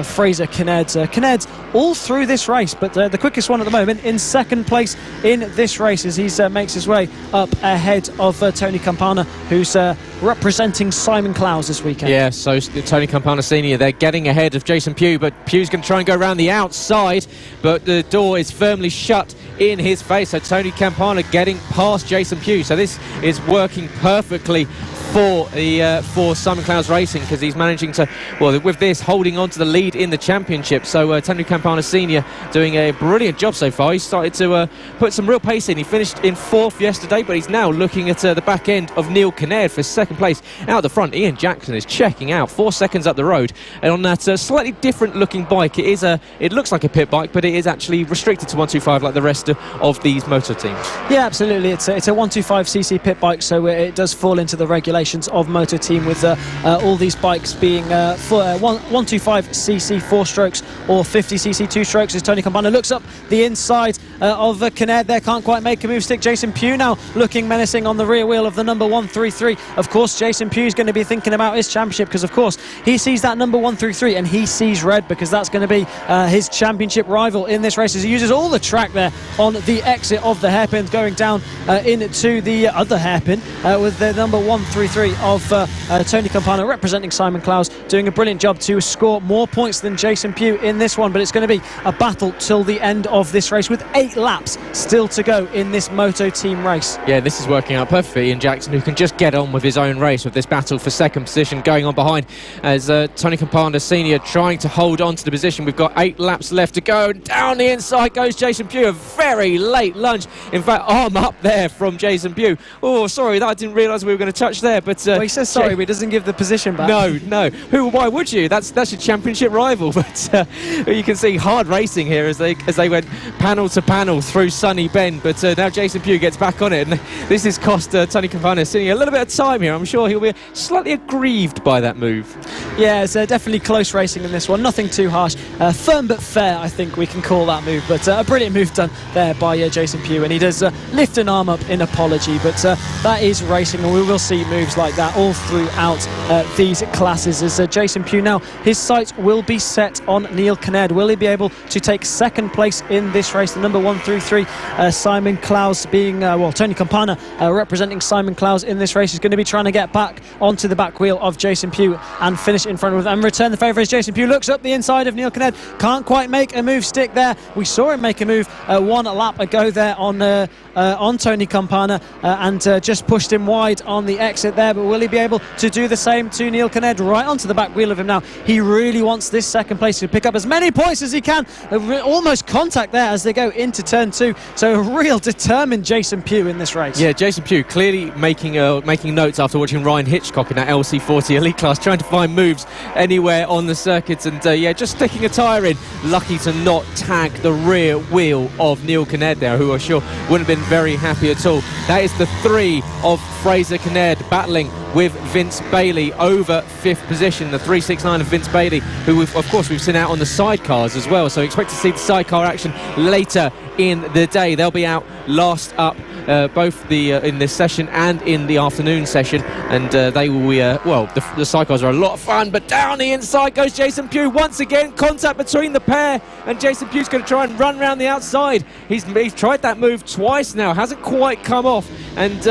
S3: Fraser Kinnaird. Kinnaird all through this race, but the quickest one at the moment in second place in this race as he makes his way up ahead of Tony Campana, who's representing Simon Clowes this weekend.
S2: Yeah, so Tony Campana Senior, they're getting ahead of Jason Pugh, but Pugh's going to try and go around the outside, but the door is firmly shut in his face. So Tony Campana getting past Jason Pugh, so this is working perfectly for Simon Clowes Racing, because he's managing to, well, with this, holding on to the lead in the championship. So Tony Campana Senior doing a brilliant job so far. He's started to put some real pace in. He finished in 4th yesterday, but he's now looking at the back end of Neil Kinnaird for 2nd place. Out the front, Ian Jackson is checking out 4 seconds up the road, and on that slightly different looking bike. It looks like a pit bike, but it is actually restricted to 125 like the rest of these motor teams. Yeah,
S3: absolutely. It's a 125cc pit bike, so it does fall into the regulations of Moto Team, with all these bikes being 125cc 4 strokes or 50cc 2 strokes. As Tony Campana looks up the inside of Kinnaird there, can't quite make a move stick. Jason Pugh now looking menacing on the rear wheel of the number 133. Of course, Jason Pugh is going to be thinking about his championship, because of course he sees that number 133 and he sees red, because that's going to be his championship rival in this race, as he uses all the track there on the exit of the hairpin, going down into the other hairpin with the number 133 of Tony Campana, representing Simon Clowes, doing a brilliant job to score more points than Jason Pugh in this one. But it's going to be a battle till the end of this race, with 8 laps still to go in this Moto Team race.
S2: Yeah, this is working out perfectly. Ian Jackson, who can just get on with his own race, with this battle for 2nd position going on behind, as Tony Campana Senior trying to hold on to the position. We've got 8 laps left to go, and down the inside goes Jason Pugh. A very late lunge, in fact, arm up there from Jason Pugh. Oh, sorry, I didn't realise we were going to touch there, but
S3: well, he says sorry, but he doesn't give the position back.
S2: No. Why would you? That's your championship rival. But you can see hard racing here as they went panel to panel through Sunny Bend. But now Jason Pugh gets back on it, and this has cost Tony Campana Senior a little bit of time here. I'm sure he'll be slightly aggrieved by that move.
S3: Yeah, it's definitely close racing in this one. Nothing too harsh. Firm but fair, I think we can call that move. But a brilliant move done there by Jason Pugh, and he does lift an arm up in apology. But that is racing, and we will see moves like that all throughout these classes. As Jason Pugh now, his sights will be set on Neil Kinnaird. Will he be able to take 2nd place in this race? The number 133, Simon Clowes, being Tony Campana representing Simon Clowes in this race, is going to be trying to get back onto the back wheel of Jason Pugh and finish in front of him and return the favour, as Jason Pugh looks up the inside of Neil Kinnaird. Can't quite make a move stick there. We saw him make a move 1 lap ago there on Tony Campana and just pushed him wide on the exit there. But will he be able to do the same to Neil Kinnaird, right onto the back wheel of him now? He really wants this 2nd place to pick up as many points as he can. Almost contact there as they go into turn 2. So a real determined Jason Pugh in this race.
S2: Yeah, Jason Pugh clearly making notes after watching Ryan Hitchcock in that LC40 Elite class, trying to find moves anywhere on the circuit, and just sticking a tyre in. Lucky to not tag the rear wheel of Neil Kinnaird there, who I'm sure wouldn't have been very happy at all. That is the 3 of Fraser Kinnaird battling with Vince Bailey over 5th position, the 369 of Vince Bailey, who we've seen out on the sidecars as well, so expect to see the sidecar action later in the day. They'll be out last up, both in this session and in the afternoon session, and they will be the sidecars are a lot of fun. But down the inside goes Jason Pugh once again. Contact between the pair, and Jason Pugh's going to try and run around the outside. He's tried that move twice now, hasn't quite come off, and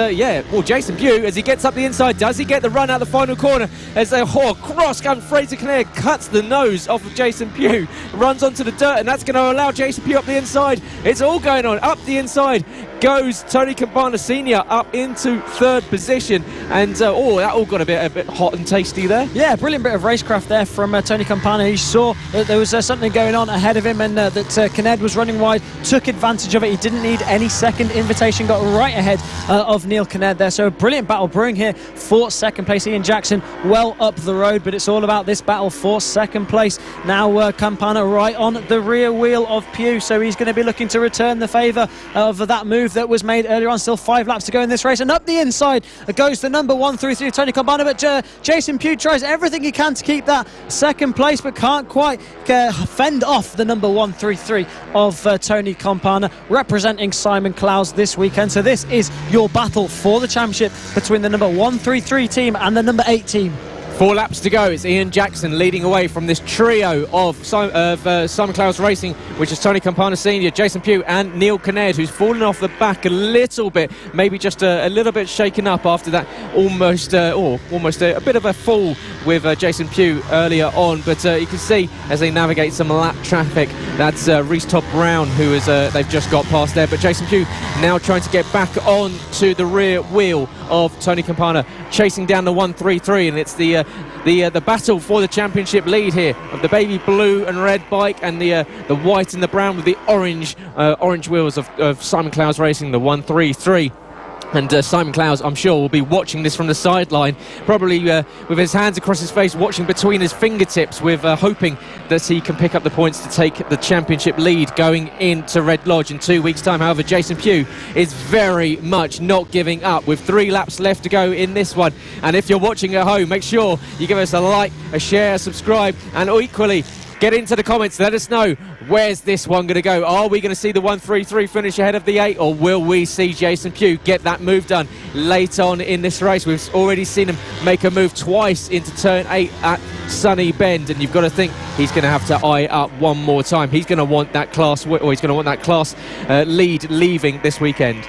S2: Jason Pugh, as he gets up the inside, does he get the run out the final corner as they cross gun? Fraser Kinnaird cuts the nose off of Jason Pugh, runs onto the dirt, and that's going to allow Jason Pugh up the inside. It's all going on up the inside. Goes Tony Campana Senior up into 3rd position, and that all got a bit hot and tasty there.
S3: Yeah, brilliant bit of racecraft there from Tony Campana. He saw that there was something going on ahead of him, and that Kinnaird was running wide, took advantage of it. He didn't need any second invitation, got right ahead of Neil Kinnaird there. So a brilliant battle brewing here for 2nd place. Ian Jackson well up the road, but it's all about this battle for 2nd place. Now Campana right on the rear wheel of Pugh, so he's going to be looking to return the favour of that move that was made earlier on. Still 5 laps to go in this race, and up the inside goes the number 133 Tony Campana, but Jason Pugh tries everything he can to keep that 2nd place, but can't quite fend off the number 133 of Tony Campana, representing Simon Clowes this weekend. So this is your battle for the championship between the number 133 team and the number 8 team.
S2: 4 laps to go. It's Ian Jackson leading away from this trio of Simon Clowes Racing, which is Tony Campana Sr., Jason Pugh and Neil Kinnaird, who's fallen off the back a little bit, maybe just a little bit shaken up after that almost a bit of a fall with Jason Pugh earlier on. But you can see as they navigate some lap traffic, that's Reece Todd Brown, who is they've just got past there. But Jason Pugh now trying to get back on to the rear wheel of Tony Campana, chasing down the 133, and it's the battle for the championship lead here of the baby blue and red bike and the white and the brown with the orange wheels of Simon Clowes Racing, the 133. And Simon Clowes, I'm sure, will be watching this from the sideline, probably with his hands across his face, watching between his fingertips, with hoping that he can pick up the points to take the championship lead going into Red Lodge in 2 weeks' time. However, Jason Pugh is very much not giving up, with 3 laps left to go in this one. And if you're watching at home, make sure you give us a like, a share, subscribe, and equally get into the comments. Let us know, where's this one going to go? Are we going to see the 133 finish ahead of the 8, or will we see Jason Pugh get that move done late on in this race? We've already seen him make a move twice into turn 8 at Sunny Bend, and you've got to think he's going to have to eye up one more time. He's going to want that class, or he's going to want that class lead leaving this weekend.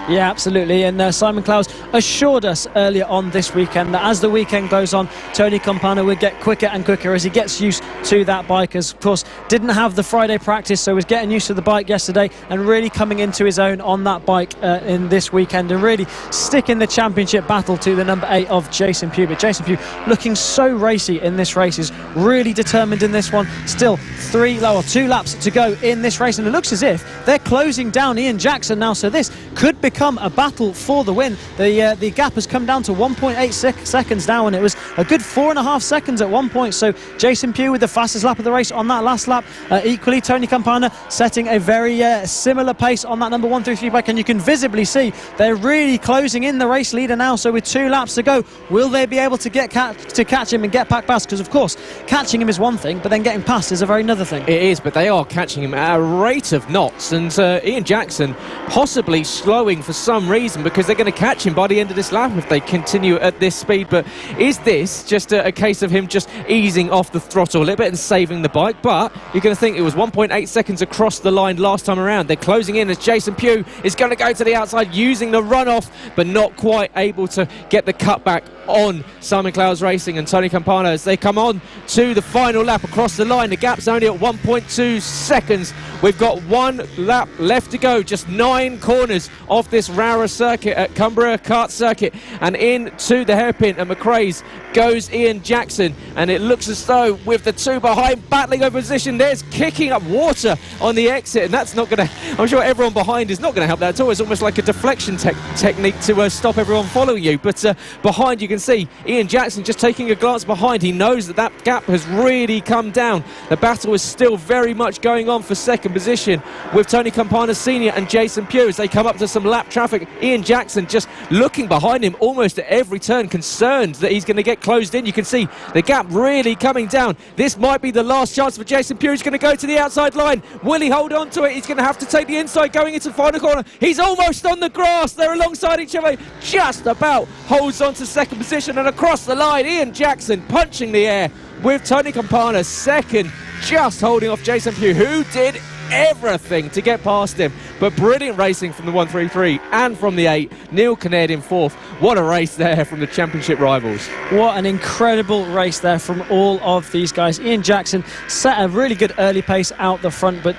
S3: Yeah, absolutely. And Simon Clowes assured us earlier on this weekend that as the weekend goes on, Tony Campana would get quicker and quicker as he gets used to that bike. As of course didn't have the Friday practice, so was getting used to the bike yesterday and really coming into his own on that bike in this weekend, and really sticking the championship battle to the number 8 of Jason Pugh. But Jason Pugh looking so racy in this race, is really determined in this one. Still 2 laps to go in this race, and it looks as if they're closing down Ian Jackson now, so this could become a battle for the win. The gap has come down to 1.8 seconds now, and it was a good 4.5 seconds at one point. So Jason Pugh with the fastest lap of the race on that last lap. Equally, Tony Campana setting a very similar pace on that number 133 bike, and you can visibly see they're really closing in the race leader now. So with 2 laps to go, will they be able to catch him and get back past? Because of course catching him is one thing, but then getting past is a very another thing.
S2: It is, but they are catching him at a rate of knots, and Ian Jackson possibly slowing for some reason, because they're going to catch him by the end of this lap if they continue at this speed. But is this just a case of him just easing off the throttle a little bit and saving the bike? But you're going to think it was 1.8 seconds across the line last time around. They're closing in as Jason Pugh is going to go to the outside using the runoff, but not quite able to get the cutback on Simon Clowes Racing and Tony Campana as they come on to the final lap across the line. The gap's only at 1.2 seconds. We've got 1 lap left to go, just 9 corners off this Rowrah circuit at Cumbria Kart Circuit, and into the hairpin at McRae's goes Ian Jackson, and it looks as though with the 2 behind battling over position, there's kicking up water on the exit, and that's not going to, I'm sure everyone behind is not going to help that at all. It's almost like a deflection technique to stop everyone following you. But behind, you can see Ian Jackson just taking a glance behind. He knows that gap has really come down. The battle is still very much going on for second position with Tony Campana Sr. and Jason Pugh as they come up to some lap traffic. Ian Jackson just looking behind him almost at every turn, concerned that he's going to get closed in. You can see the gap really coming down. This might be the last chance for Jason Pugh. He's going to go to the outside line. Will he hold on to it? He's going to have to take the inside going into the final corner. He's almost on the grass. They're alongside each other. Just about holds on to second position, and across the line, Ian Jackson punching the air with Tony Campana second, just holding off Jason Pugh, who did everything to get past him. But brilliant racing from the 133 and from the 8. Neil Kinnaird in 4th. What a race there from the championship rivals. What
S3: an incredible race there from all of these guys. Ian Jackson set a really good early pace out the front, but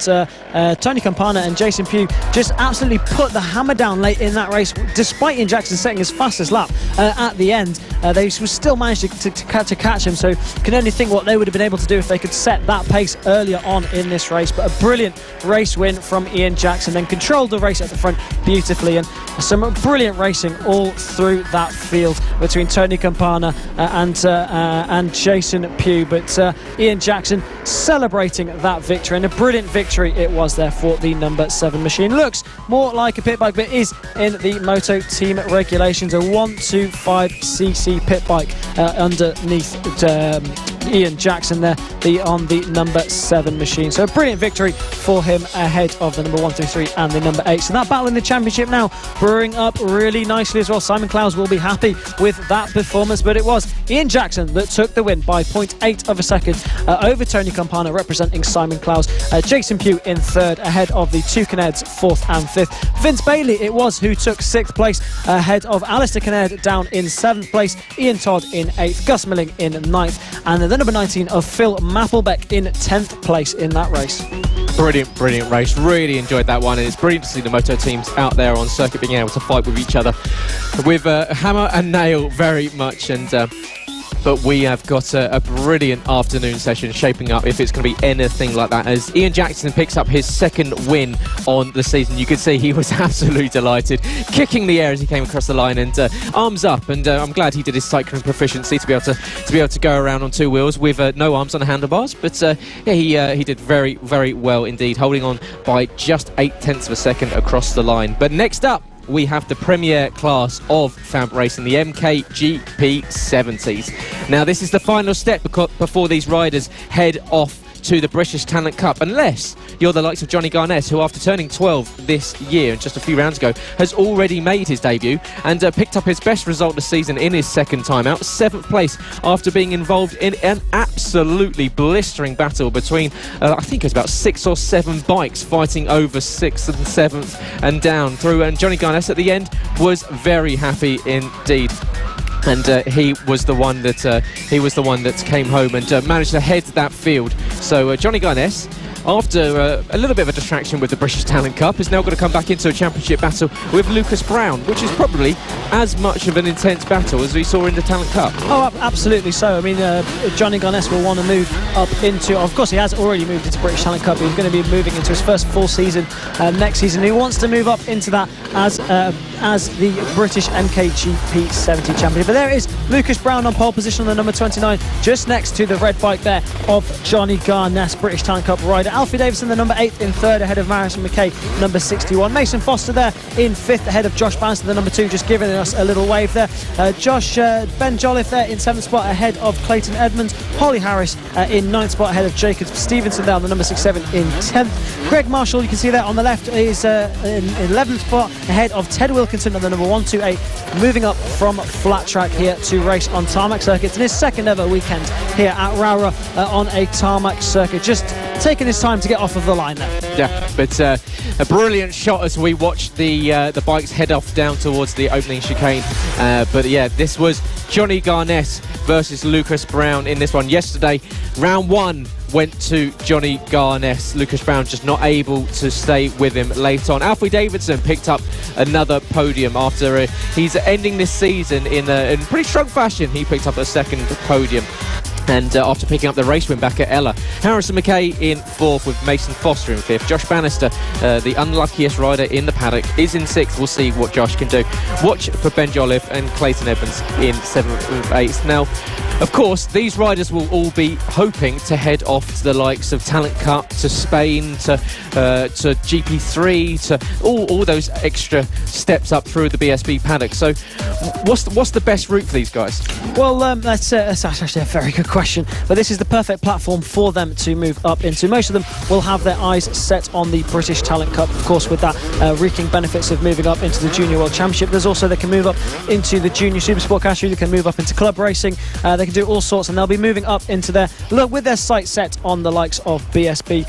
S3: Tony Campana and Jason Pugh just absolutely put the hammer down late in that race. Despite Ian Jackson setting his fastest lap at the end, they still managed to catch him. So you can only think what they would have been able to do if they could set that pace earlier on in this race. But a brilliant race win from Ian Jackson, then controlled the race at the front beautifully, and some brilliant racing all through that field between Tony Campana and Jason Pugh. But Ian Jackson celebrating that victory, and a brilliant victory it was there for the number 7 machine. Looks more like a pit bike, but is in the Moto Team regulations a 125cc pit bike underneath Ian Jackson there on the number 7 machine. So a brilliant victory for him ahead of the number 1 through 3 and the number 8. So that battle in the championship now brewing up really nicely as well. Simon Clowes will be happy with that performance, but it was Ian Jackson that took the win by 0.8 of a second over Tony Campana representing Simon Clowes. Jason Pugh in 3rd ahead of the two Kinnairds 4th and 5th. Vince Bailey it was who took 6th place ahead of Alistair Kinnaird down in 7th place. Ian Todd in 8th, Gus Milling in 9th, and the number 19 of Phil Mappelbeck in 10th place in that race.
S2: Brilliant race. Really enjoyed that one, and it's brilliant to see the moto teams out there on circuit being able to fight with each other with hammer and nail very much. And but we have got a brilliant afternoon session shaping up if it's going to be anything like that, as Ian Jackson picks up his 2nd win on the season. You could see he was absolutely delighted, kicking the air as he came across the line, and arms up. And I'm glad he did his cycling proficiency to be able to go around on 2 wheels with no arms on the handlebars. But yeah, he did very, very well indeed, holding on by just 0.8 of a second across the line. But next up, we have the premier class of FAB-Racing, the MKGP 70s. Now, this is the final step before these riders head off to the British Talent Cup, unless you're the likes of Johnny Garnett, who after turning 12 this year and just a few rounds ago has already made his debut and picked up his best result this season in his 2nd time out, 7th place after being involved in an absolutely blistering battle between I think it was about 6 or 7 bikes fighting over 6th and 7th and down through, and Johnny Garnett at the end was very happy indeed. And he was the one that came home and managed to head that field. So Johnny Garnett, after a little bit of a distraction with the British Talent Cup, is now going to come back into a championship battle with Lucas Brown, which is probably as much of an intense battle as we saw in the Talent Cup.
S3: Oh, absolutely so. I mean, Johnny Garnett will want to move up into, of course he has already moved into British Talent Cup. He's going to be moving into his first full season next season. He wants to move up into that as the British MKGP 70 champion. But there is Lucas Brown on pole position on the number 29, just next to the red bike there of Johnny Garnett, British Talent Cup rider. Alfie Davison, the number 8, in 3rd ahead of Harrison McKay, number 61. Mason Foster there in 5th ahead of Josh Bannister, the number 2, just giving us a little wave there. Ben Jolliffe there in 7th spot ahead of Clayton Edmonds. Holly Harris in 9th spot ahead of Jacob Stevenson down the number 67 in 10th. Greg Marshall, you can see there on the left, is in 11th spot ahead of Ted Wilkinson on the number 128, moving up from flat track here to race on tarmac circuits in his 2nd ever weekend here at Rowrah on a tarmac circuit. Just taking his time to get off of the line there.
S2: Yeah, but a brilliant shot as we watched the bikes head off down towards the opening chicane. But yeah, this was Johnny Garnett versus Lucas Brown in this one. Yesterday, round 1 went to Johnny Garnett. Lucas Brown just not able to stay with him late on. Alfie Davidson picked up another podium after he's ending this season in pretty strong fashion. He picked up a 2nd podium. And after picking up the race win back at Ella. Harrison McKay in 4th with Mason Foster in 5th. Josh Bannister, the unluckiest rider in the paddock, is in 6th. We'll see what Josh can do. Watch for Ben Jolliffe and Clayton Evans in 7th and 8th. Now, of course, these riders will all be hoping to head off to the likes of Talent Cup, to Spain, to GP3, to all those extra steps up through the BSB paddock. So what's the best route for these guys?
S3: Well, that's actually a very good question, but this is the perfect platform for them to move up into. Most of them will have their eyes set on the British Talent Cup, of course, with that reeking benefits of moving up into the Junior World Championship. There's also, they can move up into the Junior Supersport category, they can move up into club racing, they can do all sorts, and they'll be moving up into with their sights set on the likes of BSB,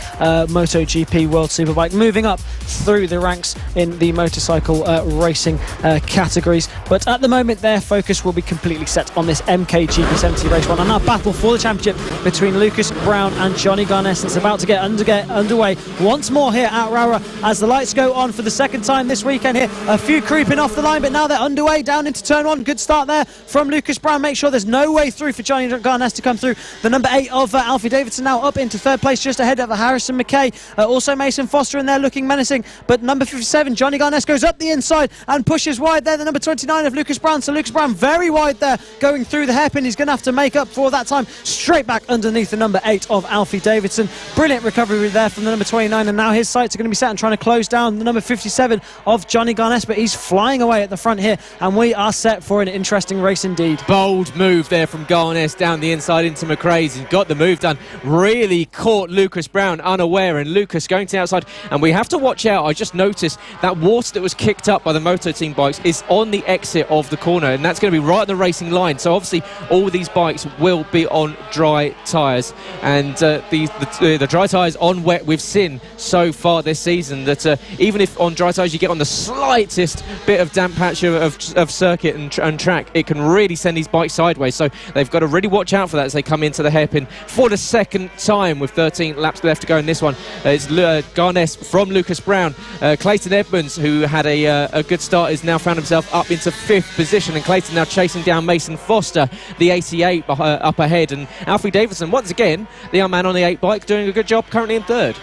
S3: MotoGP, World Superbike, moving up through the ranks in the motorcycle racing categories. But at the moment, their focus will be completely set on this MKGP 70 race one, and our battle for the championship between Lucas Brown and Johnny Garnett. It's about to get underway once more here at Rowrah as the lights go on for the 2nd time this weekend here. A few creeping off the line, but now they're underway down into turn 1. Good start there from Lucas Brown. Make sure there's no way through for Johnny Garnett to come through. The number 8 of Alfie Davidson now up into 3rd place, just ahead of Harrison McKay. Also Mason Foster in there looking menacing, but number 57 Johnny Garnett goes up the inside and pushes wide there. The number 29 of Lucas Brown, so Lucas Brown very wide there going through the hairpin. He's going to have to make up for that time time, straight back underneath the number 8 of Alfie Davidson. Brilliant recovery there from the number 29, and now his sights are going to be set and trying to close down the number 57 of Johnny Garnes, but he's flying away at the front here, and we are set for an interesting race indeed.
S2: Bold move there from Garnes down the inside into McRae's and got the move done. Really caught Lucas Brown unaware, and Lucas going to the outside, and we have to watch out. I just noticed that water that was kicked up by the Moto Team bikes is on the exit of the corner, and that's going to be right on the racing line. So obviously all these bikes will be on dry tyres, and the dry tyres on wet we've seen so far this season that even if on dry tyres you get on the slightest bit of damp patch of circuit and track, it can really send these bikes sideways. So they've got to really watch out for that as they come into the hairpin for the second time with 13 laps left to go in this one. It's Garnes from Lucas Brown. Clayton Edmonds, who had a good start, has now found himself up into 5th position, and Clayton now chasing down Mason Foster, the 88 up ahead, and Alfie Davidson once again, the young man on the 8 bike, doing a good job, currently in 3rd.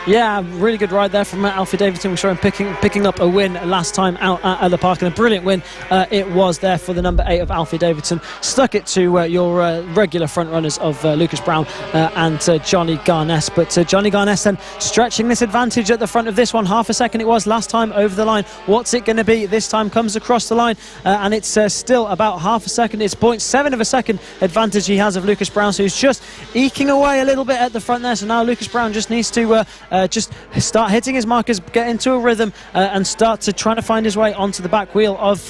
S3: Yeah, really good ride there from Alfie Davidson. We saw him picking up a win last time out at the park, and a brilliant win it was there for the number 8 of Alfie Davidson. Stuck it to your regular front runners of Lucas Brown and Johnny Garnes, but Johnny Garnes then stretching this advantage at the front of this one. Half a second it was last time over the line. What's it going to be this time? Comes across the line, and it's still about half a second. It's 0.7 of a second advantage he has of Lucas Brown, so he's just eking away a little bit at the front there. So now Lucas Brown just needs to just start hitting his markers, get into a rhythm, and start to try to find his way onto the back wheel of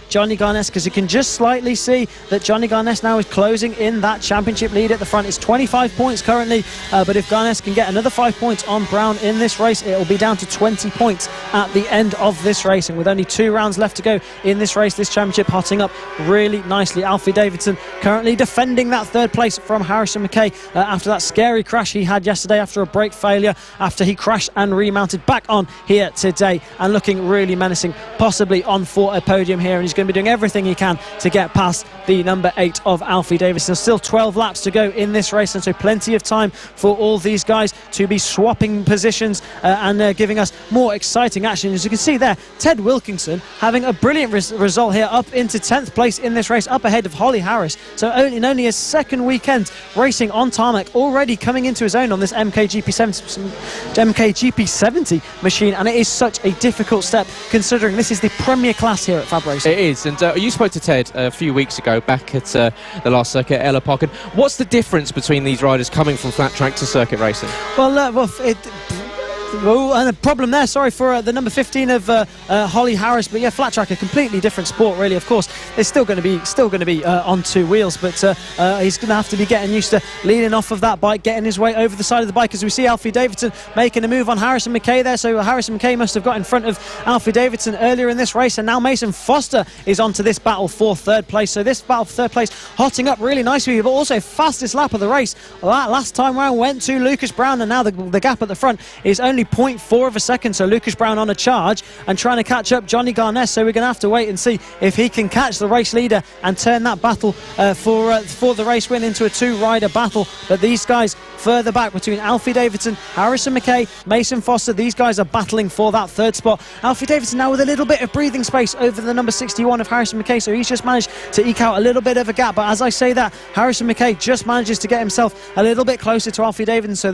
S3: Johnny Garnes, because you can just slightly see that Johnny Garnes now is closing in that championship lead at the front. It's 25 points currently, but if Garnes can get another 5 points on Brown in this race, it will be down to 20 points at the end of this race. And with only 2 rounds left to go in this race, this championship hotting up really nicely. Alfie Davidson currently defending that 3rd place from Harrison McKay after that scary crash he had yesterday after a brake failure, after he crashed and remounted back on here today, and looking really menacing, possibly on for a podium here, and he's going to be doing everything he can to get past the number 8 of Alfie Davidson. Still 12 laps to go in this race, and so plenty of time for all these guys to be swapping positions and giving us more exciting action. As you can see there, Ted Wilkinson having a brilliant result here, up into 10th place in this race, up ahead of Holly Harris. So in only his 2nd weekend racing on tarmac, already coming into his own on this MKGP 70 machine, and it is such a difficult step considering this is the premier class here at FAB-Racing.
S2: It is, and you spoke to Ted a few weeks ago back at the last circuit at Ella Park. And what's the difference between these riders coming from flat track to circuit racing?
S3: And a problem there, sorry, for the number 15 of Holly Harris, but yeah, flat track, a completely different sport, really. Of course, it's still going to be on 2 wheels, but he's going to have to be getting used to leaning off of that bike, getting his way over the side of the bike, as we see Alfie Davidson making a move on Harrison McKay there. So Harrison McKay must have got in front of Alfie Davidson earlier in this race, and now Mason Foster is onto this battle for 3rd place. So this battle for 3rd place hotting up really nicely, but also fastest lap of the race last time round went to Lucas Brown, and now the gap at the front is only 0.4 of a second. So Lucas Brown on a charge and trying to catch up Johnny Garnes. So we're going to have to wait and see if he can catch the race leader and turn that battle for the race win into a 2-rider battle. But these guys further back between Alfie Davidson, Harrison McKay, Mason Foster, these guys are battling for that 3rd spot. Alfie Davidson now with a little bit of breathing space over the number 61 of Harrison McKay, so he's just managed to eke out a little bit of a gap. But as I say that, Harrison McKay just manages to get himself a little bit closer to Alfie Davidson.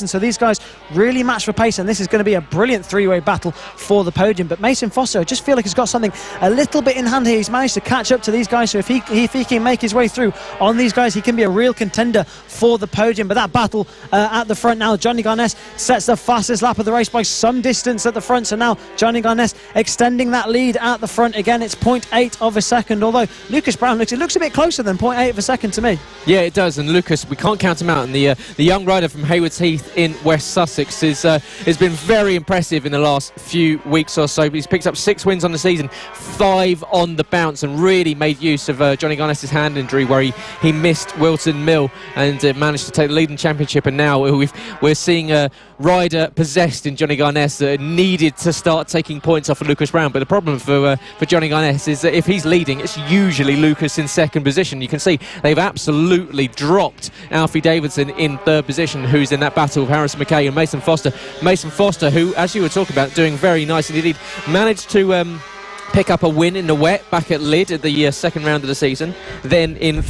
S3: So these guys really match for pace, and this is going to be a brilliant 3-way battle for the podium. But Mason Foster, I just feel like he's got something a little bit in hand here. He's managed to catch up to these guys, so if he can make his way through on these guys, he can be a real contender for the podium. But that battle at the front now, Johnny Garnes sets the fastest lap of the race by some distance at the front, so now Johnny Garnes extending that lead at the front. Again, it's 0.8 of a second, although Lucas Brown looks a bit closer than 0.8 of a second to me.
S2: Yeah, it does, and Lucas, we can't count him out, and the young rider from Haywards Heath in West Sussex has been very impressive in the last few weeks or so. He's picked up 6 wins on the season, 5 on the bounce, and really made use of Johnny Garnes' hand injury where he missed Wilton Mill and managed to take the lead in championship. And now we're seeing a rider possessed in Johnny Garnes that needed to start taking points off of Lucas Brown. But the problem for Johnny Garnes is that if he's leading, it's usually Lucas in 2nd position. You can see they've absolutely dropped Alfie Davidson in 3rd position, who's in that battle with Harrison McKay and Mason Foster. Mason Foster, who, as you were talking about, doing very nicely indeed, managed to pick up a win in the wet back at Lid at the second round of the season. Then in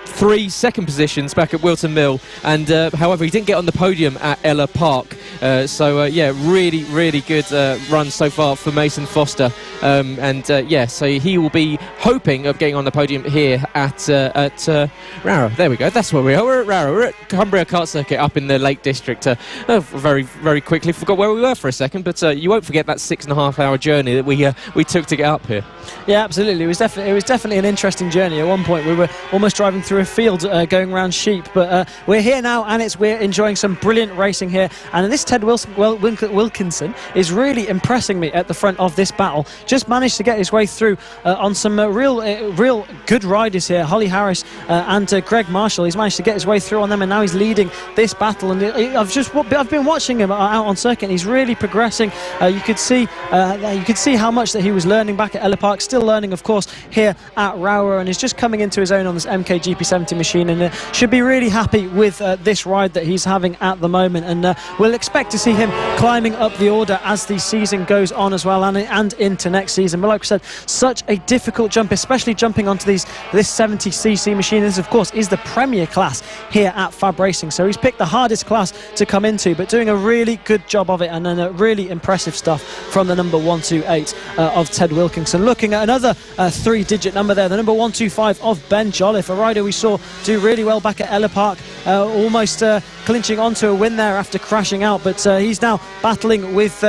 S2: three second positions back at Wilton Mill, and however he didn't get on the podium at Ella Park. Really, really good run so far for Mason Foster, so he will be hoping of getting on the podium here at Rowrah. There we go, that's where we are. We're at Rowrah. We're at Cumbria Kart Circuit up in the Lake District. Very, very quickly forgot where we were for a second, but you won't forget that 6.5 hour journey that we took to get up here.
S3: Yeah, absolutely. It was definitely an interesting journey. At one point we were almost driving through a field going around sheep, but we're here now, and we're enjoying some brilliant racing here. And this Ted Wilkinson is really impressing me at the front of this battle. Just managed to get his way through on some real good riders here. Holly Harris and Greg Marshall. He's managed to get his way through on them, and now he's leading this battle. And I've been watching him out on circuit, and he's really progressing. You could see how much that he was learning back at Ella Park, still learning, of course, here at Rowrah, and is just coming into his own on this MKGP70 machine, and should be really happy with this ride that he's having at the moment. And we'll expect to see him climbing up the order as the season goes on as well, and into next season. But like I said, such a difficult jump, especially jumping onto this 70cc machine. This, of course, is the premier class here at FAB-Racing, so he's picked the hardest class to come into, but doing a really good job of it, and then really impressive stuff from the number 128 of Ted Wilkinson. Looking at another three-digit number there, the number 125 of Ben Jolliffe, a rider we saw do really well back at Ella Park, almost clinching onto a win there after crashing out, but he's now battling with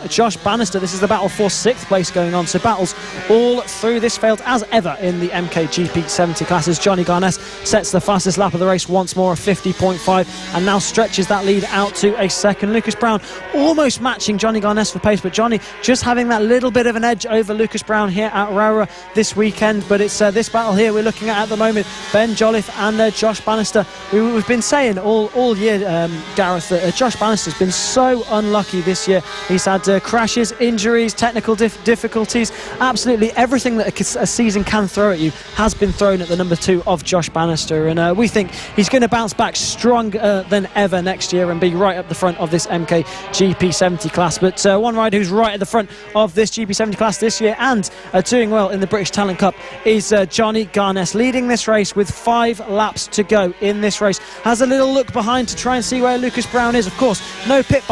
S3: Josh Bannister. This is the battle for 6th place going on, so battles all through this field as ever in the MKGP 70 classes. Johnny Garness sets the fastest lap of the race once more, a 50.5, and now stretches that lead out to a second. Lucas Brown almost matching Johnny Garness for pace, but Johnny just having that little bit of an edge over Lucas Brown here at Rowrah this weekend. But it's this battle here we're looking at the moment, Ben Jolliffe and Josh Bannister. We've been saying all year, Gareth, that Josh Bannister's been so unlucky this year. He's had crashes, injuries, technical difficulties. Absolutely everything that a season can throw at you has been thrown at the number 2 of Josh Bannister, and we think he's going to bounce back stronger than ever next year and be right up the front of this MKGP 70 class. But one rider who's right at the front of this GP70 class this year and doing well in the British Talent Cup is Johnny Garness, leading this race with 5 laps to go in this race. Has a little look behind to try and see where Lucas Brown is. Of course, no pit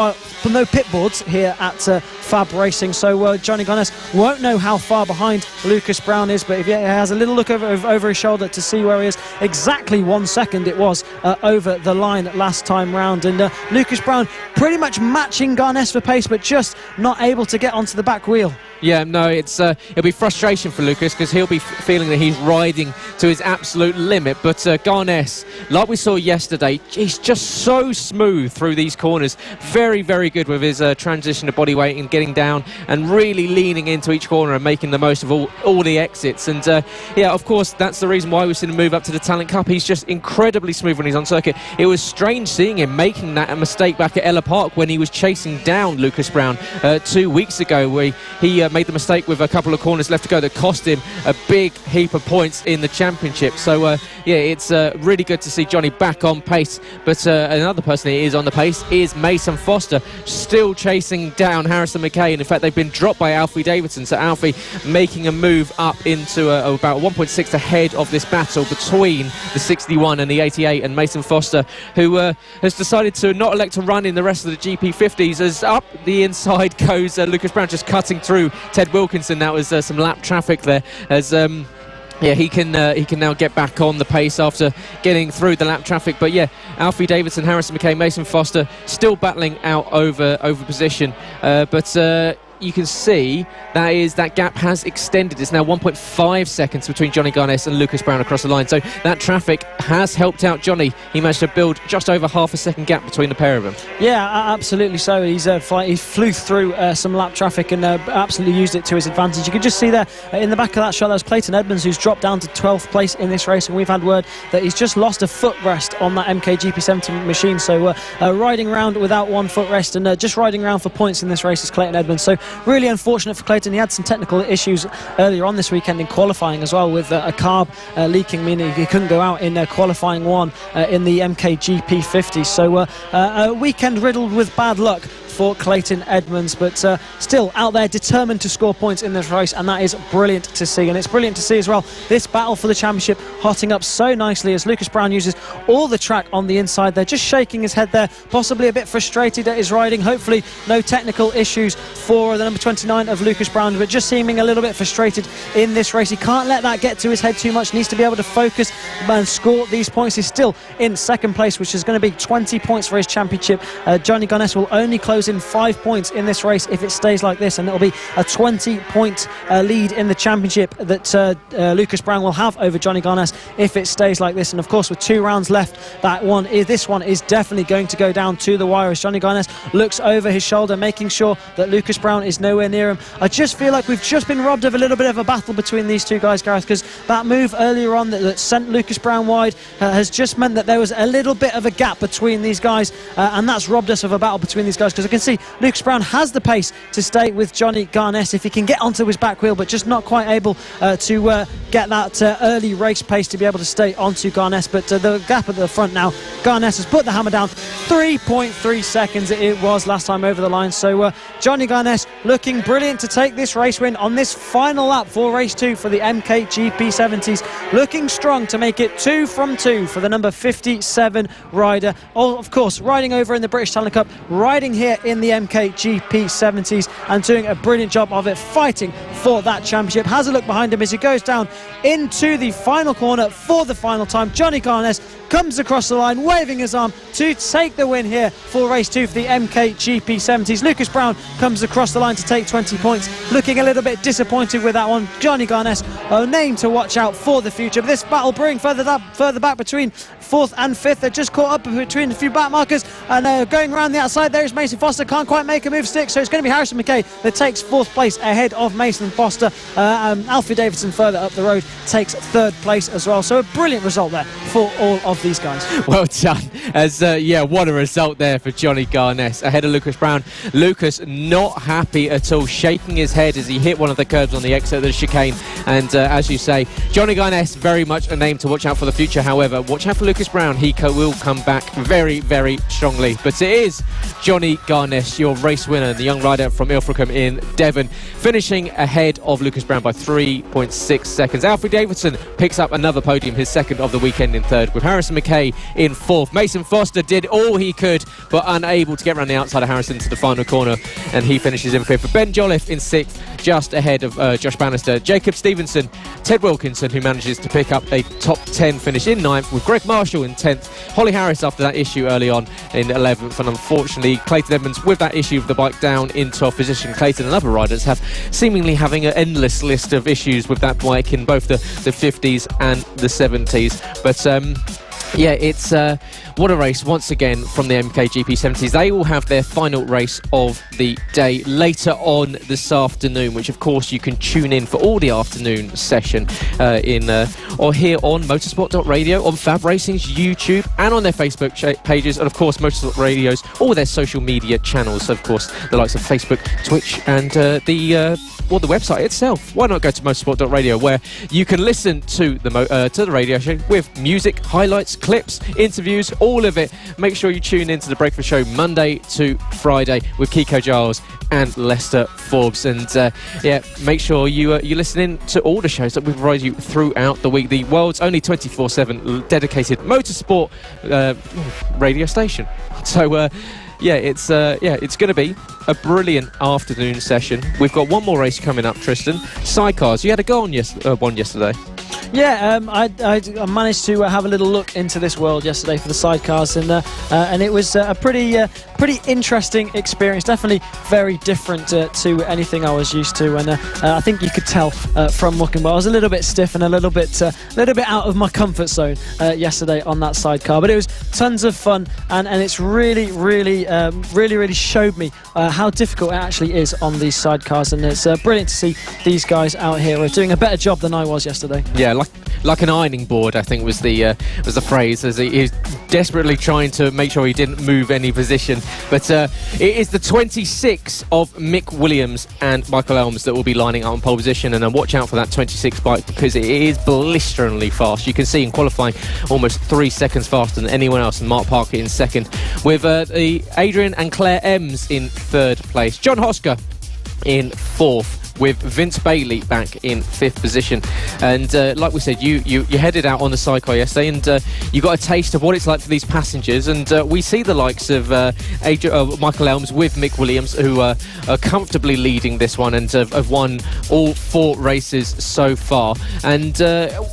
S3: boards here at FAB-Racing, so Johnny Garness won't know how far behind Lucas Brown is, but if he has a little look over his shoulder to see where he is, exactly 1 second it was over the line last time round. And Lucas Brown pretty much matching Garness for pace, but just not able to get onto the back wheel.
S2: Yeah, no, it'll be frustration for Lucas, because he'll be feeling that he's riding to his absolute limit. But Garness, like we saw yesterday, he's just so smooth through these corners. Very, very good with his transition to body weight and getting down and really leaning into each corner and making the most of all the exits. And of course, that's the reason why we've seen him move up to the Talent Cup. He's just incredibly smooth when he's on circuit. It was strange seeing him making that mistake back at Ella Park when he was chasing down Lucas Brown 2 weeks ago, where he made the mistake with a couple of corners left to go that cost him a big heap of points in the championship. So it's really good to see Johnny back on pace. But another person who is on the pace is Mason Foster, still chasing down Harrison McKay, and in fact they've been dropped by Alfie Davidson, so Alfie making a move up into about 1.6 ahead of this battle between the 61 and the 88, and Mason Foster, who has decided to not elect to run in the rest of the GP50s, as up the inside goes Lucas Brown, just cutting through Ted Wilkinson. That was some lap traffic there, as he can now get back on the pace after getting through the lap traffic. But yeah, Alfie Davidson, Harrison McKay, Mason Foster still battling out over position, but you can see that gap has extended. It's now 1.5 seconds between Johnny Garness and Lucas Brown across the line, so that traffic has helped out Johnny. He managed to build just over half a second gap between the pair of them. Yeah, absolutely so. He flew through some lap traffic and absolutely used it to his advantage. You can just see there in the back of that shot, there's Clayton Edmonds, who's dropped down to 12th place in this race, and we've had word that he's just lost a footrest on that MKGP70 machine, so riding around without one footrest and just riding around for points in this race is Clayton Edmonds. So
S3: really unfortunate for Clayton. He had some technical issues earlier on this weekend in qualifying as well, with a carb leaking, meaning he couldn't go out in qualifying 1 in the MKGP 50. So a weekend riddled with bad luck for Clayton Edmonds, but still out there determined to score points in this race, and that is brilliant to see. And it's brilliant to see as well this battle for the championship hotting up so nicely as Lucas Brown uses all the track on the inside there, just shaking his head there, possibly a bit frustrated at his riding. Hopefully no technical issues for the number 29 of Lucas Brown, but just seeming a little bit frustrated in this race. He can't let that get to his head too much, needs to be able to focus and score these points. He's still in second place, which is going to be 20 points for his championship. Johnny Garnes will only close in 5 points in this race if it stays like this, and it'll be a 20-point lead in the championship that Lucas Brown will have over Johnny Garnes if it stays like this. And of course, with 2 rounds left, this one is definitely going to go down to the wire as Johnny Garnes looks over his shoulder, making sure that Lucas Brown is nowhere near him. I just feel like we've just been robbed of a little bit of a battle between these two guys, Gareth, because that move earlier on that sent Lucas Brown wide has just meant that there was a little bit of a gap between these guys, and that's robbed us of a battle between these guys, because I can see Lucas Brown has the pace to stay with Johnny Garnes if he can get onto his back wheel, but just not quite able to get that early race pace to be able to stay onto Garnes. But the gap at the front now, Garnes has put the hammer down. 3.3 seconds it was last time over the line. So Johnny Garnes looking brilliant to take this race win on this final lap for race 2 for the MKGP 70s. Looking strong to make it 2 from 2 for the number 57 rider. Oh, of course, riding over in the British Talent Cup, riding here in the MKGP 70s, and doing a brilliant job of it, fighting for that championship. Has a look behind him as he goes down into the final corner for the final time. Johnny Garnes comes across the line, waving his arm to take the win here for race 2 for the MKGP 70s. Lucas Brown comes across the line to take 20 points, looking a little bit disappointed with that one. Johnny Garnes, a name to watch out for the future. This battle brewing further back between 4th and 5th. They're just caught up between a few back markers, and going around the outside there is Mason Foster. Can't quite make a move stick, so it's going to be Harrison McKay that takes 4th place ahead of Mason Foster. Alfie Davidson further up the road takes 3rd place as well. So a brilliant result there for all of these guys.
S2: Well done. As what a result there for Johnny Garnes ahead of Lucas Brown. Lucas not happy at all, shaking his head as he hit one of the curbs on the exit of the chicane. And as you say, Johnny Garnes very much a name to watch out for the future. However, watch out for Lucas Brown. He will come back very, very strongly. But it is Johnny Garnes, your race winner, the young rider from Ilfracombe in Devon, finishing ahead of Lucas Brown by 3.6 seconds. Alfie Davidson picks up another podium, his 2nd of the weekend in 3rd, with Harrison McKay in 4th. Mason Foster did all he could, but unable to get around the outside of Harrison to the final corner, and he finishes in 5th. Ben Jolliffe in 6th, just ahead of Josh Bannister. Jacob Stevenson, Ted Wilkinson, who manages to pick up a top 10 finish in 9th, with Greg Marshall in 10th. Holly Harris after that issue early on in 11th, and unfortunately Clayton Edmonds with that issue of the bike down in 12th position. Clayton and other riders have seemingly having an endless list of issues with that bike in both the 50s and the 70s. But it's what a race once again from the MKGP 70s. They will have their final race of the day later on this afternoon, which of course you can tune in for all the afternoon session or here on motorsport.radio, on FAB-Racing's YouTube, and on their Facebook pages, and of course Motorsport Radio's all their social media channels, of course the likes of Facebook, Twitch, and the website itself. Why not go to motorsport.radio, where you can listen to the radio show with music, highlights, clips, interviews, all of it. Make sure you tune into the Breakfast Show Monday to Friday with Kiko Giles and Lester Forbes, and make sure you listen in to all the shows that we provide you throughout the week. The world's only 24/7 dedicated motorsport radio station. So it's going to be a brilliant afternoon session. We've got one more race coming up, Tristan. Sidecars. You had a go on one yesterday.
S3: Yeah, I managed to have a little look into this world yesterday for the sidecars, and it was a pretty interesting experience. Definitely very different to anything I was used to, and I think you could tell from looking. But I was a little bit stiff and a little bit out of my comfort zone yesterday on that sidecar. But it was tons of fun, and it's really showed me how difficult it actually is on these sidecars, and it's brilliant to see these guys out here doing a better job than I was yesterday.
S2: Yeah, like an ironing board, I think was the phrase, as he desperately trying to make sure he didn't move any position. But it is the 26 of Mick Williams and Michael Elms that will be lining up on pole position, and watch out for that 26 bike because it is blisteringly fast. You can see in qualifying almost 3 seconds faster than anyone else, and Mark Parker in second, with the Adrian and Claire Ems in third place. John Hosker in fourth, with Vince Bailey back in fifth position. And like we said, you headed out on the sidecar yesterday, and you got a taste of what it's like for these passengers. And we see the likes of Michael Elms with Mick Williams, who are comfortably leading this one and have won all 4 races so far. And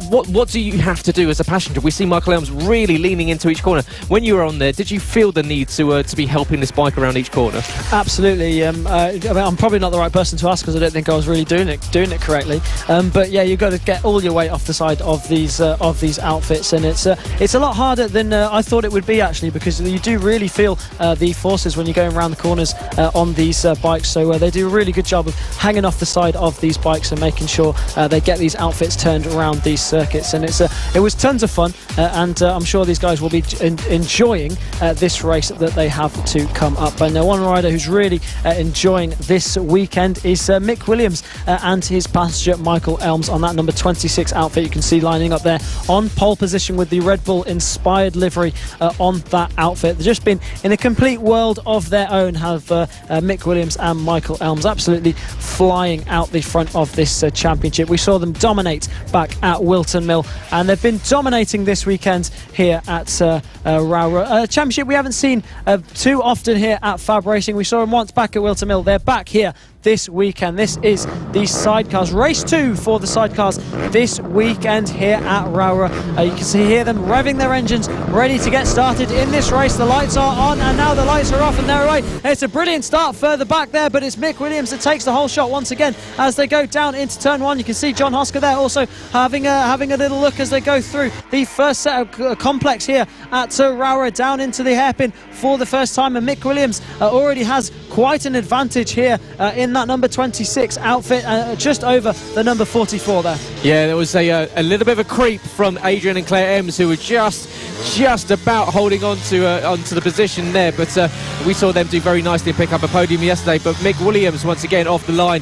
S2: what do you have to do as a passenger? We see Michael Elms really leaning into each corner. When you were on there, did you feel the need to be helping this bike around each corner?
S3: Absolutely. I'm probably not the right person to ask because I don't think I was really doing it correctly. But yeah, you've got to get all your weight off the side of these outfits, and it's a lot harder than I thought it would be, actually, because you do really feel the forces when you're going around the corners on these bikes. So they do a really good job of hanging off the side of these bikes and making sure they get these outfits turned around these circuits. And it was tons of fun, and I'm sure these guys will be enjoying this race that they have to come up. And one rider who's really enjoying this weekend is Mick Williams and his passenger Michael Elms on that number 26 outfit. You can see lining up there on pole position with the Red Bull inspired livery on that outfit. They've just been in a complete world of their own, have Mick Williams and Michael Elms absolutely flying out the front of this championship. We saw them dominate back at Wilton Mill, and they've been dominating this weekend here at Rowrah. Championship we haven't seen too often here at FAB-Racing. We saw them once back at Wilton Mill. They're back here this weekend. This is the sidecars, race 2 for the sidecars this weekend here at Rowrah. You can hear them revving their engines, ready to get started in this race. The lights are on, and now the lights are off, and they're away. It's a brilliant start further back there, but it's Mick Williams that takes the whole shot once again as they go down into turn 1. You can see John Hosker there also having a little look as they go through the first set of complex here at Rowrah, down into the hairpin for the first time, and Mick Williams already has quite an advantage here in that number 26 outfit, just over the number 44 there.
S2: Yeah, there was a little bit of a creep from Adrian and Claire Ems, who were just about holding on to onto the position there, but we saw them do very nicely and pick up a podium yesterday. But Mick Williams once again off the line,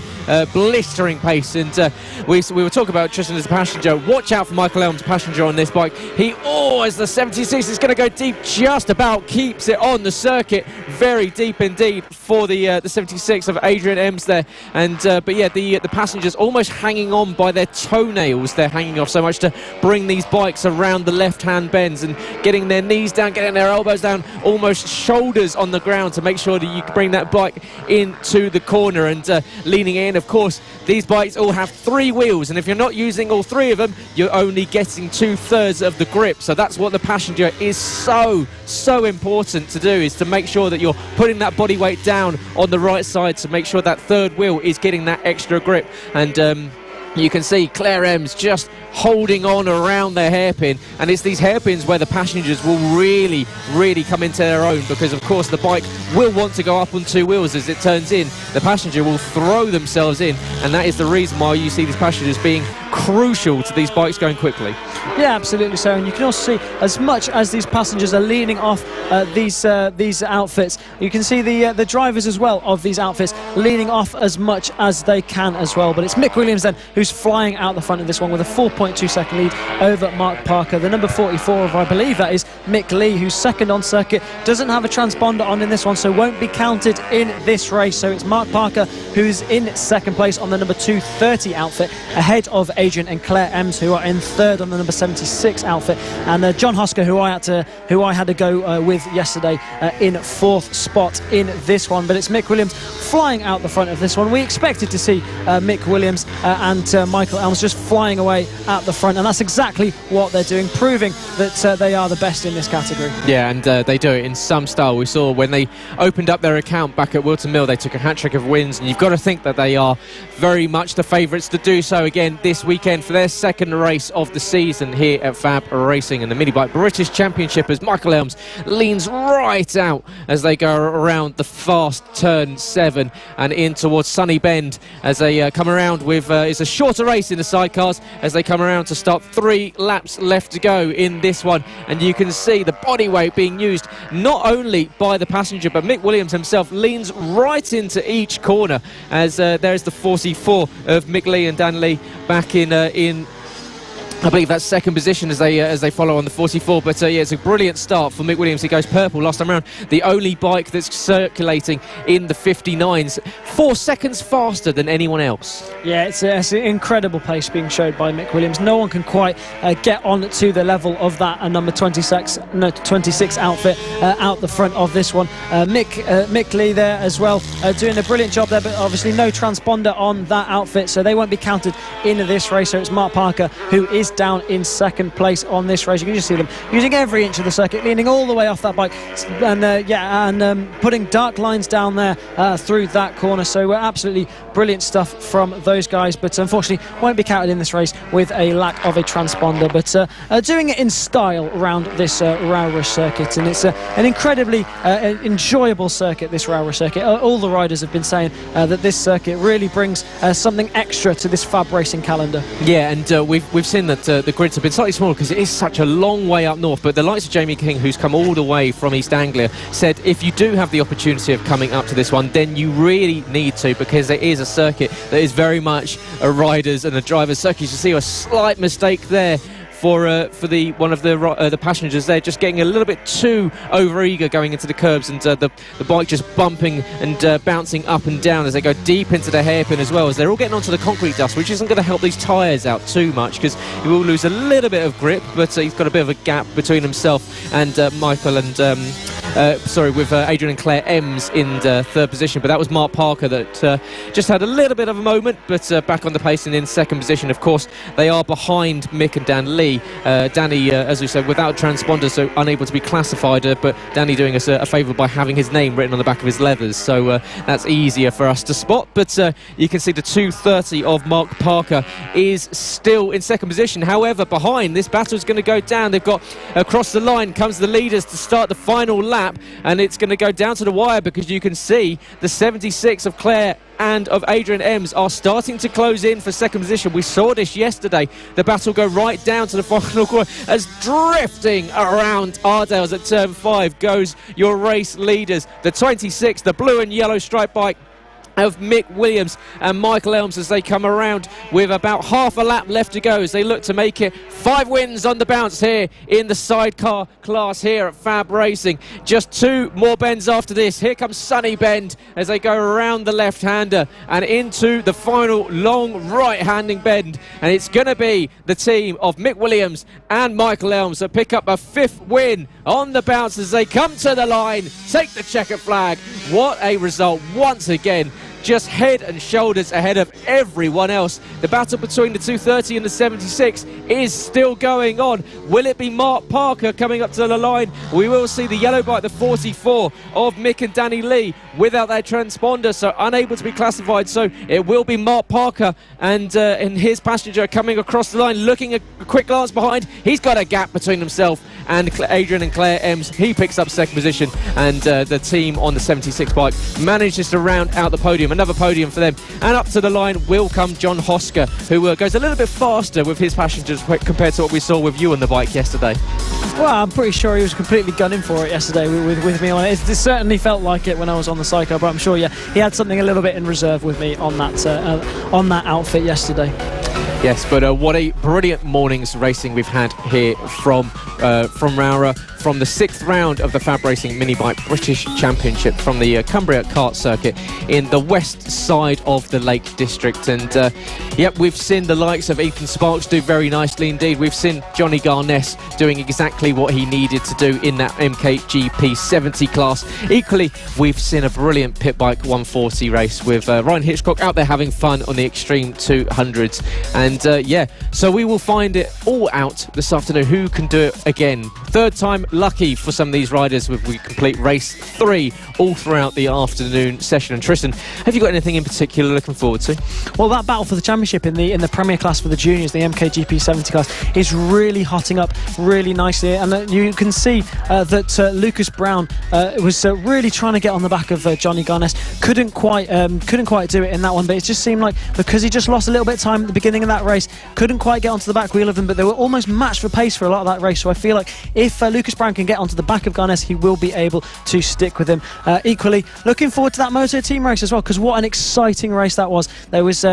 S2: blistering pace, and we were talking about Tristan as a passenger. Watch out for Michael Elms, passenger on this bike. He as the 76 is going to go deep, just about keeps it on the circuit, very deep indeed for the 76 of Adrian Ems there. And but yeah, the passengers almost hanging on by their toenails. They're hanging off so much to bring these bikes around the left-hand bends and getting their knees down, getting their elbows down, almost shoulders on the ground to make sure that you can bring that bike into the corner and leaning in. Of course, these bikes all have 3 wheels, and if you're not using all 3 of them, you're only getting 2/3 of the grip. So that's what the passenger is so important to do, is to make sure that you're putting that body weight down on the right side to make sure that 3rd wheel is getting that extra grip. And you can see Claire Ems just holding on around their hairpin, and it's these hairpins where the passengers will really come into their own, because of course the bike will want to go up on 2 wheels. As it turns in, the passenger will throw themselves in, and that is the reason why you see these passengers being crucial to these bikes going quickly.
S3: Yeah, absolutely so. And you can also see, as much as these passengers are leaning off these outfits, you can see the drivers as well of these outfits leaning off as much as they can as well. But it's Mick Williams then who's flying out the front of this one with a 4.2 second lead over Mark Parker. The number 44 of, I believe that is Mick Lee, who's second on circuit, doesn't have a transponder on in this one, so won't be counted in this race. So it's Mark Parker who's in second place on the number 230 outfit, ahead of Adrian and Claire Ems, who are in third on the number 76 outfit, and John Hosker, who I had to go with yesterday, in 4th spot in this one. But it's Mick Williams flying out the front of this one. We expected to see Mick Williams and Michael Elms just flying away at the front, and that's exactly what they're doing, proving that they are the best in this category.
S2: Yeah, and they do it in some style. We saw when they opened up their account back at Wilton Mill, they took a hat-trick of wins, and you've got to think that they are very much the favourites to do so again this weekend for their 2nd race of the season. Williamson here at FAB-Racing in the Mini Bike British Championship, as Michael Elms leans right out as they go around the fast turn 7 and in towards Sunny Bend as they come around with it's a shorter race in the sidecars as they come around to start. 3 laps left to go in this one, and you can see the body weight being used not only by the passenger, but Mick Williams himself leans right into each corner as there's the 44 of Mick Lee and Dan Lee back in I believe that's second position as they follow on the 44. But yeah, it's a brilliant start for Mick Williams. He goes purple last time round. The only bike that's circulating in the 59s, 4 seconds faster than anyone else. Yeah, it's an incredible pace being showed by Mick Williams. No one can quite get on to the level of that number 26 outfit out the front of this one. Mick Lee there as well, doing a brilliant job there, but obviously no transponder on that outfit, so they won't be counted into this race. So it's Mark Parker who is down in second place on this race. You can just see them using every inch of the circuit, leaning all the way off that bike, and putting dark lines down there through that corner. So absolutely brilliant stuff from those guys, but unfortunately won't be counted in this race with a lack of a transponder. But doing it in style around this Rowrah circuit, and it's an incredibly enjoyable circuit, this Rowrah circuit. All the riders have been saying that this circuit really brings something extra to this FAB-Racing calendar. Yeah, and we've seen that the grids have been slightly smaller because it is such a long way up north, but the likes of Jamie King, who's come all the way from East Anglia, said if you do have the opportunity of coming up to this one, then you really need to, because it is a circuit that is very much a rider's and a driver's circuit. You see a slight mistake there for one of the passengers there, just getting a little bit too over-eager going into the curbs, and the bike just bumping and bouncing up and down as they go deep into the hairpin, as well as they're all getting onto the concrete dust, which isn't going to help these tyres out too much, because he will lose a little bit of grip, but he's got a bit of a gap between himself and Michael and with Adrian and Claire Ems in the third position. But that was Mark Parker that just had a little bit of a moment, but back on the pace and in second position. Of course, they are behind Mick and Dan Lee. Danny, as we said, without transponder, so unable to be classified, but Danny doing us a favour by having his name written on the back of his leathers, so that's easier for us to spot. But you can see the 2:30 of Mark Parker is still in second position. However, behind, this battle's going to go down. They've got across the line comes the leaders to start the final lap, and it's going to go down to the wire, because you can see the 76 of Claire and of Adrian Ems are starting to close in for second position. We saw this yesterday. The battle go right down to the final corner as drifting around Ardales at turn 5 goes your race leaders. The 26, the blue and yellow striped bike of Mick Williams and Michael Elms, as they come around with about half a lap left to go as they look to make it 5 wins on the bounce here in the sidecar class here at FAB-Racing. Just 2 more bends after this. Here comes Sunny Bend as they go around the left-hander and into the final long right-handing bend, and it's going to be the team of Mick Williams and Michael Elms that pick up a 5th win on the bounce as they come to the line, take the checkered flag. What a result once again, just head and shoulders ahead of everyone else. The battle between the 230 and the 76 is still going on. Will it be Mark Parker coming up to the line? We will see the yellow bike, the 44 of Mick and Danny Lee, without their transponder, so unable to be classified. So it will be Mark Parker and his passenger coming across the line, looking a quick glance behind. He's got a gap between himself and Adrian and Claire Ems. He picks up second position, and the team on the 76 bike manages to round out the podium. Another podium for them, and up to the line will come John Hosker, who goes a little bit faster with his passengers compared to what we saw with you on the bike yesterday. Well, I'm pretty sure he was completely gunning for it yesterday with me on it. It certainly felt like it when I was on the sidecar, but I'm sure, yeah, he had something a little bit in reserve with me on that outfit yesterday. Yes, but what a brilliant morning's racing we've had here from Rowrah, from the 6th round of the FAB-Racing Mini Bike British Championship from the Cumbria Kart Circuit in the west side of the Lake District. And yep, we've seen the likes of Ethan Sparks do very nicely indeed. We've seen Johnny Garness doing exactly what he needed to do in that MKGP 70 class. Equally, we've seen a brilliant pit bike 140 race with Ryan Hitchcock out there having fun on the Extreme 200s. And yeah, so we will find it all out this afternoon, who can do it again. 3rd time lucky for some of these riders, we complete race 3 all throughout the afternoon session. And Tristan, have you got anything in particular looking forward to?
S3: Well, that battle for the championship in the Premier class for the juniors, the MKGP 70 class, is really hotting up really nicely, and you can see that Lucas Brown was really trying to get on the back of Johnny Garnes. Couldn't quite do it in that one, but it just seemed like because he just lost a little bit of time at the beginning of that race, couldn't quite get onto the back wheel of them, but they were almost matched for pace for a lot of that race. So I feel like if Lucas Brown can get onto the back of Garnes, he will be able to stick with him. Equally, looking forward to that Moto team race as well, because what an exciting race that was. There was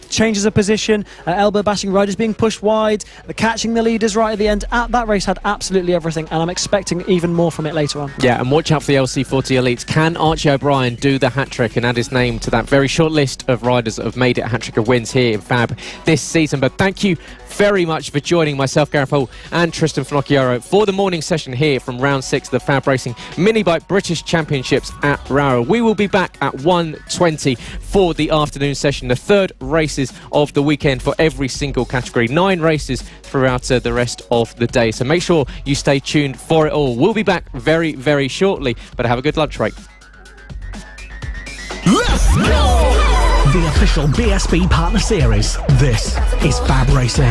S3: changes of position, elbow bashing, riders being pushed wide, catching the leaders right at the end. That race had absolutely everything, and I'm expecting even more from it later on.
S2: Yeah, and watch out for the LC40 Elites. Can Archie O'Brien do the hat-trick and add his name to that very short list of riders that have made it a hat-trick of wins here in FAB this season? But thank you very much for joining myself, Gareth Hall, and Tristan Finocchiaro for the morning session here from round 6 of the FAB-Racing Minibike British Championships at Rowrah. We will be back at 1:20 for the afternoon session, the third races of the weekend for every single category. 9 races throughout the rest of the day. So make sure you stay tuned for it all. We'll be back very, very shortly, but have a good lunch break.
S1: Let's go! The official BSB Partner Series. This is FAB-Racing.